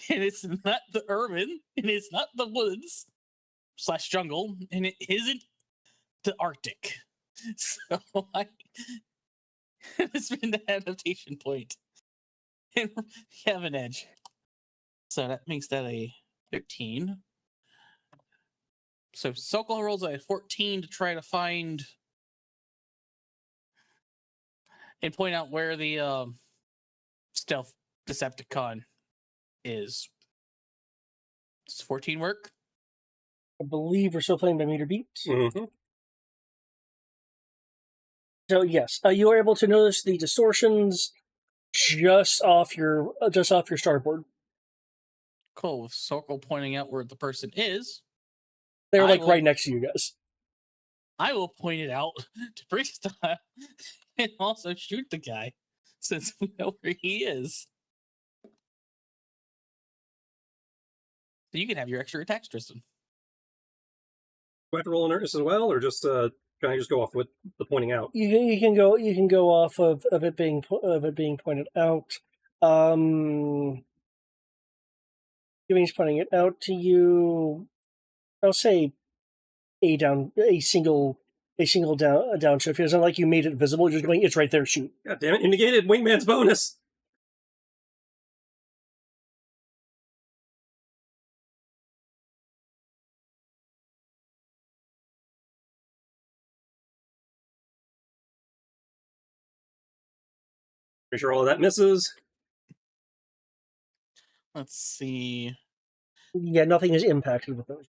it's not the urban, and it's not the woods / jungle, and it isn't the Arctic. So I spend the adaptation point and have an edge. So that makes that a 13. So Sokol rolls a 14 to try to find and point out where the stealth Decepticon is. Does 14 work? I believe we're still playing by meter beats. Mm-hmm. So yes, you are able to notice the distortions just off your starboard. Cool. With Sokol pointing out where the person is, They're I like will- right next to you guys. I will point it out to freestyle and also shoot the guy since we know where he is. So you can have your extra attacks, Tristan. Do I have to roll alertness as well, or just can I just go off with the pointing out? You can go off of it being pointed out. Gimmy's pointing it out to you. I'll say a single downshift. It's not like you made it visible. You're just going, it's right there. Shoot. God damn it! You negated Wingman's bonus. Pretty sure all of that misses. Let's see. Yeah, nothing is impacted with those.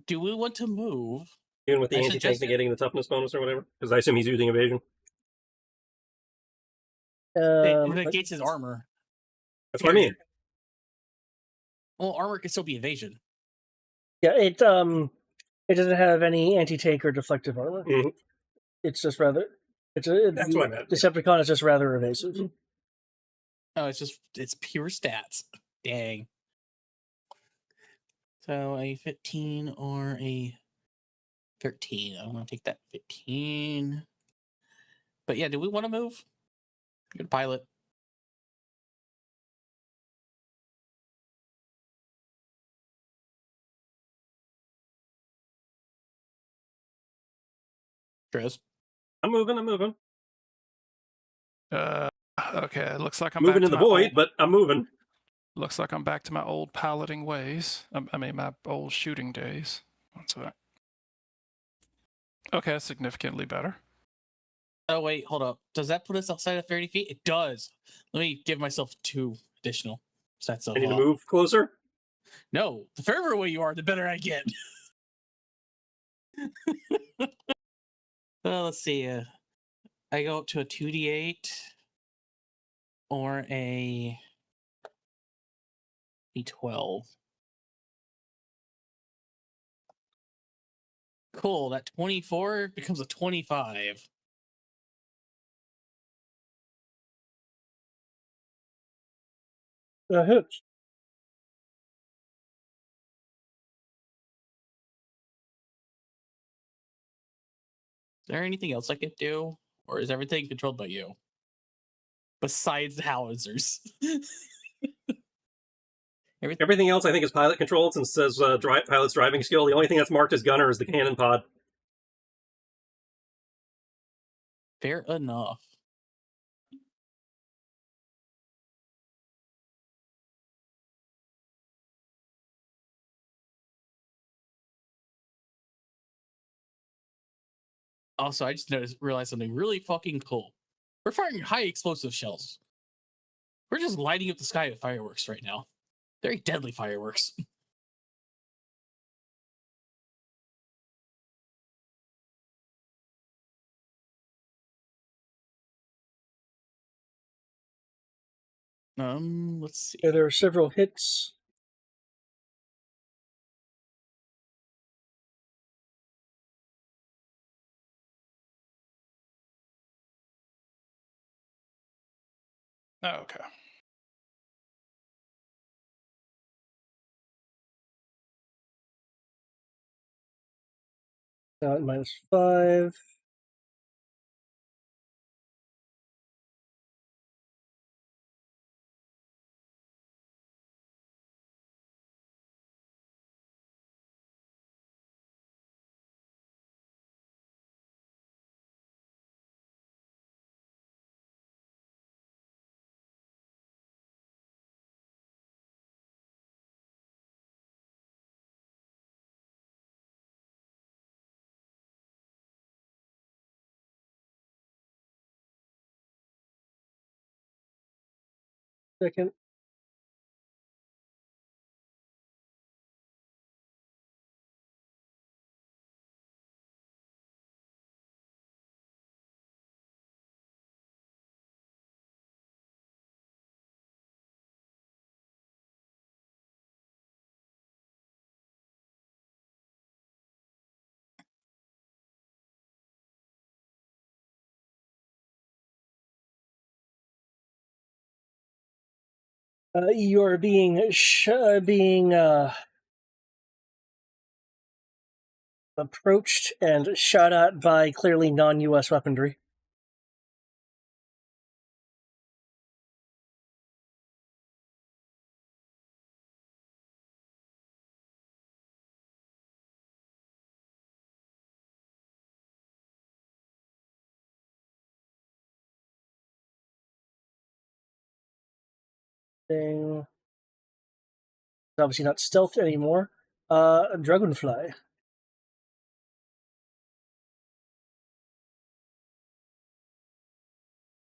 Do we want to move? Even with the I anti-tank suggest- negating the toughness bonus or whatever, because I assume he's using evasion. It But- negates his armor. That's what I mean. Well, armor can still be evasion. yeah, it doesn't have any anti-tank or deflective armor. Mhm. It's just rather. That's what I meant. Decepticon is just rather evasive. Oh, it's pure stats. Dang. So a 15 or a 13. I'm going to take that 15. But yeah, do we want to move? Good pilot. Trez. I'm moving. Okay, it looks like I'm Moving back in to the my void, old, but I'm moving. looks like I'm back to my old piloting ways. I mean, my old shooting days. What's that? Okay, that's significantly better. Oh wait, hold up. Does that put us outside of 30 feet? It does. Let me give myself 2 additional sets of. I need to move closer. No, the further away you are, the better I get. Let's see. I go up to a 2d8 or a d12. Cool. That 24 becomes a 25. Hits. Is there anything else I could do? Or is everything controlled by you? Besides the howitzers. Everything else I think is pilot controlled since it says pilot's driving skill. The only thing that's marked as gunner is the cannon pod. Fair enough. Also, I just realized something really fucking cool. We're firing high explosive shells. We're just lighting up the sky with fireworks right now. Very deadly fireworks. Let's see. Yeah, there are several hits. Oh, okay. -5. Second. You are being approached and shot at by clearly non-U.S. weaponry. Thing. It's obviously not stealthed anymore. Dragonfly.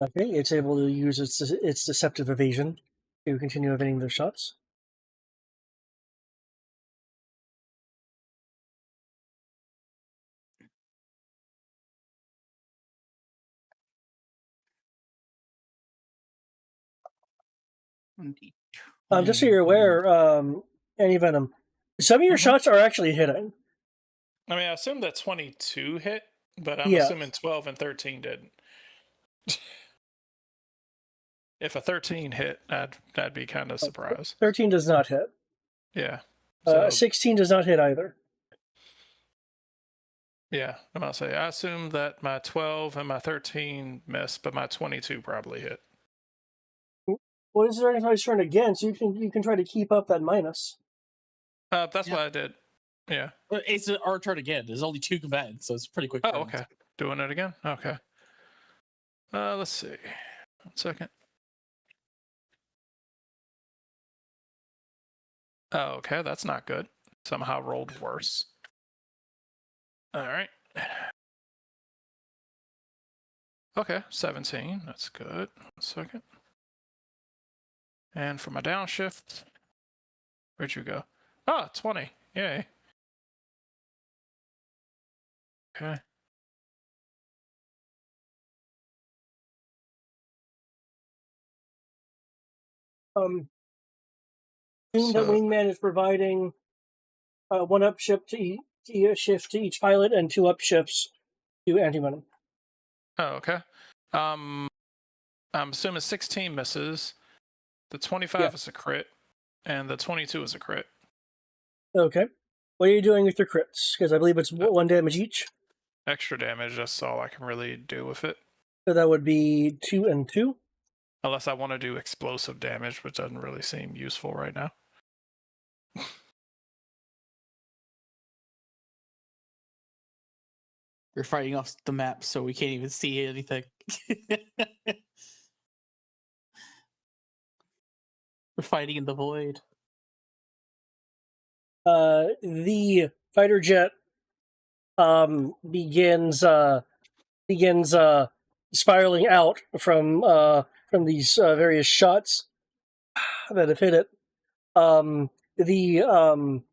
Okay, it's able to use its deceptive evasion to continue evading their shots. Just so you're aware, Any Venom, some of your shots are actually hitting. I mean, I assume that 22 hit, but I'm Yeah. assuming 12 and 13 didn't. If a 13 hit, I'd be kind of surprised. 13 does not hit. Yeah. 16 does not hit either. Yeah, I'm gonna say I assume that my 12 and my 13 missed, but my 22 probably hit. Well, this is Dragonfly's turn again, so you can try to keep up that minus. That's what I did. Yeah. It's our turn again. There's only 2 combatants, so it's pretty quick. Oh, okay. Doing it again? Okay. Let's see. 1 second. Oh, okay, that's not good. Somehow rolled worse. All right. Okay, 17. That's good. 1 second. And for my downshift, where'd you go? Oh, 20. Yay. Okay. Assume that So, Wingman is providing 1 upshift shift to each pilot and 2 upshifts to anti-venom. oh, okay. I'm assuming 16 misses. The 25 is a crit, and the 22 is a crit. Okay. What are you doing with your crits? Because I believe it's 1 damage each. Extra damage, that's all I can really do with it. So that would be 2 and 2. Unless I want to do explosive damage, which doesn't really seem useful right now. We're fighting off the map, so we can't even see anything. We're fighting in the void. The fighter jet begins spiraling out from these various shots that have hit it. The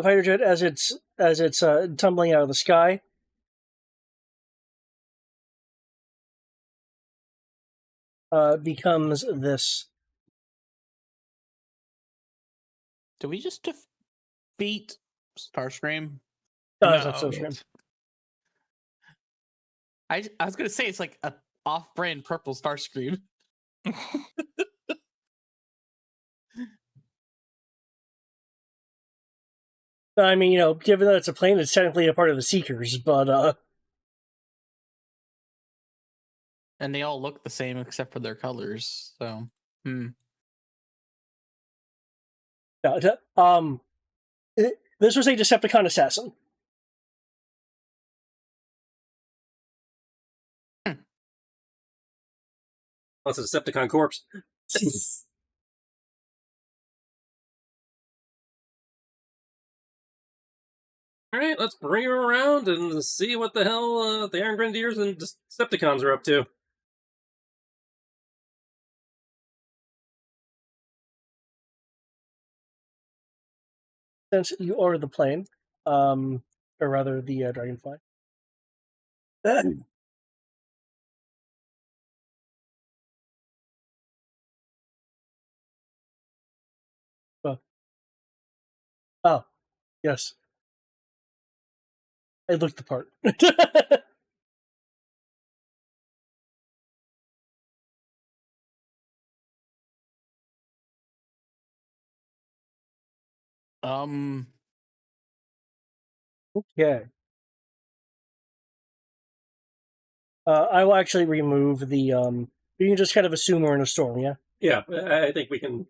fighter jet, as it's tumbling out of the sky, becomes this. Did we just defeat Starscream? No, it's not so scream. I was gonna say it's like a off-brand purple Starscream. I mean, given that it's a plane, it's technically a part of the Seekers, but And they all look the same except for their colors. So, this was a Decepticon assassin. That's a Decepticon corpse. All right, let's bring her around and see what the hell the Iron Grenadiers and Decepticons are up to. Since you are the plane, or rather the Dragonfly. Oh, yes. I looked the part. Okay. I will actually remove the. You can just kind of assume we're in a storm, yeah? Yeah, I think we can.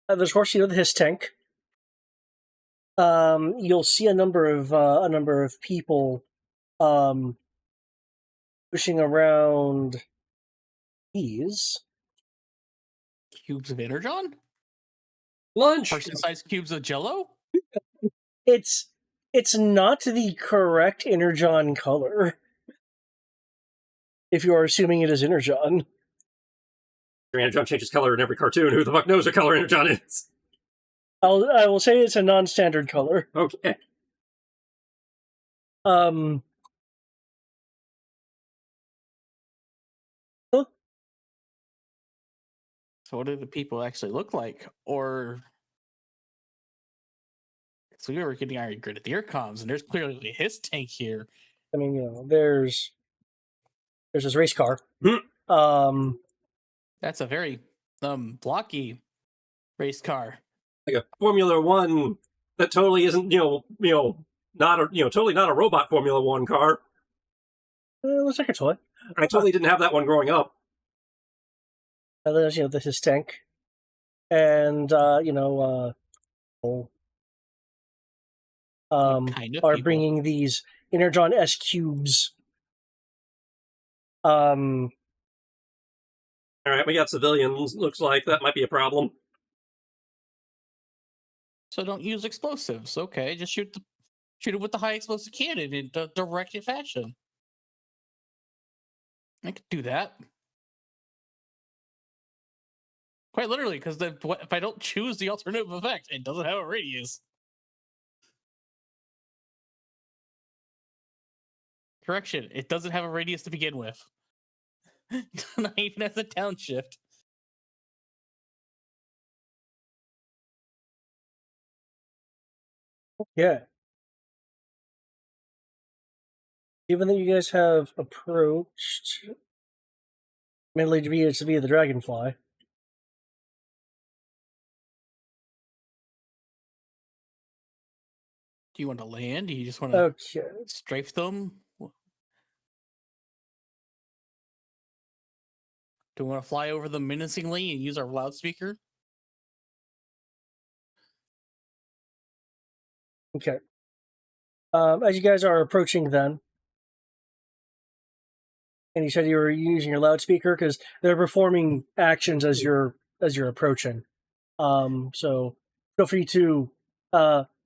There's, of course, the Hiss tank. You'll see a number of people pushing around these cubes of energon? Lunch! Person-sized cubes of Jello? It's not the correct energon color. If you are assuming it is energon. Energon changes color in every cartoon. Who the fuck knows what color energon is? I will say it's a non-standard color. Okay. Huh? So what do the people actually look like? Or so we were getting our Grenadier comms, and there's clearly his tank here. I mean, there's this race car. That's a very blocky race car. Like a Formula One that totally isn't, totally not a robot Formula One car. It looks like a toy. I totally didn't have that one growing up. There's his tank, and kind of are people? bringing these Energon S cubes. All right, we got civilians. Looks like that might be a problem. So don't use explosives. Okay, just shoot it with the high explosive cannon in the directed fashion. I could do that. Quite literally, because if I don't choose the alternative effect, it doesn't have a radius. Correction, it doesn't have a radius to begin with. Not even as a downshift. Yeah. Given that you guys have approached mainly via the Dragonfly. Do you want to land? Do you just want to Okay. strafe them? Do we want to fly over them menacingly and use our loudspeaker? Okay. As you guys are approaching then, and you said you were using your loudspeaker because they're performing actions as you're approaching. So feel free to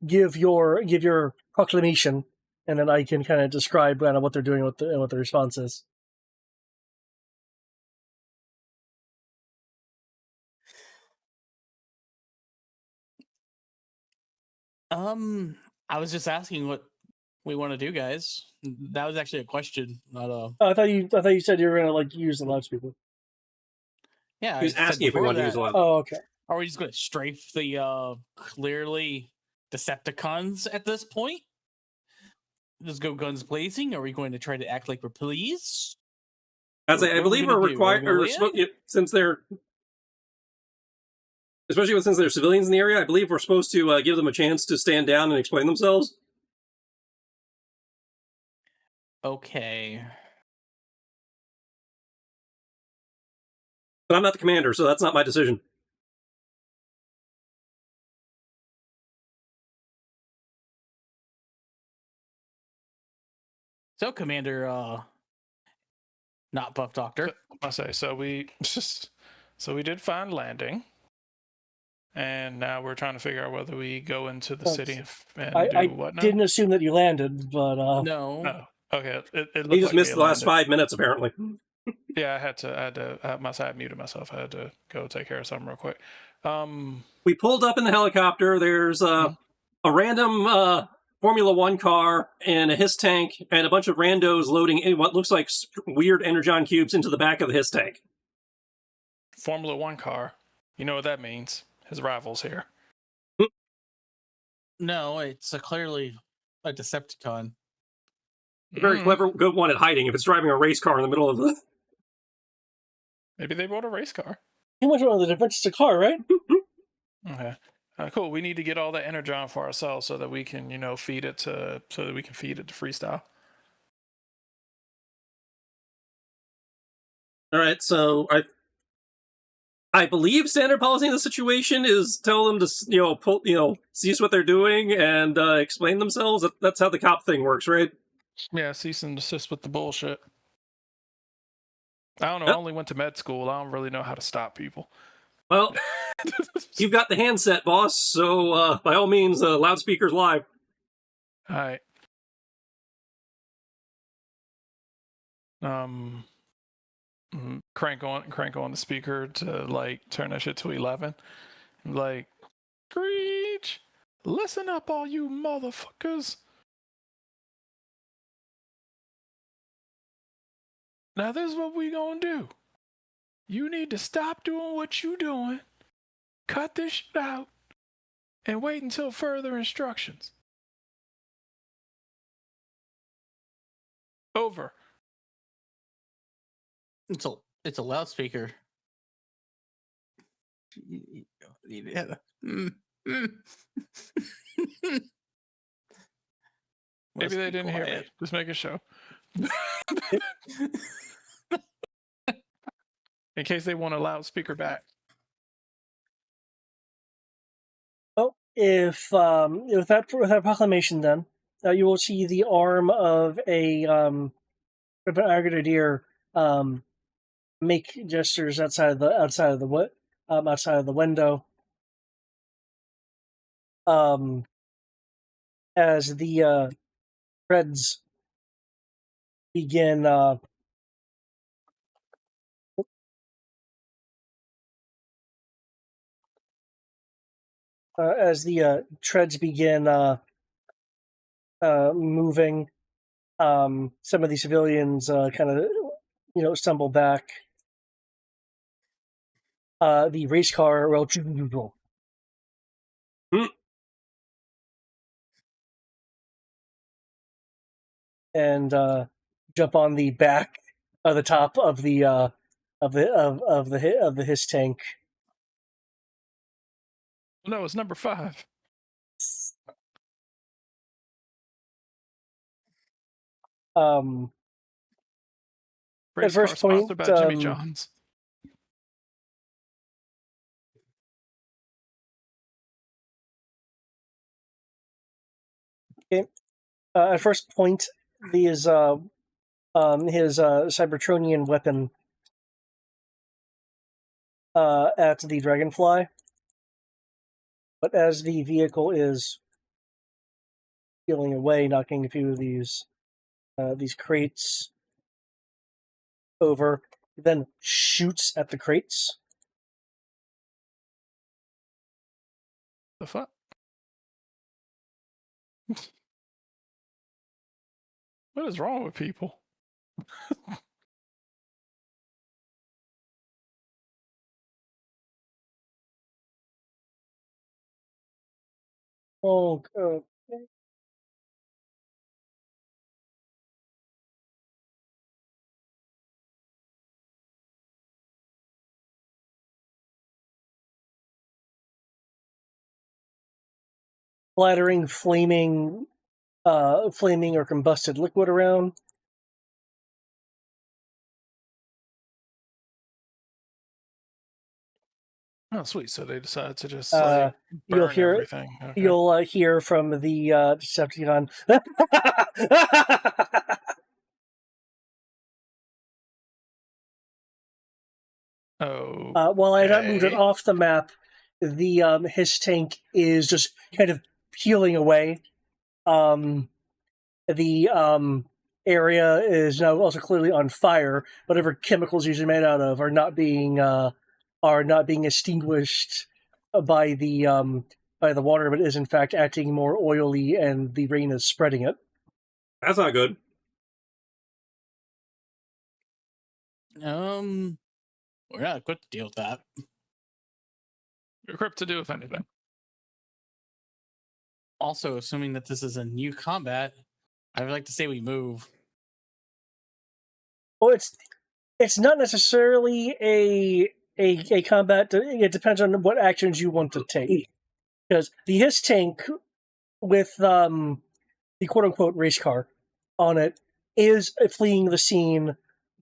give your proclamation, and then I can kind of describe kind of what they're doing and what the response is. I was just asking what we want to do, guys. That was actually a question, not a. Oh, I thought you said you were gonna like use the loudspeaker. Yeah, He was I said asking if we before wanted to use that. a lot. Oh, okay. Are we just going to strafe the clearly Decepticons at this point? Just go guns blazing? Are we going to try to act like we're police? As I What are we believe gonna we're do? required, Are we gonna land? since they're, especially since they're civilians in the area, I believe we're supposed to give them a chance to stand down and explain themselves. Okay. But I'm not the commander, so that's not my decision. So, Commander, not Buff Doctor. I say so. We did find landing, and now we're trying to figure out whether we go into the city and I do what now. didn't assume that you landed, but No. Oh, okay. It looked He just like missed we the last landed. 5 minutes, apparently. Yeah, I had to. I muted myself. I had to go take care of something real quick. We pulled up in the helicopter. There's a random Formula One car and a HISS tank and a bunch of randos loading in what looks like weird Energon cubes into the back of the HISS tank. Formula One car. You know what that means? His rival's here. No, it's clearly a Decepticon. A very clever, good one at hiding if it's driving a race car in the middle of the... Maybe they bought a race car. you much know the difference. It's a car, right? Okay. Cool. We need to get all that energon for ourselves so that we can, feed it to freestyle. All right, so I believe standard policy in the situation is tell them to cease what they're doing and explain themselves. That's how the cop thing works, right? Yeah, cease and desist with the bullshit. I don't know. Yep. I only went to med school. I don't really know how to stop people. Well, you've got the handset, boss. So by all means, loudspeakers live. All right. Crank on the speaker to turn that shit to 11. Screech! Listen up, all you motherfuckers. Now this is what we gonna do. You need to stop doing what you doing, cut this shit out, and wait until further instructions. Over. It's a loudspeaker. Yeah. Maybe they didn't hear me. Just make a show. In case they want a loudspeaker back. Oh, if with that proclamation, then you will see the arm of an grenadier make gestures outside of the window. As the Reds begin treads begin moving, some of the civilians kind of stumble back. The race car will and jump on the back of the top of the his tank. No, it's number 5. Race car first point, sponsored by Jimmy John's. At first point, his Cybertronian weapon at the Dragonfly, but as the vehicle is peeling away, knocking a few of these crates over, then shoots at the crates. The fuck? What is wrong with people? Oh, splattering flaming or combusted liquid around. Oh, sweet. So they decided to just you'll burn hear everything. Okay. You'll hear from the Decepticon. Oh. While I not moved it off the map, the his tank is just kind of peeling away. The area is now also clearly on fire. Whatever chemicals usually made out of are not being extinguished by the water, but is in fact acting more oily, and the rain is spreading it. That's not good. We're not equipped to deal with that. You're equipped to do with anything. Also, assuming that this is a new combat, I would like to say we move. Well, it's not necessarily a combat. It depends on what actions you want to take. Because the his tank with the quote unquote race car on it is fleeing the scene,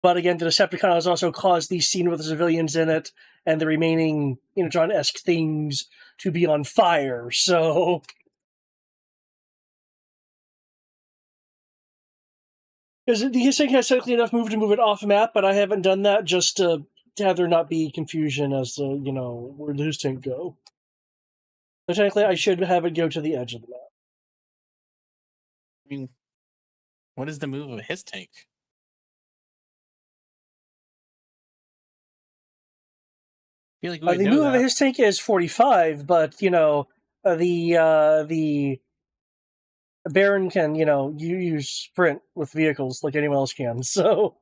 but again, the Decepticon has also caused the scene with the civilians in it and the remaining John-esque things to be on fire. So. Because the his tank has technically enough move to move it off map, but I haven't done that just to have there not be confusion as to, where does his tank go. So technically, I should have it go to the edge of the map. I mean, what is the move of his tank? I feel like the move of his tank is 45, but, the Baron can, you use sprint with vehicles like anyone else can, so.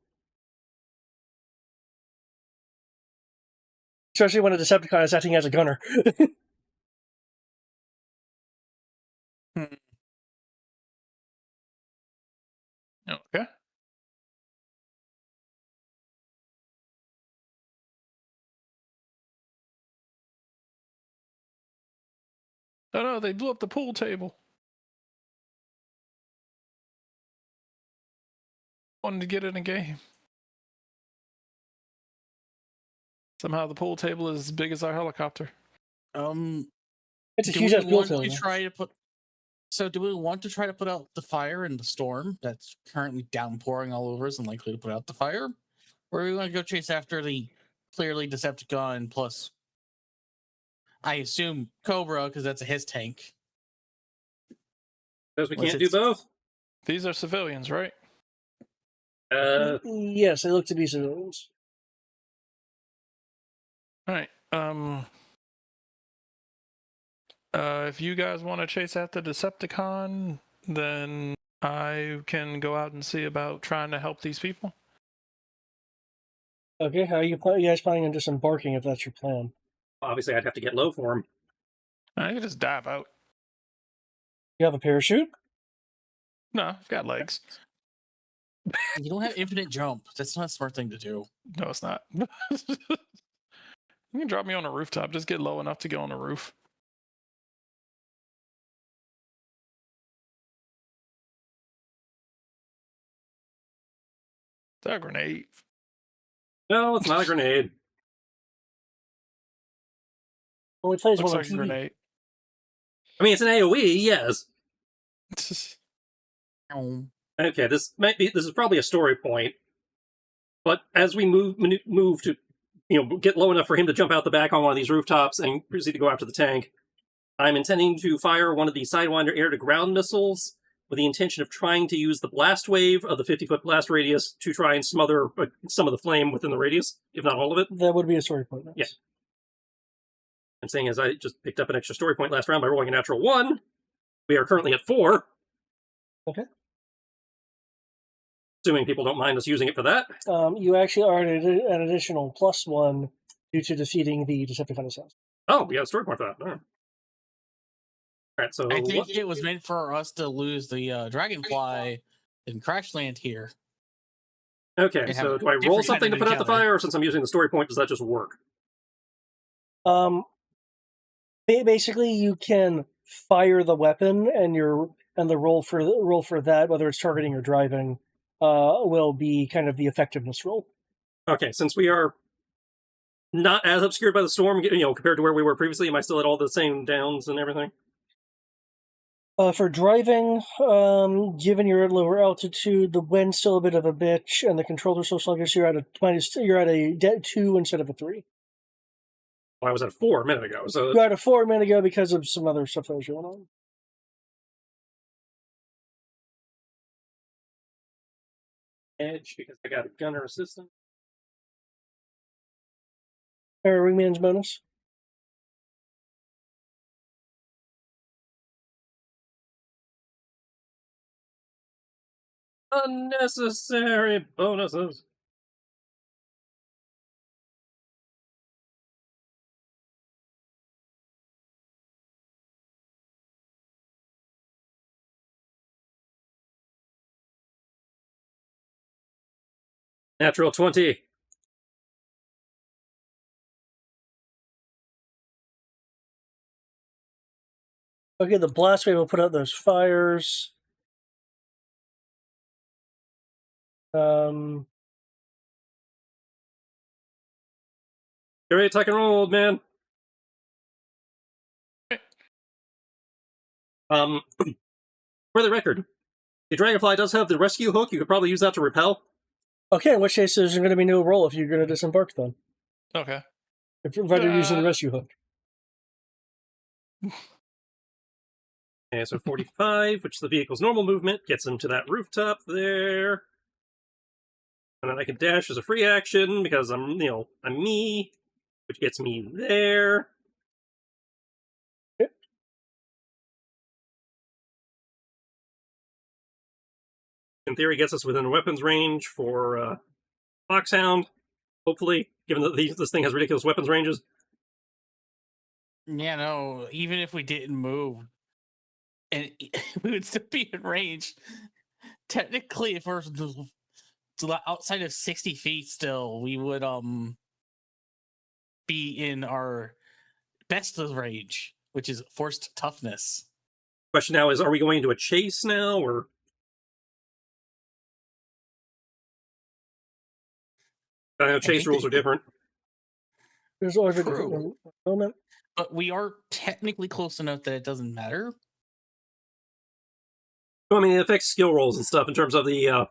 Especially when a Decepticon is acting as a gunner. Okay. Oh no, they blew up the pool table. Wanted to get in a game. Somehow the pool table is as big as our helicopter. It's a Do huge we ass want building. to try to put? So, do we want to try to put out the fire in the storm that's currently downpouring all over us and likely to put out the fire, or do we want to go chase after the clearly Decepticon plus? I assume Cobra because that's a his tank. Because we Unless can't do it's- both. These are civilians, right? Yes, they look to be civilians. All right. If you guys want to chase after Decepticon, then I can go out and see about trying to help these people. Okay, how are you guys planning on disembarking if that's your plan? Obviously, I'd have to get low for him. I can just dive out. You have a parachute? No, I've got legs. You don't have infinite jump. That's not a smart thing to do. No, it's not. You can drop me on a rooftop. Just get low enough to get on the roof. Is that a grenade? No, it's not a grenade. Only plays Looks one like on a TV. grenade. I mean, it's an AoE, yes. Okay, this is probably a story point. But as we move to, get low enough for him to jump out the back on one of these rooftops and proceed to go after the tank, I'm intending to fire one of the Sidewinder air-to-ground missiles with the intention of trying to use the blast wave of the 50-foot blast radius to try and smother some of the flame within the radius, if not all of it. That would be a story point. Yeah. And seeing as I just picked up an extra story point last round by rolling a natural 1, we are currently at 4. Okay. Assuming people don't mind us using it for that. You actually are at an additional +1 due to defeating the Decepticon assassin. Oh, we got a story point for that. All right, so I think it was meant for us to lose the Dragonfly and crash land here. Okay, and so have do I roll different something to kind of put out the encounter. fire, or since I'm using the story point, does that just work? Basically, you can fire the weapon, and the roll for that, whether it's targeting or driving, will be kind of the effectiveness roll. Okay, since we are not as obscured by the storm, compared to where we were previously, am I still at all the same downs and everything? For driving, given you're at lower altitude, the wind's still a bit of a bitch, and the controller's so sluggish, you're at a 2 instead of a 3. Well, I was at 4 a minute ago, so You had a 4 a minute ago because of some other stuff that was going on. edge because I got a gunner assistant. Wingman's bonus. Unnecessary bonuses. Natural 20. Okay, the blast wave will put out those fires. Get ready to tuck and roll, old man. For the record, the Dragonfly does have the rescue hook. You could probably use that to repel. Okay, in which case there's going to be no roll if you're going to disembark then. Okay. If you're using the rescue hook. Okay, so 45, which is the vehicle's normal movement, gets him to that rooftop there. And then I can dash as a free action because I'm me, which gets me there. Yep. In theory, gets us within weapons range for Foxhound. Hopefully, given that this thing has ridiculous weapons ranges. Yeah, no. Even if we didn't move, and we would still be in range. Technically, if we're outside of 60 feet, still we would be in our best of range, which is forced toughness. Question now is, are we going into a chase now, or? I know chase rules are different. There's always a True. different moment. But we are technically close enough that it doesn't matter. I mean, it affects skill rolls and stuff in terms of the.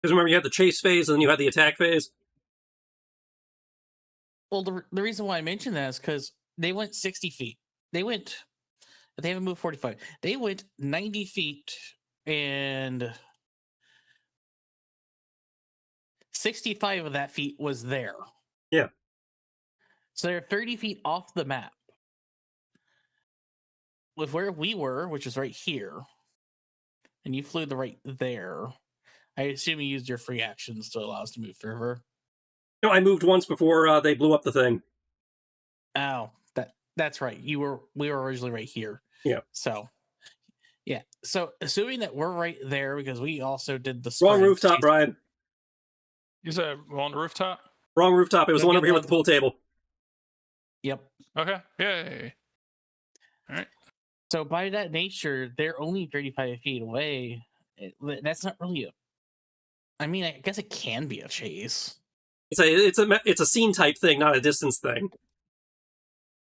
Because remember, you had the chase phase and then you had the attack phase. Well, the reason why I mentioned that is because they went 60 feet. They haven't moved 45. They went 90 feet and 65 of that feet was there. Yeah. So they're 30 feet off the map. With where we were, which is right here, and you flew the right there, I assume you used your free actions to allow us to move further. No, I moved once before they blew up the thing. Oh, that's right. We were originally right here. Yeah. So, yeah. So assuming that we're right there because we also did the Wrong sprint, rooftop, Brian. You said on the rooftop? Wrong rooftop. It was Go the one get over here the with the pool table. Yep. Okay. Yay. All right. So by that nature, they're only 35 feet away. That's not really I mean, I guess it can be a chase. It's a scene type thing, not a distance thing.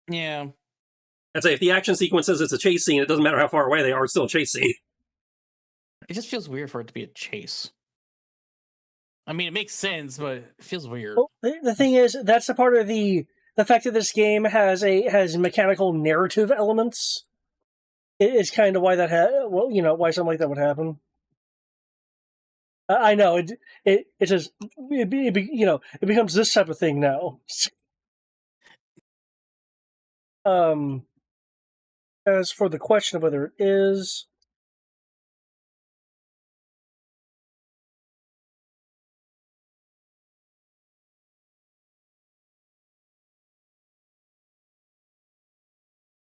Yeah. I'd say if the action sequence says it's a chase scene, it doesn't matter how far away they are, it's still a chase scene. It just feels weird for it to be a chase. I mean, it makes sense, but it feels weird. Well, the thing is, that's a part of the fact that this game has mechanical narrative elements. Is kind of why that why something like that would happen. I know it just it becomes this type of thing now. As for the question of whether it is,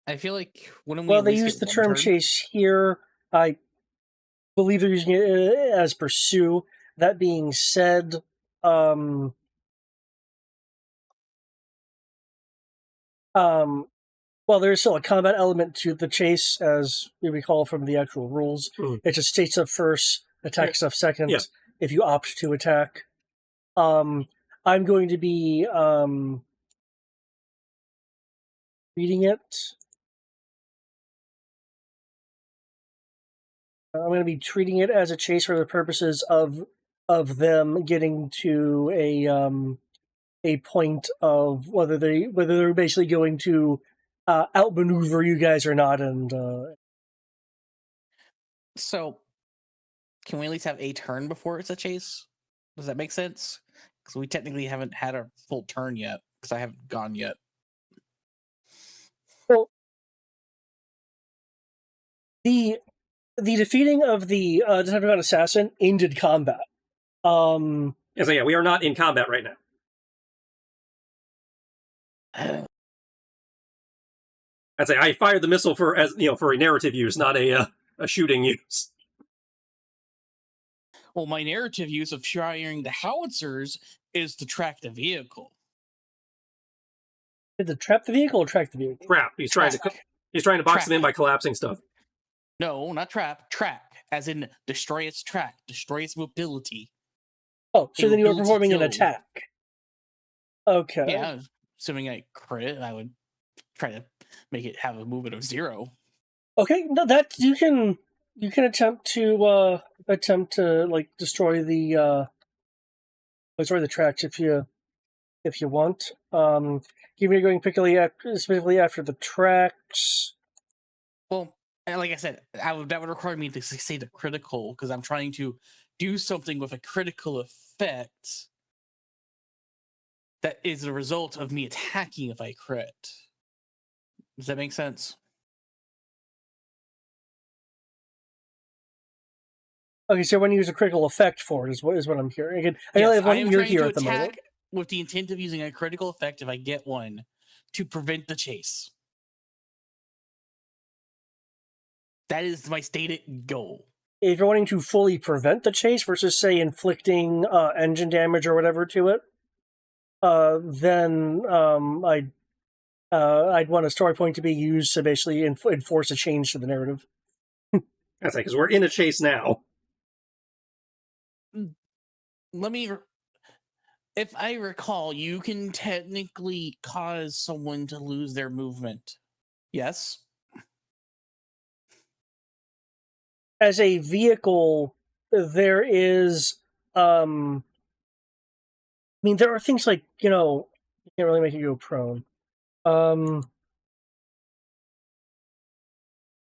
I feel like when well, they use the term chase here. I believe they're using it as pursue. That being said, well, there's still a combat element to the chase, as we recall from the actual rules. It just states up first, attack stuff second, if you opt to attack. I'm going to be reading it. I'm going to be treating it as a chase for the purposes of them getting to a point of whether they're basically going to outmaneuver you guys or not. And so, can we at least have a turn before it's a chase? Does that make sense? Because we technically haven't had a full turn yet. Because I haven't gone yet. Well, the defeating of the Decepticon assassin ended combat. So yeah, we are not in combat right now. I'd say I fired the missile for a narrative use, not a shooting use. Well, my narrative use of firing the howitzers is to track the vehicle. Did it trap the vehicle or track the vehicle? Trap. He's trying to box them in by collapsing stuff. No, not trap. Track, as in destroy its track, destroy its mobility. Oh, so then you were performing an attack. Okay. Yeah, assuming I crit, I would try to make it have a movement of 0. Okay, no, that you can attempt to like destroy the tracks if you want. Give me going specifically after the tracks. Well, like I said, that would require me to succeed a critical because I'm trying to do something with a critical effect that is the result of me attacking if I crit. Does that make sense? Okay, so when you use a critical effect for it is what I'm hearing. Again, I only have one ear here at the moment. With the intent of using a critical effect if I get one to prevent the chase. That is my stated goal. If you're wanting to fully prevent the chase versus, say, inflicting engine damage or whatever to it, then I'd want a story point to be used to basically enforce a change to the narrative. That's like because we're in a chase now. Let me If I recall, you can technically cause someone to lose their movement. Yes? As a vehicle, there is, I mean, there are things like, you can't really make it go prone.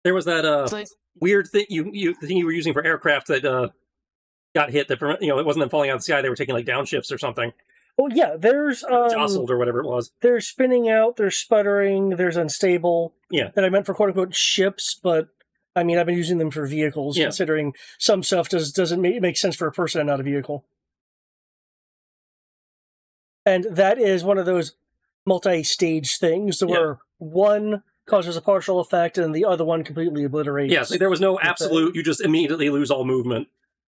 There was that It's like, weird thing the thing you were using for aircraft that got hit. That it wasn't them falling out of the sky. They were taking like downshifts or something. Oh yeah, there's Jostled or whatever it was. There's spinning out, there's sputtering, there's unstable. Yeah. That I meant for quote unquote ships, but I mean I've been using them for vehicles, Yeah. considering some stuff doesn't make sense for a person and not a vehicle. And that is one of those multi-stage things where one causes a partial effect and the other one completely obliterates. Yeah, there was no absolute. You just immediately lose all movement.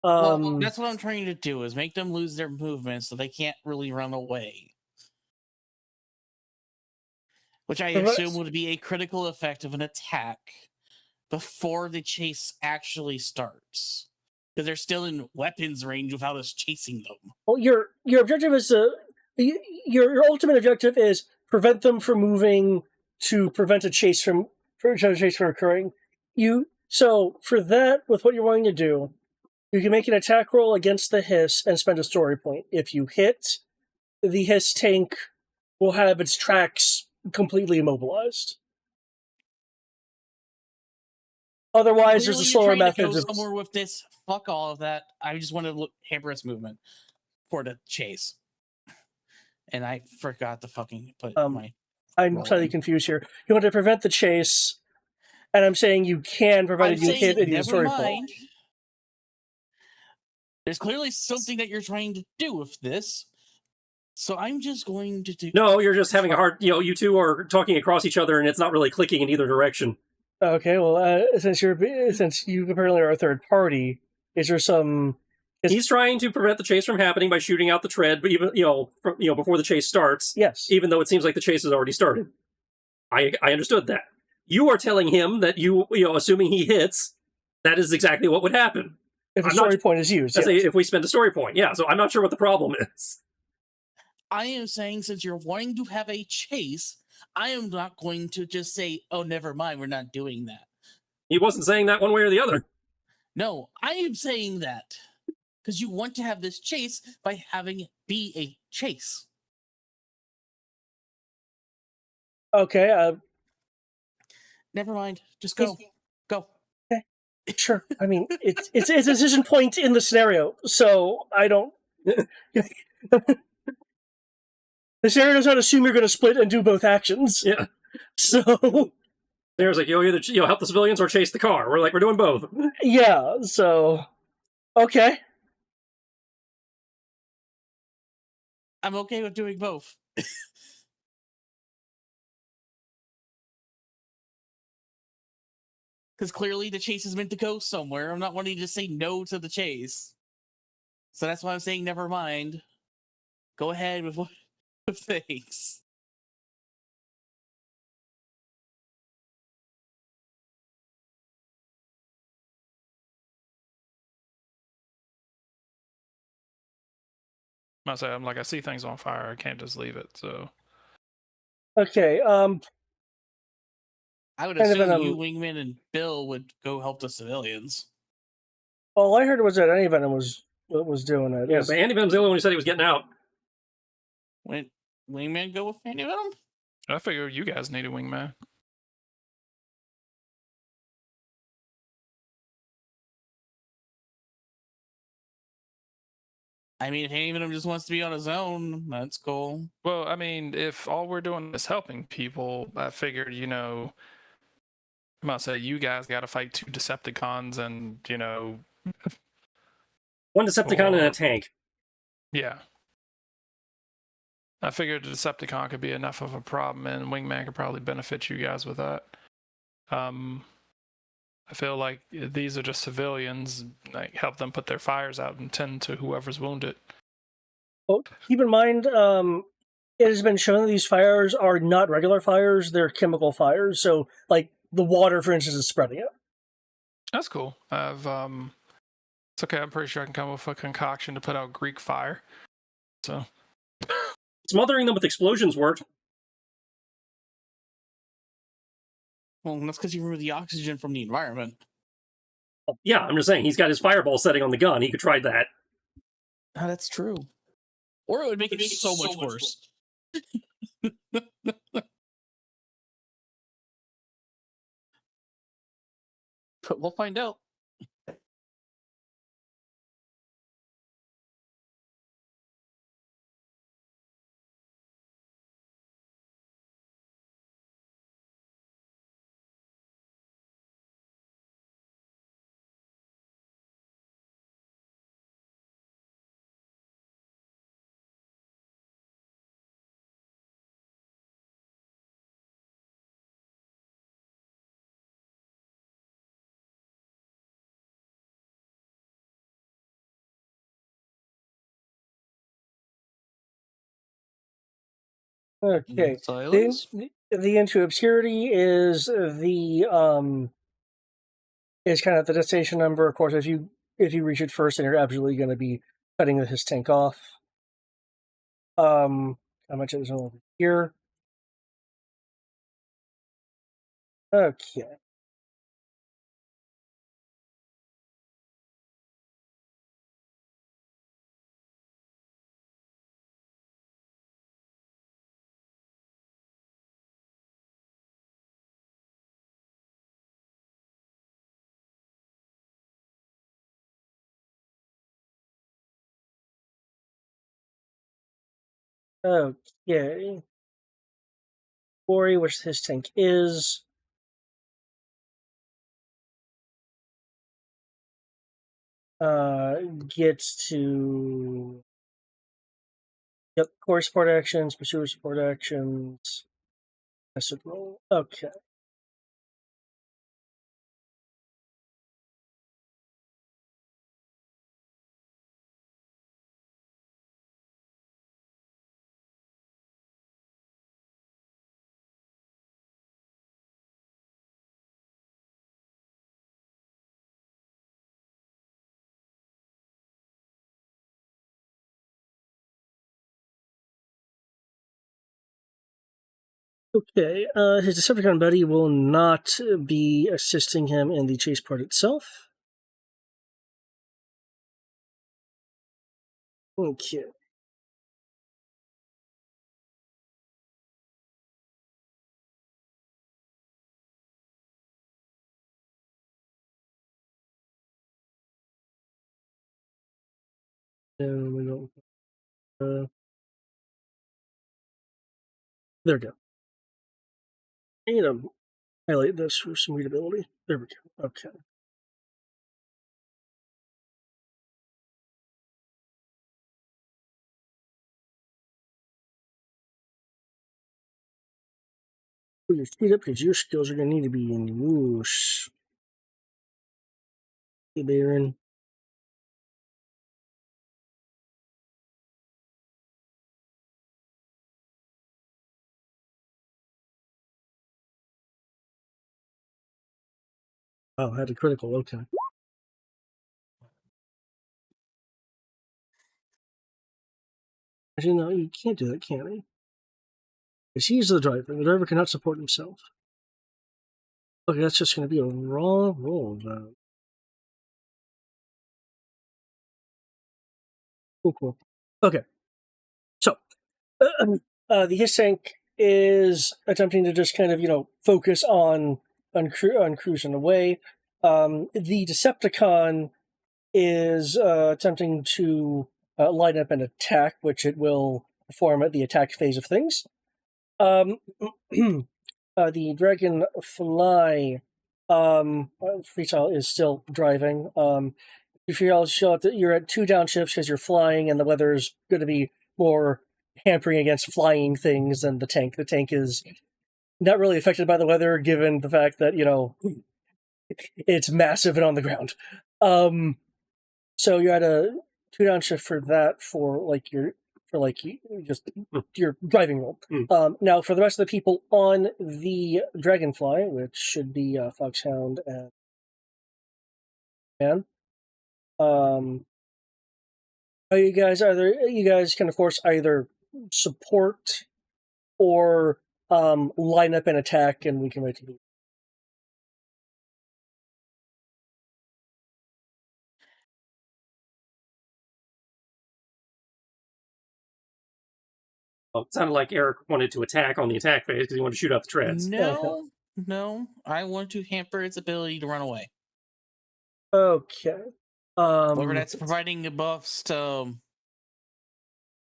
well, that's what I'm trying to do, is make them lose their movement so they can't really run away. Which I assume would be a critical effect of an attack before the chase actually starts. Because they're still in weapons range without us chasing them. Well, your objective is your ultimate objective is prevent them from moving to prevent a chase from occurring. So for that, with what you're wanting to do, you can make an attack roll against the hiss and spend a story point. If you hit, the hiss tank will have its tracks completely immobilized. Otherwise, there's a slower method. Somewhere with this, fuck all of that. I just want to hamper its movement for the chase, and I forgot to fucking put my. I'm slightly confused here. You want to prevent the chase, and I'm saying you can provided you hit any story point. There's clearly something that you're trying to do with this, so I'm just going to do. No, you're just having a hard. You two are talking across each other, and it's not really clicking in either direction. Okay, well, since you apparently are a third party, is there some? He's trying to prevent the chase from happening by shooting out the tread, but even before the chase starts. Yes. Even though it seems like the chase has already started. I understood that. You are telling him that assuming he hits, that is exactly what would happen. If a story point is used. Yes. If we spend a story point, yeah. So I'm not sure what the problem is. I am saying, since you're wanting to have a chase, I am not going to just say, oh, never mind, we're not doing that. He wasn't saying that one way or the other. No, I am saying that because you want to have this chase by having it be a chase. Okay. Never mind. Just go. Go. Okay. Sure. I mean, it's a decision point in the scenario, so I don't. The scenario does not assume you're going to split and do both actions. Yeah. So there's like, you'll either help the civilians or chase the car. We're doing both. Yeah. So okay. I'm okay with doing both. Because clearly the chase is meant to go somewhere. I'm not wanting to say no to the chase. So that's why I'm saying never mind. Go ahead with things. I see things on fire. I can't just leave it. So okay. I would assume you, Wingman, and Bill would go help the civilians. All I heard was that Anti-Venom was doing it. Yeah, but Anti-Venom's the only one who said he was getting out. Went Wingman go with Anti-Venom? I figure you guys need a wingman. I mean, if Anti-Venom just wants to be on his own, that's cool. Well, I mean, if all we're doing is helping people, I figured, I must say, you guys got to fight 2 Decepticons and, one Decepticon and a tank. Yeah. I figured a Decepticon could be enough of a problem, and Wingman could probably benefit you guys with that. I feel like these are just civilians. Help them put their fires out and tend to whoever's wounded. Well, keep in mind, it has been shown that these fires are not regular fires; they're chemical fires. So, like the water, for instance, is spreading it. That's cool. It's okay. I'm pretty sure I can come up with a concoction to put out Greek fire. So Smothering them with explosions worked. Well, that's because you remove the oxygen from the environment. Yeah, I'm just saying, he's got his fireball setting on the gun. He could try that. Oh, that's true. Or it would make it so much worse. But we'll find out. Okay. Silence. The Into Obscurity is the is kind of the destination number. Of course, if you reach it first, then you're absolutely going to be cutting his tank off. How much it was over here? Okay. Okay. Quarry, which his tank is. Gets to. Yep, core support actions, pursuer support actions. Acid roll. Okay. Okay, his Decepticon buddy will not be assisting him in the chase part itself. Okay. And we go. There we go. I need to highlight this for some readability. There we go. Okay. Put your speed up because your skills are going to need to be in use. Hey, Baron. Oh, I had a critical. Okay. Actually, no, you can't do that, can he? Because he's the driver. The driver cannot support himself. Okay, that's just going to be a raw roll, then. Cool. Okay. So, the his tank is attempting to just kind of, focus on cruising away. The Decepticon is attempting to line up an attack, which it will perform at the attack phase of things. The Dragonfly freestyle is still driving. If you all show up that you're at 2 downshifts because you're flying, and the weather is going to be more hampering against flying things than the tank. The tank is not really affected by the weather, given the fact that it's massive and on the ground. So you're at a 2 downshift for that just your driving roll. Now for the rest of the people on the Dragonfly, which should be Foxhound and Man. You guys can of course either support, or line up and attack, and we can wait to do. Well, it sounded like Eric wanted to attack on the attack phase because he wanted to shoot out the treads. No. I want to hamper its ability to run away. Okay. Whether that's providing buffs to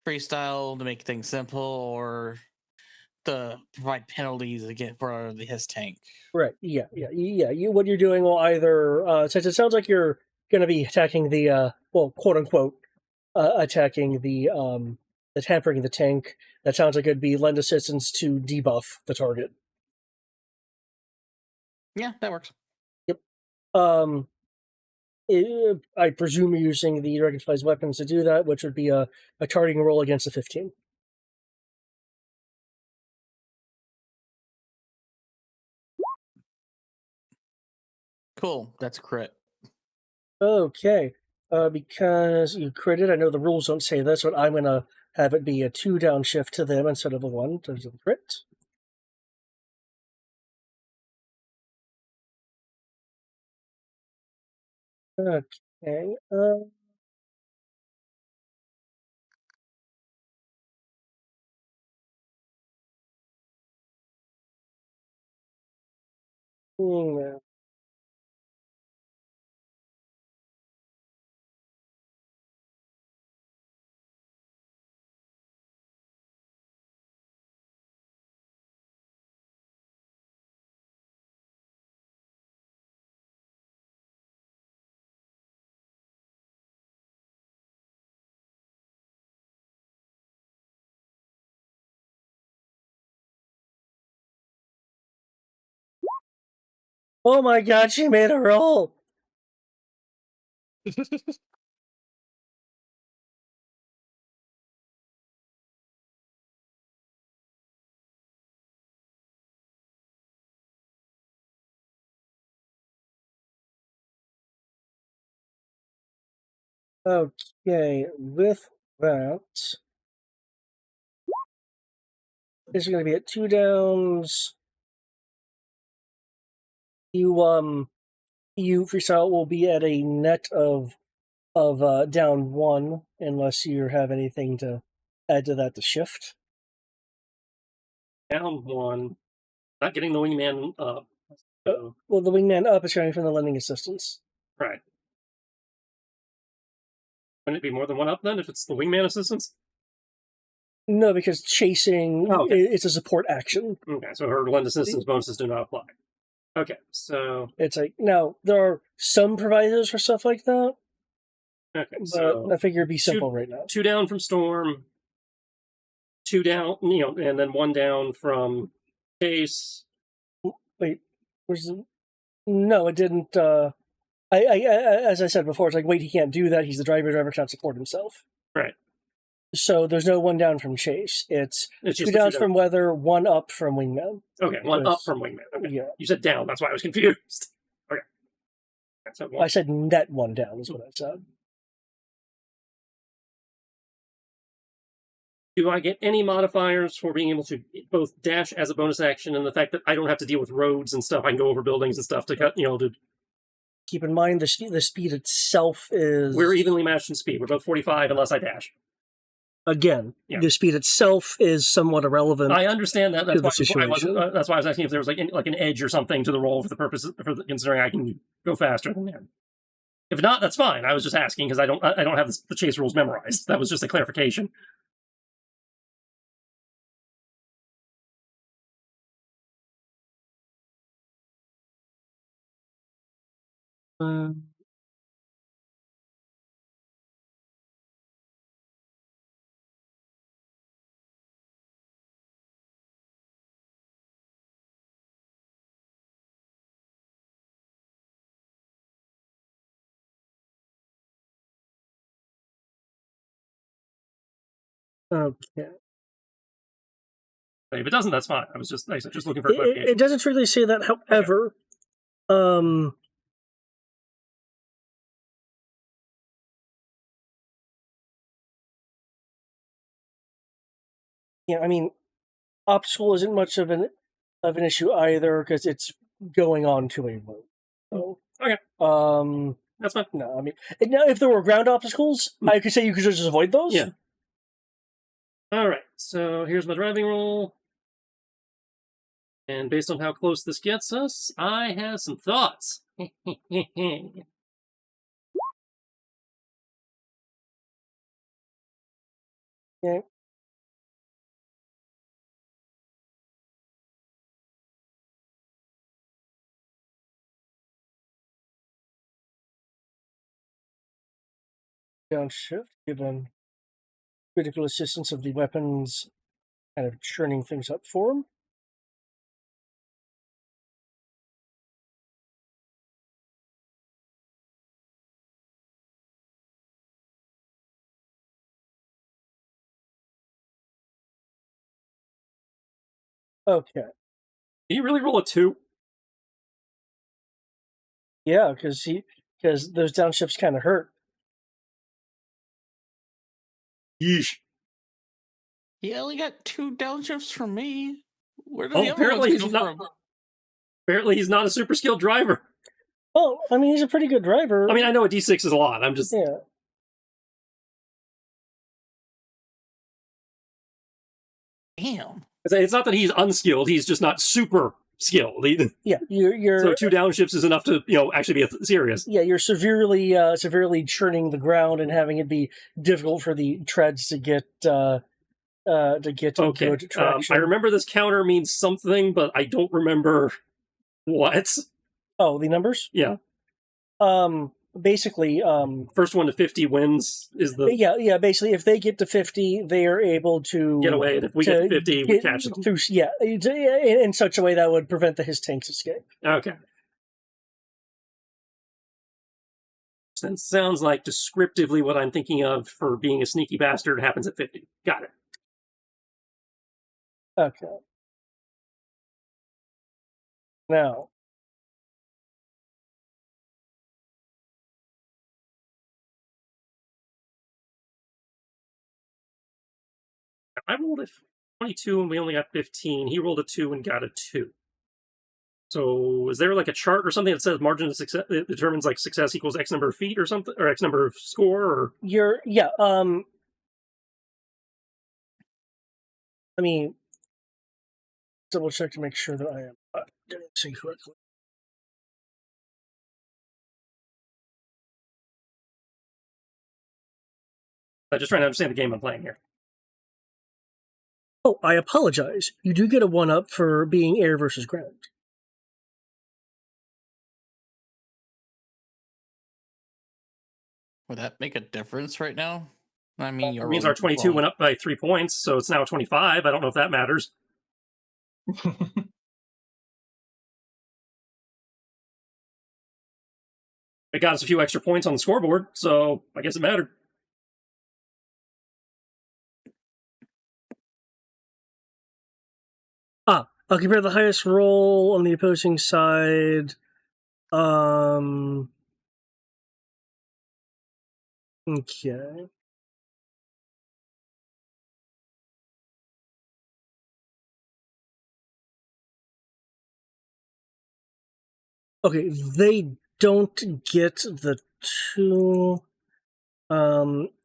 freestyle to make things simple, or to provide penalties again for his tank. Right. Yeah. What you're doing will either, since it sounds like you're going to be attacking the, quote unquote, attacking the tampering the tank. That sounds like it'd be lend assistance to debuff the target. Yeah, that works. Yep. I presume you're using the Dragonfly's weapons to do that, which would be a targeting roll against a 15. Cool. That's a crit. Okay. Because you critted, I know the rules don't say this, but I'm going to have it be a 2 down shift to them instead of a 1 to the crit. Okay. Hmm. Oh my god, she made a roll! Okay, with that, this is going to be at 2 downs. You freestyle will be at a net of down 1, unless you have anything to add to that to shift. Down 1. Not getting the wingman up. Well, the wingman up is coming from the lending assistance. Right. Wouldn't it be more than 1 up then if it's the wingman assistance? No, because chasing, it's a support action. Okay, so her lend assistance bonuses do not apply. Okay, so... It's like, now, there are some provisos for stuff like that. Okay, so... I figure it'd be simple right now. 2 down from Storm, 2 down, and then 1 down from Chase. Wait, no, it didn't, as I said before, it's like, wait, he can't do that. He's the driver cannot support himself. Right. So there's no 1 down from Chase. It's 2 downs from Weather, 1 up from Wingman. Okay, 1 up from Wingman. Okay. Yeah. You said down, that's why I was confused. Okay. I said net 1 down is what I said. Do I get any modifiers for being able to both dash as a bonus action and the fact that I don't have to deal with roads and stuff? I can go over buildings and stuff to cut, to... Keep in mind, the speed itself is... We're evenly matched in speed. We're both 45 unless I dash. Again, the speed itself is somewhat irrelevant. I understand that. That's why I was asking if there was like an edge or something to the roll considering I can go faster than that. If not, that's fine. I was just asking because I don't have the chase rules memorized. That was just a clarification. Okay. If it doesn't, that's fine. I was just looking for clarification. It doesn't really say that, however, Yeah, I mean, obstacle isn't much of an issue either because it's going on to a road. So, Okay. That's fine. no, I mean, now if there were ground obstacles, I could say you could just avoid those. Yeah. All right. So here's my driving roll. And based on how close this gets us, I have some thoughts. Okay. Downshift, given critical assistance of the weapons, kind of churning things up for him. Okay. Can you really roll a 2? Yeah, because those downshifts kind of hurt. Yeesh. He only got 2 downshifts from me. Where did the other Apparently ones he's come not. from? Apparently he's not a super skilled driver. Oh, I mean, he's a pretty good driver. I mean, I know a D6 is a lot. I'm just. Yeah. Damn. It's not that he's unskilled. He's just not super skilled. Yeah, you're So 2 downshifts is enough to actually be serious. Yeah, you're severely churning the ground and having it be difficult for the treads to get Okay. good traction. I remember this counter means something, but I don't remember what. Oh, the numbers? Yeah. Basically, First one to 50 wins is the yeah. Basically, if they get to 50, they are able to get away. And if we get to 50, we catch them. through. Yeah, in such a way that would prevent his tank's escape. Okay. That sounds like descriptively what I'm thinking of for being a sneaky bastard happens at 50. Got it. Okay. Now, I rolled a 22 and we only got 15. He rolled a 2 and got a 2. So is there like a chart or something that says margin of success it determines like success equals X number of feet or something, or X number of score, or let me double check to make sure that I am doing this incorrectly. I'm just trying to understand the game I'm playing here. Oh, I apologize. You do get a 1-up for being air versus ground. Would that make a difference right now? I mean, It means our 22 went up by 3 points, so it's now 25. I don't know if that matters. It got us a few extra points on the scoreboard, so I guess it mattered. I'll compare the highest roll on the opposing side. Okay. Okay, they don't get the 2.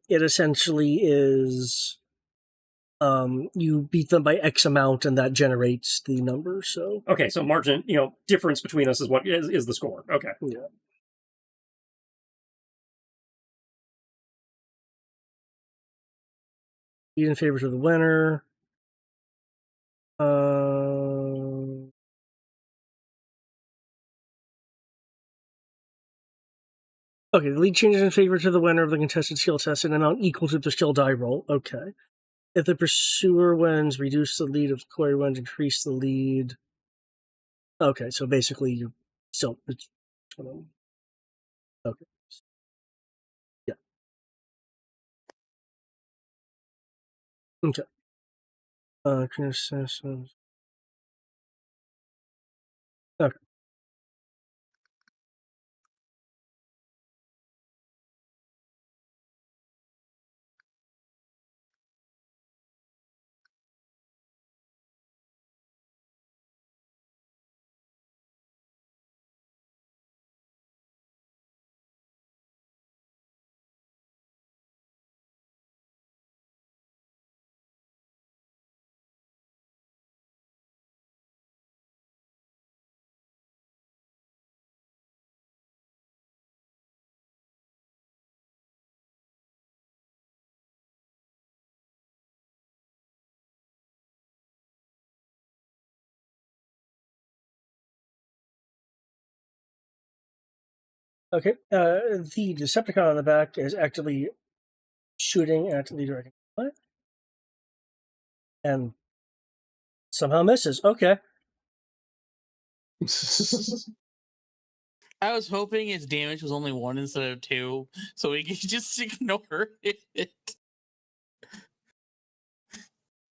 It essentially is you beat them by X amount and that generates the number, so Okay, so margin, difference between us is what is the score. Okay. yeah. He's in favor of the winner. Okay, the lead changes in favor to the winner of the contested skill test and an amount equal to the skill die roll. Okay. If the pursuer wins, reduce the lead. If the quarry wins, increase the lead. Okay, so basically you still it's okay. Yeah. Okay. Criticism. Okay. Okay. The Decepticon on the back is actively shooting at the dragon, and somehow misses. Okay. I was hoping his damage was only 1 instead of 2, so we could just ignore it.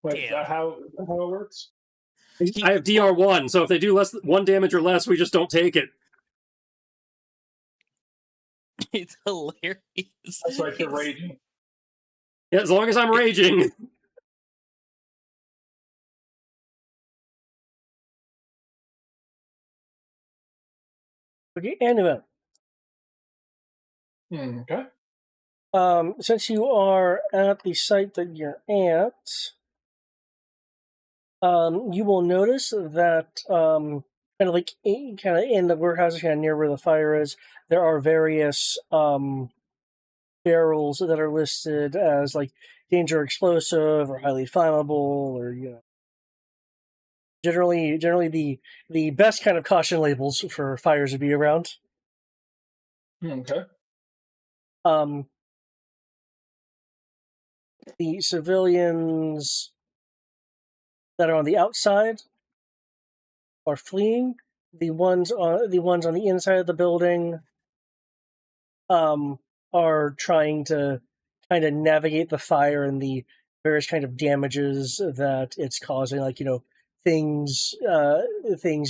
Wait, is Damn. that how it works? I have DR1, so if they do 1 damage or less, we just don't take it. It's hilarious. That's like you're raging. Yeah, as long as I'm raging. Okay, anyway. Okay. Since you are at the site that you're at, you will notice that kind of like kind of in the warehouse, kind of near where the fire is, there are various barrels that are listed as like danger explosive or highly flammable, or generally the best kind of caution labels for fires to be around. Okay. The civilians that are on the outside are fleeing. The ones on the inside of the building are trying to kind of navigate the fire and the various kind of damages that it's causing, like things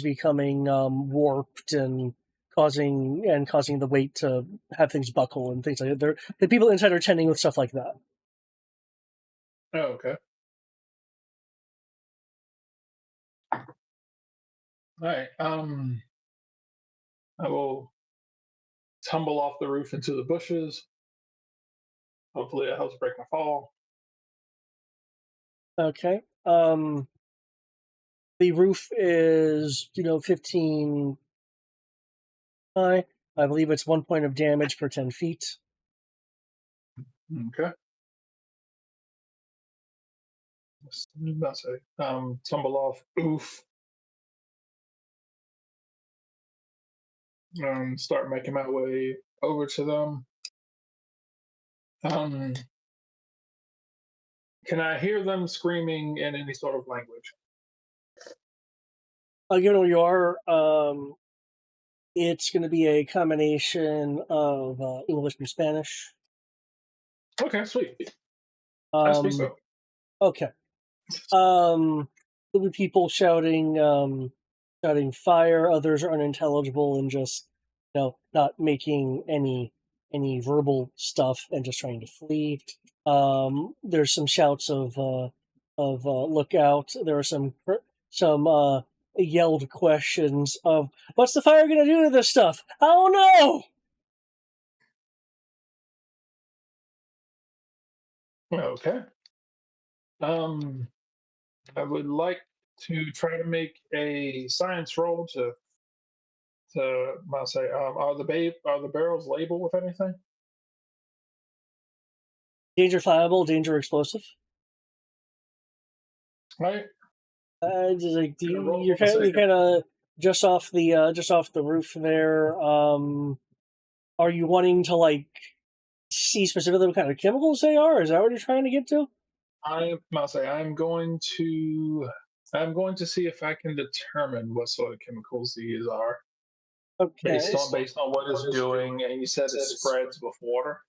becoming warped and causing the weight to have things buckle and things like that. The people inside are tending with stuff like that. Oh, okay. All right. I will tumble off the roof into the bushes. Hopefully, it helps break my fall. Okay. The roof is 15 high. I believe it's 1 point of damage per 10 feet. Okay. That's it. Tumble off. Oof. Start making my way over to them. Can I hear them screaming in any sort of language? Given where you are, it's going to be a combination of English and Spanish. Okay, sweet. I speak so. Okay. There'll be people shouting fire. Others are unintelligible and just not making any verbal stuff and just trying to flee. There's some shouts of look out. There are some yelled questions of what's the fire gonna do to this stuff? Oh no! Okay. I would like to try to make a science roll to I'll say, are the barrels labeled with anything? Danger flammable, danger explosive. Right. You're kind of just off the roof there. Are you wanting to see specifically what kind of chemicals they are? Is that what you're trying to get to? I'm going to see if I can determine what sort of chemicals these are. Okay. Based on what it's doing, and you said it spreads with water.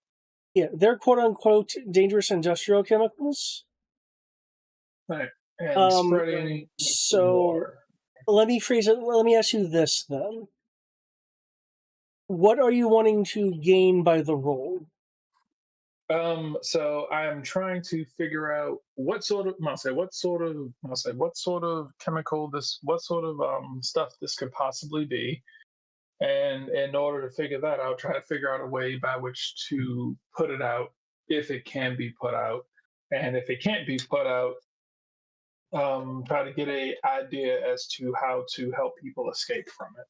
Yeah, they're quote unquote dangerous industrial chemicals. Right. And spreading water. Let me phrase it. Let me ask you this then. What are you wanting to gain by the roll? So I'm trying to figure out what sort of chemical what sort of stuff this could possibly be. And in order to figure that out, try to figure out a way by which to put it out if it can be put out. And if it can't be put out, try to get an idea as to how to help people escape from it.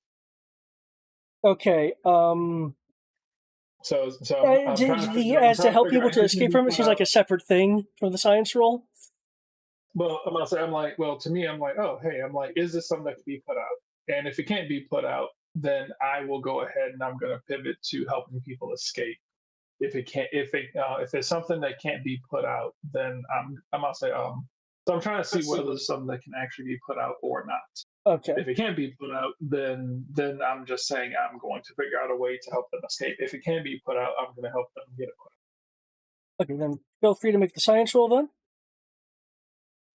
Okay. So as to help people to escape from it seems like a separate thing from the science roll. Well, to me, I'm like, oh, hey, is this something that can be put out? And if it can't be put out, then I will go ahead and I'm going to pivot to helping people escape. If it's something that can't be put out, then I'm gonna say So I'm trying to see whether there's something that can actually be put out or not. Okay. If it can't be put out, then I'm just saying I'm going to figure out a way to help them escape. If it can be put out, I'm going to help them get it put Okay, then feel free to make the science roll then.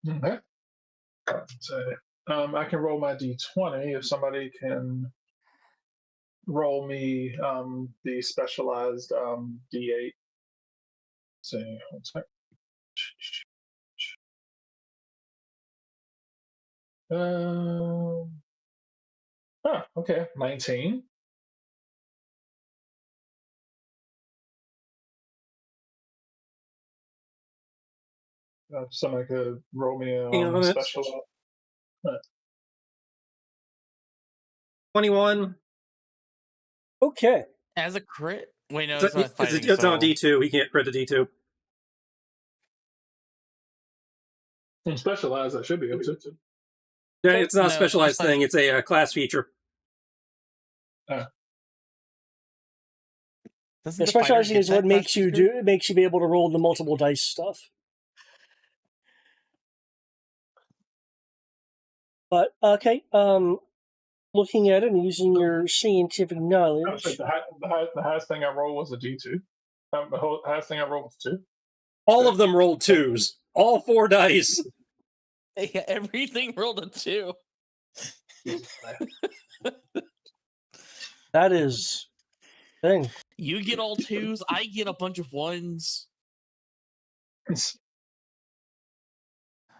out. Okay. So I can roll my d20 if somebody can roll me the specialized d8. So one sec. Okay, 19. Somebody could roll me a special. 21. Okay. As a crit? Wait, no, It's, it's not fighting. it's on So D2. He can't crit a D2. In specialized, I should be able to. Yeah, it's not a No, specialized thing. It's a class feature. doesn't The the fighter specializing get is what that makes class you feature? do. It makes you be able to roll the multiple dice stuff. But okay, looking at it and using your scientific I would knowledge. say the highest thing I rolled was a D2. The highest thing I rolled was 2. All of them rolled 2s. All 4 dice. Yeah, everything rolled a 2. That is thing. You get all 2s. I get a bunch of 1s.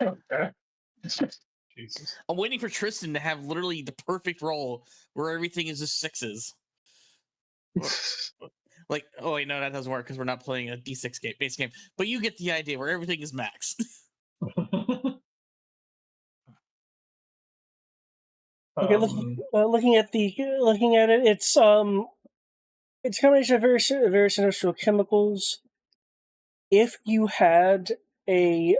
Okay. Jesus. I'm waiting for Tristan to have literally the perfect roll where everything is just 6s. Like, oh wait, no, that doesn't work because we're not playing a D6 base game. But you get the idea where everything is max. Okay, looking at it, it's a combination of various industrial chemicals. If you had a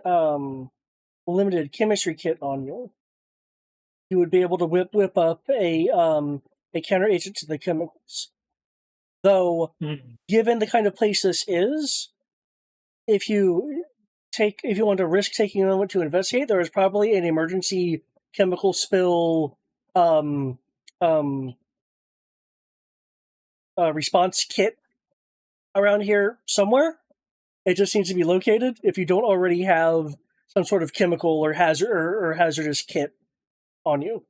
limited chemistry kit on you, you would be able to whip up a counter agent to the chemicals. Though, given the kind of place this is, if you want to risk taking a moment to investigate, there is probably an emergency chemical spill response kit around here somewhere. It just needs to be located. If you don't already have some sort of chemical or hazardous kit on you.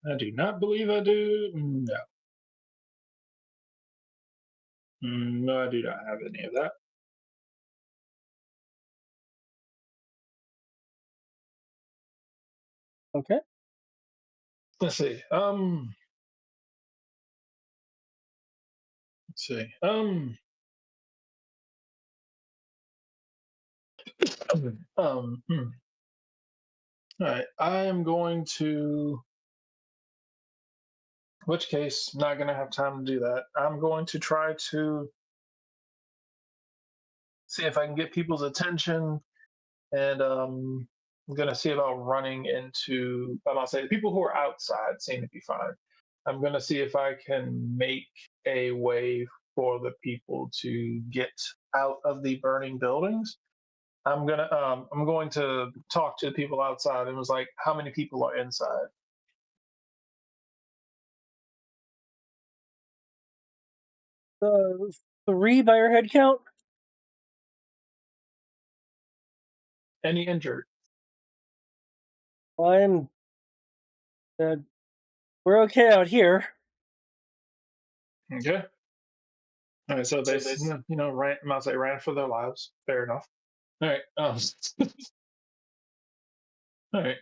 I do not believe I do. No. No, I do not have any of that. Okay. Let's see. Let's see. All right. I am going to. In which case, not going to have time to do that. I'm going to try to see if I can get people's attention, and I'm going to see about running into. I'm going to say the people who are outside seem to be fine. I'm going to see if I can make a way for the people to get out of the burning buildings. I'm going to talk to the people outside and was like, how many people are inside? Three by your head count. Any injured? We're okay out here. Okay. All right, so they ran for their lives. Fair enough. All right. All right.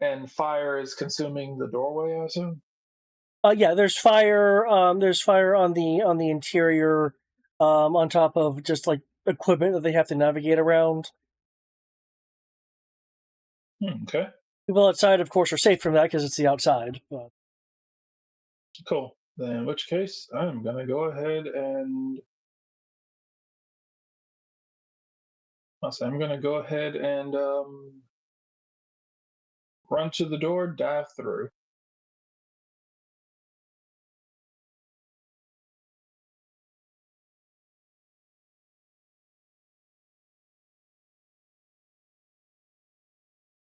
And fire is consuming the doorway, I assume. Yeah, there's fire. There's fire on the interior, on top of just like equipment that they have to navigate around. Okay. People outside, of course, are safe from that because it's the outside. But... Cool. Then, in which case, I'm gonna go ahead and. I'm gonna go ahead and run to the door, dive through.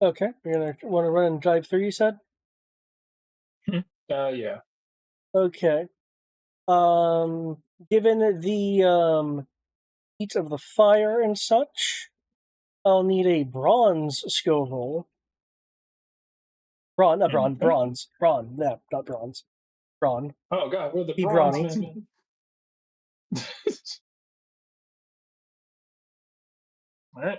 Okay, you're gonna want to run and drive through. You said. Yeah. Okay. Given the heat of the fire and such, I'll need a bronze skill roll. Bronze, Okay. bronze. No, not bronze. Brawn. Oh god, we're the Be bronze brawny. men. All right.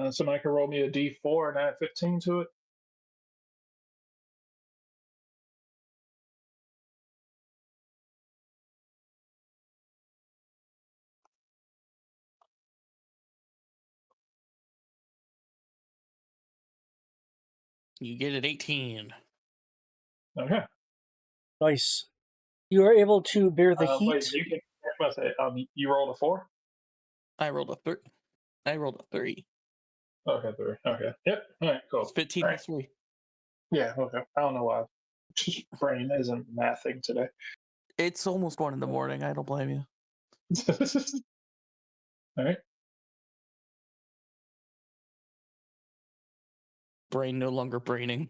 Somebody can roll me a d4 and add 15 to it. You get it 18. Okay. Nice. You are able to bear the heat. Wait, you can. I must say, you rolled a 4. I rolled a 3. I rolled a 3. Okay, 3. Okay. Yep. All right. Cool. It's 15 All plus 3. Yeah. Okay. I don't know why. Brain isn't mathing today. It's almost 1 in the morning. I don't blame you. All right. Brain no longer braining.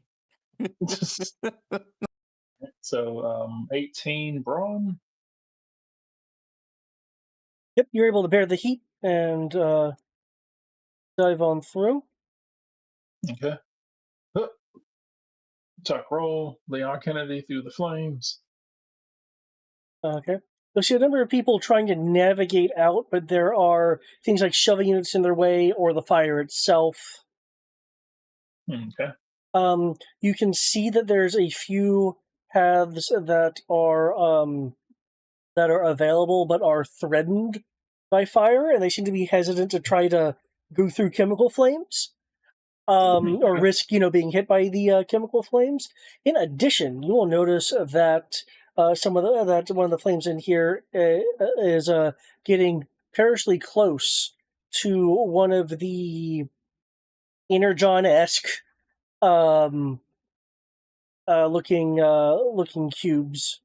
So 18 brawn. Yep, you're able to bear the heat and dive on through. Okay. Tuck roll. Leon Kennedy through the flames. Okay. You'll see a number of people trying to navigate out, but there are things like shoving units in their way or the fire itself. Okay. You can see that there's a few paths that are available but are threatened by fire, and they seem to be hesitant to try to go through chemical flames. Or risk, being hit by the chemical flames. In addition, you will notice that one of the flames in here is getting perishly close to one of the Energon-esque looking cubes.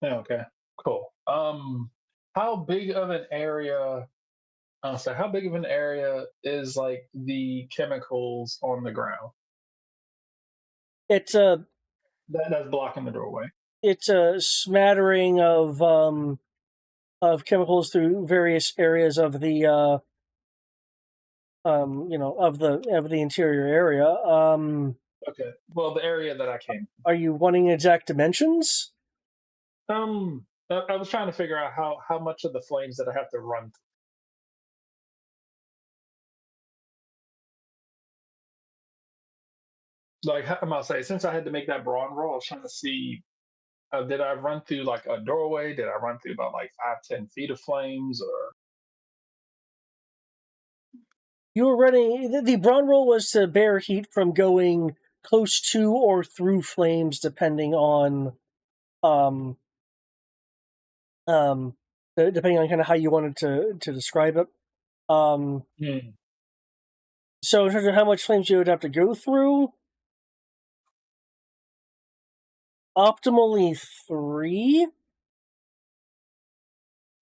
Okay. Cool. How big of an area? So how big of an area is like the chemicals on the ground It's a that's blocking the doorway? it's a smattering of chemicals through various areas of the of the interior area. Okay. Well, the area that I came. Are you wanting exact dimensions? I was trying to figure out how much of the flames that I have to run. Like I'm gonna say, since I had to make that brawn roll, I was trying to see. Did I run through like a doorway? Did I run through about like 5-10 feet of flames, or? You were running. The brawn roll was to bear heat from going close to or through flames, depending on depending on kind of how you wanted to describe it. So in terms of how much flames you would have to go through, optimally 3.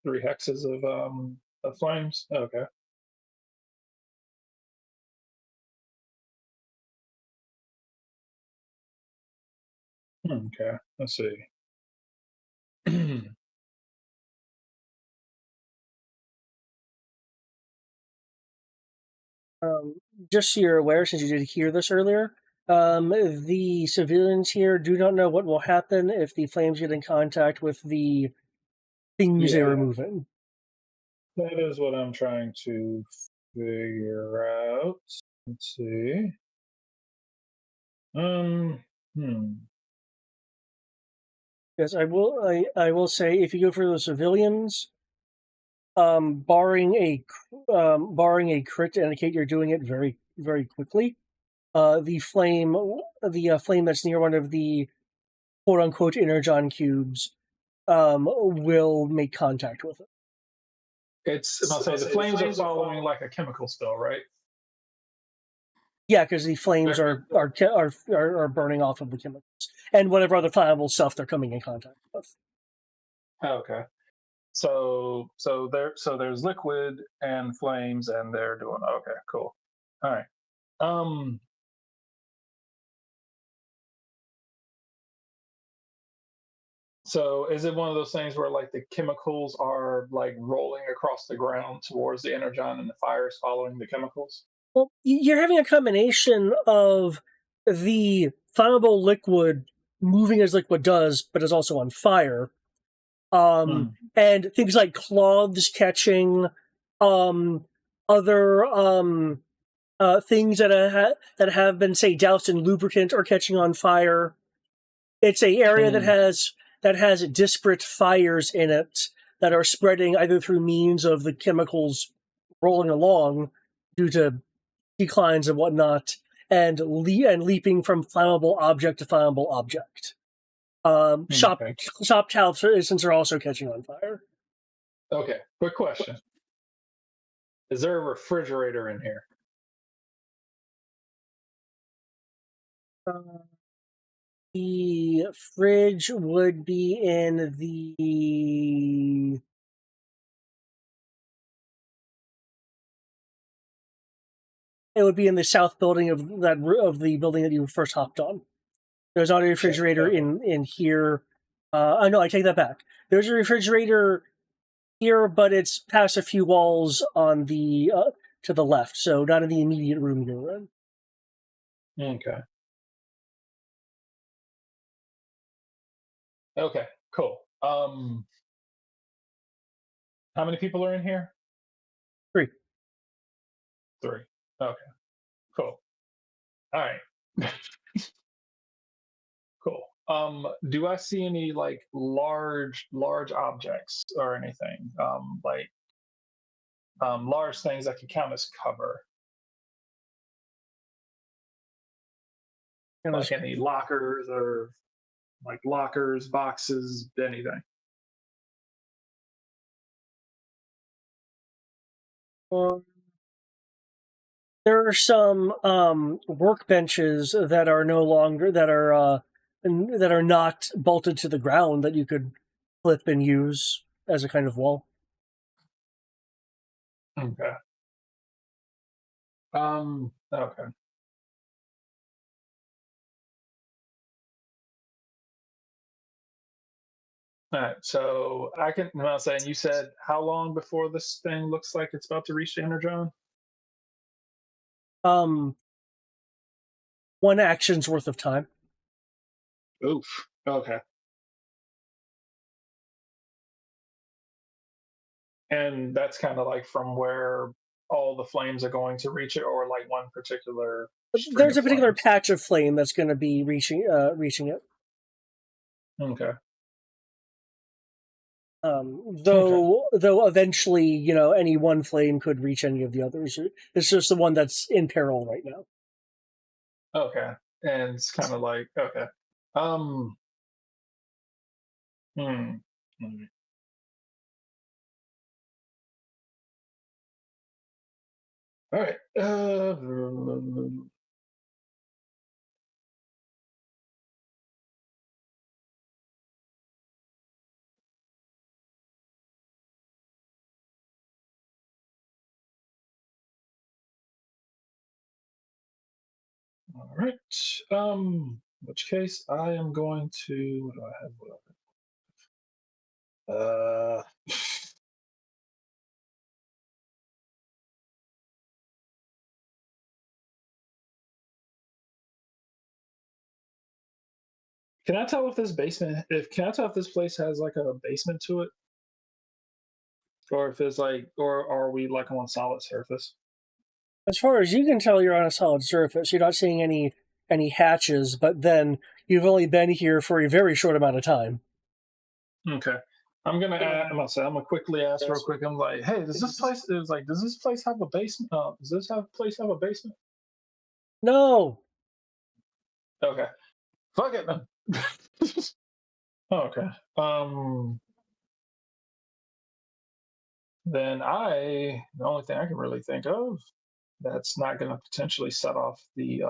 3 hexes of flames. Okay. Okay. Let's see. Just so you're aware, since you did hear this earlier, the civilians here do not know what will happen if the flames get in contact with the things they were moving. That is what I'm trying to figure out. Let's see. Because I will say, if you go for the civilians, barring a crit to indicate you're doing it very, very quickly, the flame that's near one of the quote unquote energon cubes will make contact with it. I'll say the flames are following like a chemical spell, right? Yeah, because the flames are burning off of the chemicals and whatever other flammable stuff they're coming in contact with. Okay. there's liquid and flames, and they're doing okay. Cool. All right. So is it one of those things where like the chemicals are like rolling across the ground towards the energon, and the fire is following the chemicals? Well, you're having a combination of the flammable liquid moving as liquid does, but is also on fire. And things like cloths catching, other things that have been, say, doused in lubricant or catching on fire. It's a area that has disparate fires in it that are spreading either through means of the chemicals rolling along due to declines and whatnot, and leaping from flammable object to flammable object. Shop tops, for instance, are also catching on fire. Okay, quick question. Is there a refrigerator in here? The fridge would be in the... It would be in the south building of the building that you first hopped on. There's not a refrigerator in here. No, I take that back. There's a refrigerator here, but it's past a few walls on the to the left, so not in the immediate room you're in. Okay. Okay, cool. How many people are in here? 3. 3. Okay, cool. All right. Cool. Do I see any like large objects or anything? Large things that could count as cover? Like any lockers or like lockers, boxes, anything? There are some workbenches that are no longer that are not bolted to the ground that you could flip and use as a kind of wall. Okay. Okay. All right, so I can. I'm saying, you said how long before this thing looks like it's about to reach the energon? 1 action's worth of time. Oof. Okay. And that's kind of like from where all the flames are going to reach it, or like one particular. There's a particular patch of flame that's going to be reaching it. Okay. Though eventually, any one flame could reach any of the others. It's just the one that's in peril right now. Okay, and it's kind of like okay. All right. All right. In which case, I am going to. What do I have? Can I tell if this basement? Can I tell if this place has like a basement to it, or if it's like, or are we like on solid surface? As far as you can tell, you're on a solid surface. You're not seeing any hatches, but then you've only been here for a very short amount of time. Okay. I'm gonna quickly ask real quick. I'm like, hey, does this place have a basement? Does this place have a basement? No. Okay. Fuck it then. Okay. Then the only thing I can really think of that's not going to potentially set off the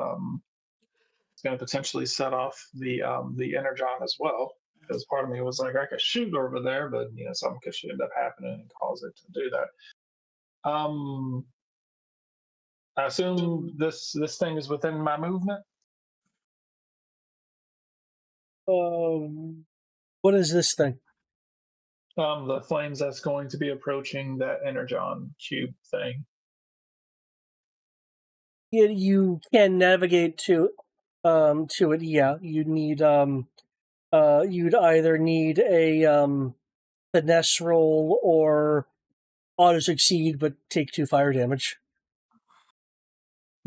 it's going to potentially set off the energon as well. because part of me was like, I could shoot over there, but something could end up happening and cause it to do that. I assume this thing is within my movement. What is this thing? The flames that's going to be approaching that energon cube thing. You can navigate to it. Yeah, you'd need you'd either need a finesse roll or auto succeed, but take 2 fire damage.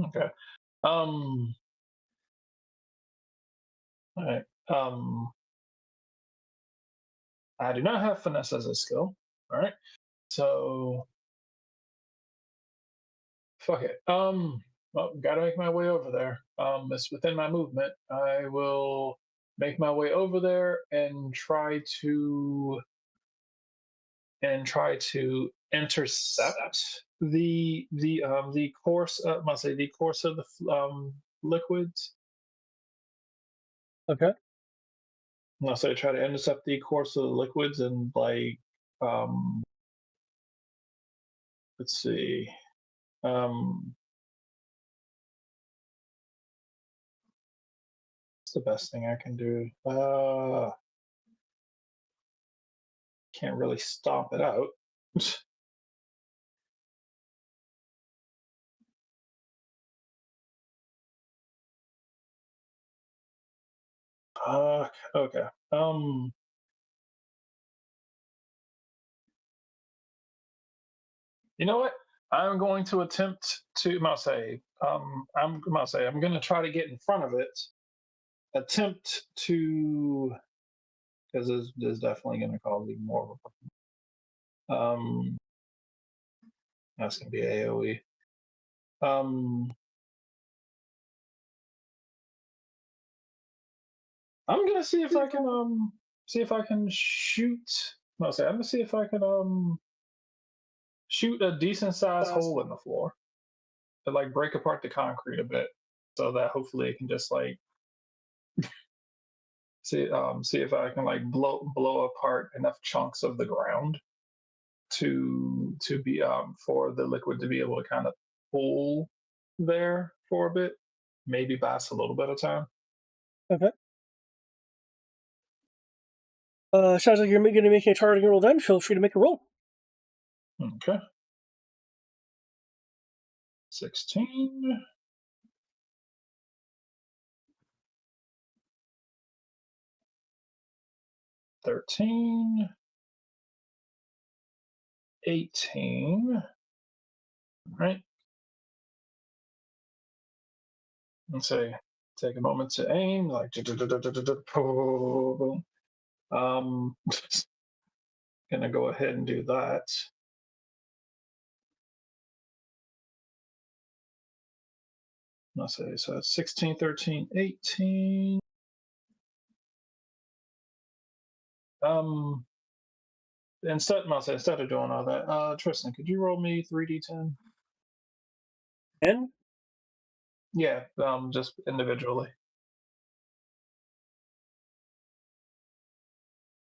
Okay. All right. I do not have finesse as a skill. All right. So fuck it. Well, gotta make my way over there. It's within my movement. I will make my way over there and try to intercept the course. Must say the course of the liquids. Okay. So I try to intercept the course of the liquids and let's see. What's the best thing I can do? Can't really stomp it out. Okay. You know what? I'm going to attempt to. I'm going to try to get in front of it. Attempt to, because there's definitely going to cause even more of a problem. That's going to be AOE. I'm gonna see if I can shoot. I'm gonna see if I can shoot a decent sized hole in the floor to break apart the concrete a bit, so that hopefully it can just see if I can blow apart enough chunks of the ground to be for the liquid to be able to kind of pull there for a bit, maybe buy us a little bit of time. Okay. Sounds like you're going to make a targeting roll then. Feel free to make a roll. Okay. 16. 13. 18. All right. Let's say take a moment to aim, gonna go ahead and do that. Let's say so it's 16, 13, 18. Instead of doing all that, Tristan, could you roll me 3d10? 10? Yeah, just individually.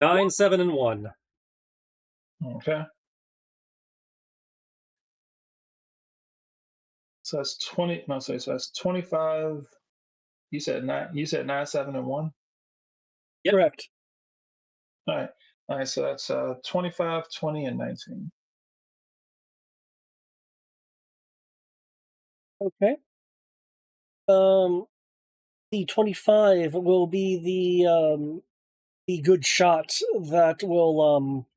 9, 7, and 1. Okay. So that's 20. No, so that's 25. You said 9, 7, and 1? Yep. Correct. All right. All right, so that's 25, 20, and 19. Okay. The 25 will be the good shot that will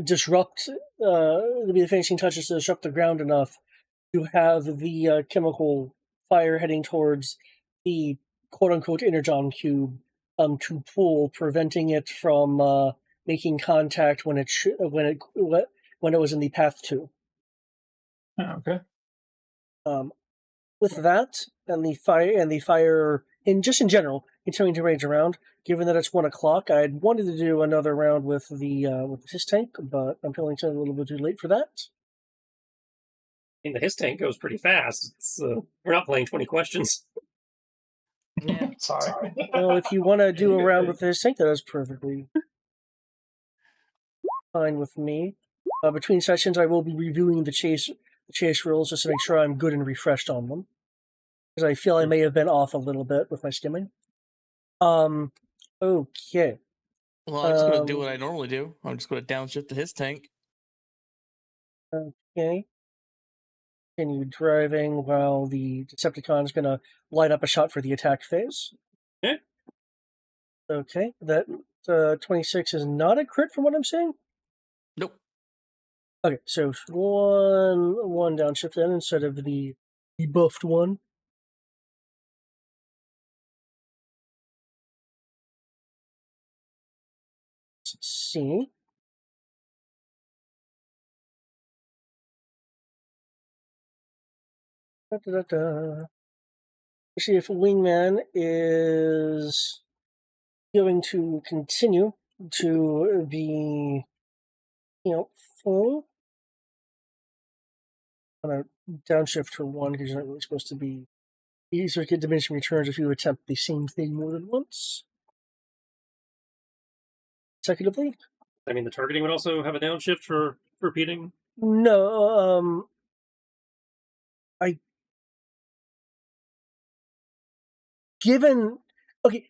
disrupt the finishing touches to disrupt the ground enough to have the chemical fire heading towards the quote unquote energon cube to pull, preventing it from making contact when it was in the path to. Okay. With that and the fire in general continuing to rage around, given that it's 1 o'clock, I'd wanted to do another round with the his tank, but I'm feeling it's a little bit too late for that. I mean, the his tank goes pretty fast. We're not playing 20 questions. Yeah. Sorry. Well, if you want to do a round with his tank, that is perfectly fine with me. Between sessions, I will be reviewing the chase rules just to make sure I'm good and refreshed on them, because I feel I may have been off a little bit with my skimming. Okay. Well, I'm just gonna do what I normally do. I'm just gonna downshift to his tank. Okay. Continue driving while the Decepticon is going to line up a shot for the attack phase. Okay. Okay. That 26 is not a crit from what I'm seeing? Nope. Okay, so one downshift then instead of the buffed one. Let's see. Let's see if Wingman is going to continue to be, full. I'm going to downshift for one because you're not really supposed to be. You sort of get diminishing returns if you attempt the same thing more than once. Consecutively? I mean, the targeting would also have a downshift for repeating? No,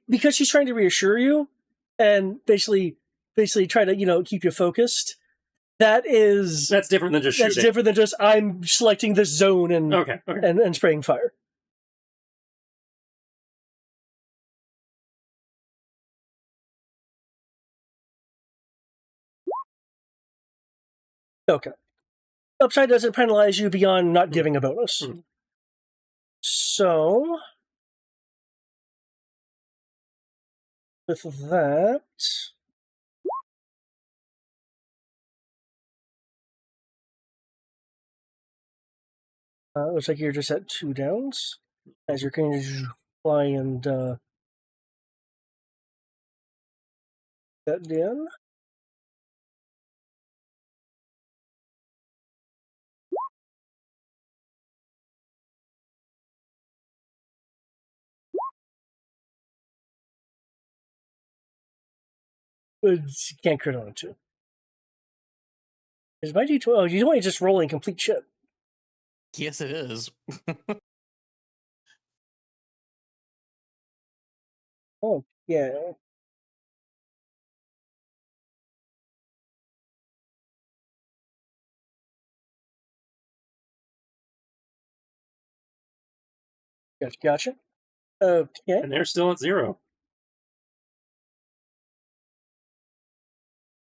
because she's trying to reassure you and basically try to keep you focused. That's different than just shooting. That's different than just I'm selecting this zone and Okay. and spraying fire. Okay. Upside doesn't penalize you beyond not giving a bonus. Mm-hmm. So with that, looks like you're just at 2 downs as you're going to fly and that down. You can't crit on it too. Is my D12? Oh, you only just rolling complete shit. Yes, it is. Oh, yeah. Gotcha. Okay. And they're still at 0.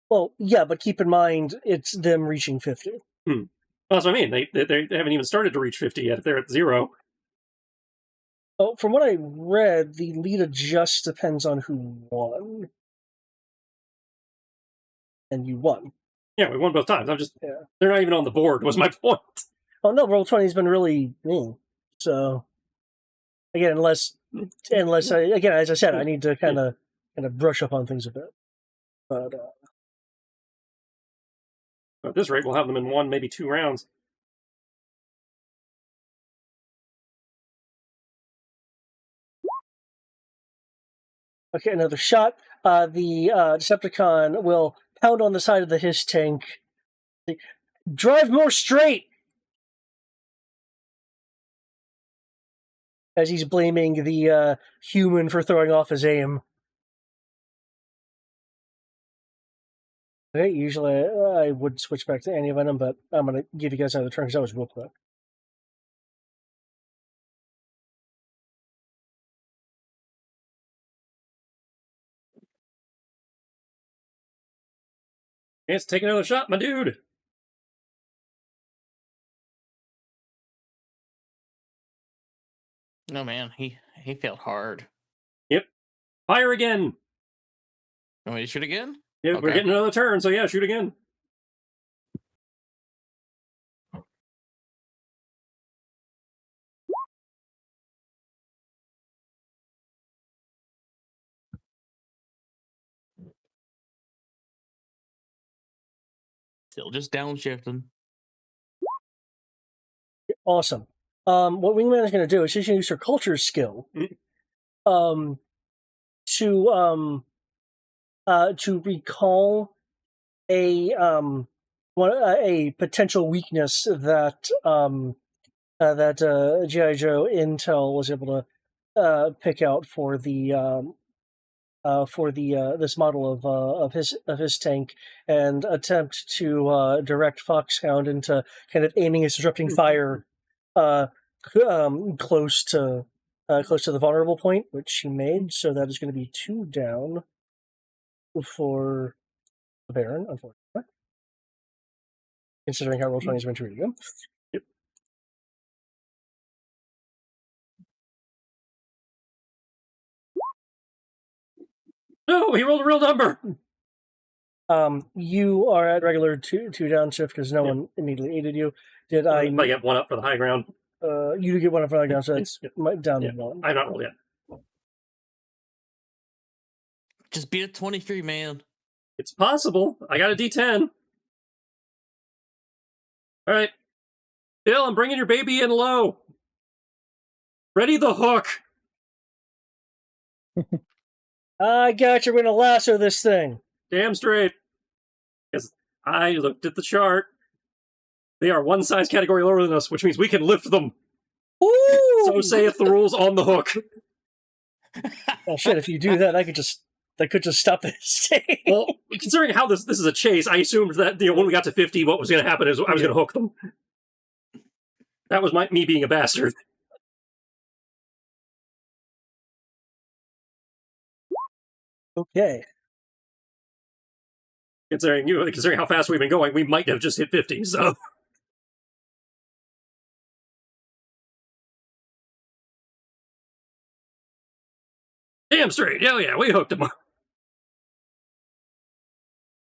Well, yeah, but keep in mind, it's them reaching 50. Well, that's what I mean. They haven't even started to reach 50 yet if they're at 0. Oh, from what I read, the lead adjust depends on who won. And you won. Yeah, we won both times. Yeah. They're not even on the board, was my point. Oh, no, Roll20 has been really mean. So, again, unless as I said, I need to kind of brush up on things a bit. But, at this rate, we'll have them in 1, maybe 2 rounds. Okay, another shot. The Decepticon will pound on the side of the Hiss tank. Drive more straight! As he's blaming the human for throwing off his aim. Okay, usually I would switch back to anti-venom, but I'm going to give you guys another turn because that was real quick. Let's take another shot, my dude. No, man, he failed hard. Yep. Fire again. Want me to shoot again? Yeah, We're getting another turn, so yeah, shoot again. Still just downshifting. Awesome. What Wingman is going to do is she's going to use her culture skill to recall a potential weakness that G.I. Joe Intel was able to pick out for the this model of his tank, and attempt to direct Foxhound into kind of aiming his disrupting fire close to the vulnerable point, which he made. So that is going to be 2 down for the Baron, unfortunately, considering how Roll20 has been treating him. Yep. No, he rolled a real number. You are at regular two down shift because no one immediately aided you. Did I? But I get 1 up for the high ground. You get 1 up for the high ground, so it's down 1. I'm not rolled yet. Just be a 23, man. It's possible. I got a D10. All right. Bill, I'm bringing your baby in low. Ready the hook. I got you. We're going to lasso this thing. Damn straight. Because I looked at the chart. They are 1 size category lower than us, which means we can lift them. Ooh! So saith the rules on the hook. Oh shit! If you do that, I could just stop this thing. Well, considering how this is a chase, I assumed that when we got to 50, what was going to happen is I was going to hook them. That was me being a bastard. Okay. Considering how fast we've been going, we might have just hit 50. So. Damn straight. Hell yeah, we hooked him.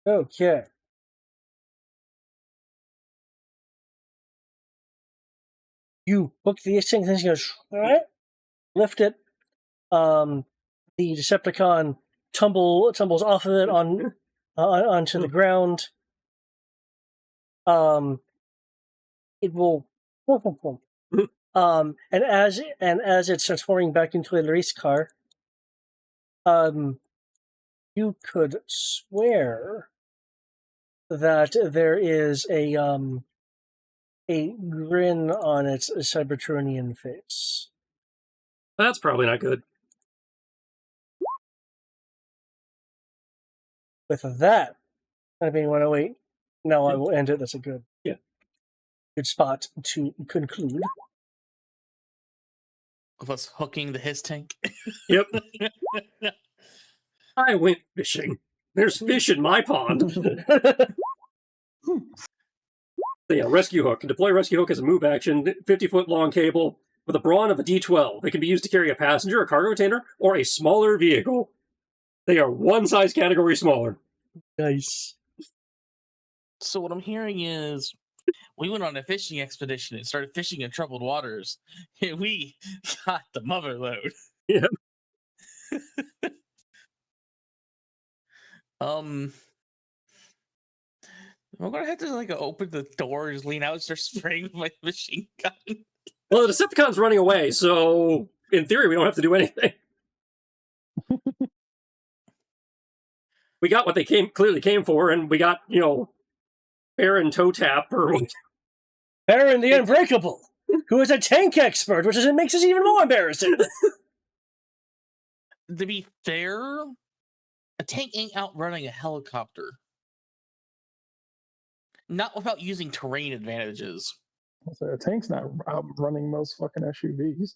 Okay. You hook the thing goes, lift it. The Decepticon tumbles off of it onto the ground. It will. And as it's transforming back into a race car, you could swear that there is a grin on its Cybertronian face. That's probably not good. With that, I mean, when I wait, now I will end it. That's a good spot to conclude. Of us hooking the his tank. Yep. I went fishing. There's fish in my pond. Rescue hook. Deploy rescue hook as a move action, 50-foot long cable with a brawn of a D12. It can be used to carry a passenger, a cargo container, or a smaller vehicle. They are 1 size category smaller. Nice. So what I'm hearing is, we went on a fishing expedition and started fishing in troubled waters. And we got the mother load. Yeah. I'm gonna have to open the doors, lean out, and start spraying with my machine gun. Well, the Decepticon's running away, so in theory, we don't have to do anything. We got what they clearly came for, and we got, Baron Toe Tap or Baron the Unbreakable, who is a tank expert, which makes us even more embarrassing. To be fair, a tank ain't outrunning a helicopter. Not without using terrain advantages. So a tank's not outrunning most fucking SUVs.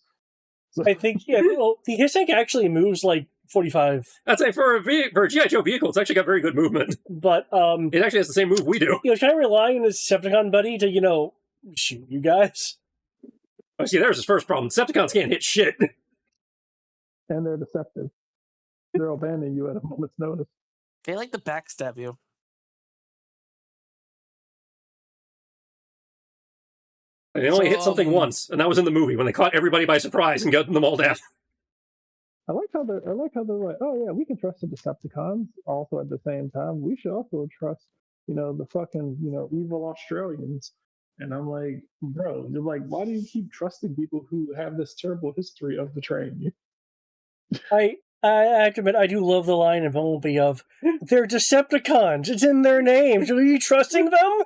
So. I think, his tank actually moves like 45. I'd say for a G.I. Joe vehicle, it's actually got very good movement. But it actually has the same move we do. He was kind of relying on his Decepticon buddy to, shoot you guys. Oh, see, there's his first problem. Decepticons can't hit shit. And they're deceptive. They'll abandon you at a moment's notice. They like to backstab you. They only hit something once, and that was in the movie when they caught everybody by surprise and got them all down. I like how they're like, oh yeah, we can trust the Decepticons. Also, at the same time, we should also trust, the fucking, evil Australians. And I'm like, bro, you're like, why do you keep trusting people who have this terrible history of betraying you? I have to admit, I do love the line in Bumblebee of, they're Decepticons, it's in their names, are you trusting them?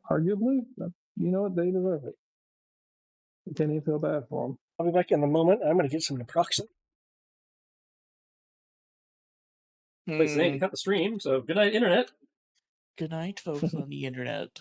Arguably, you know what? They deserve it. I can't even feel bad for them. I'll be back in a moment, I'm going to get some naproxen. Place today to cut the stream. So good night, internet. Good night, folks on the internet.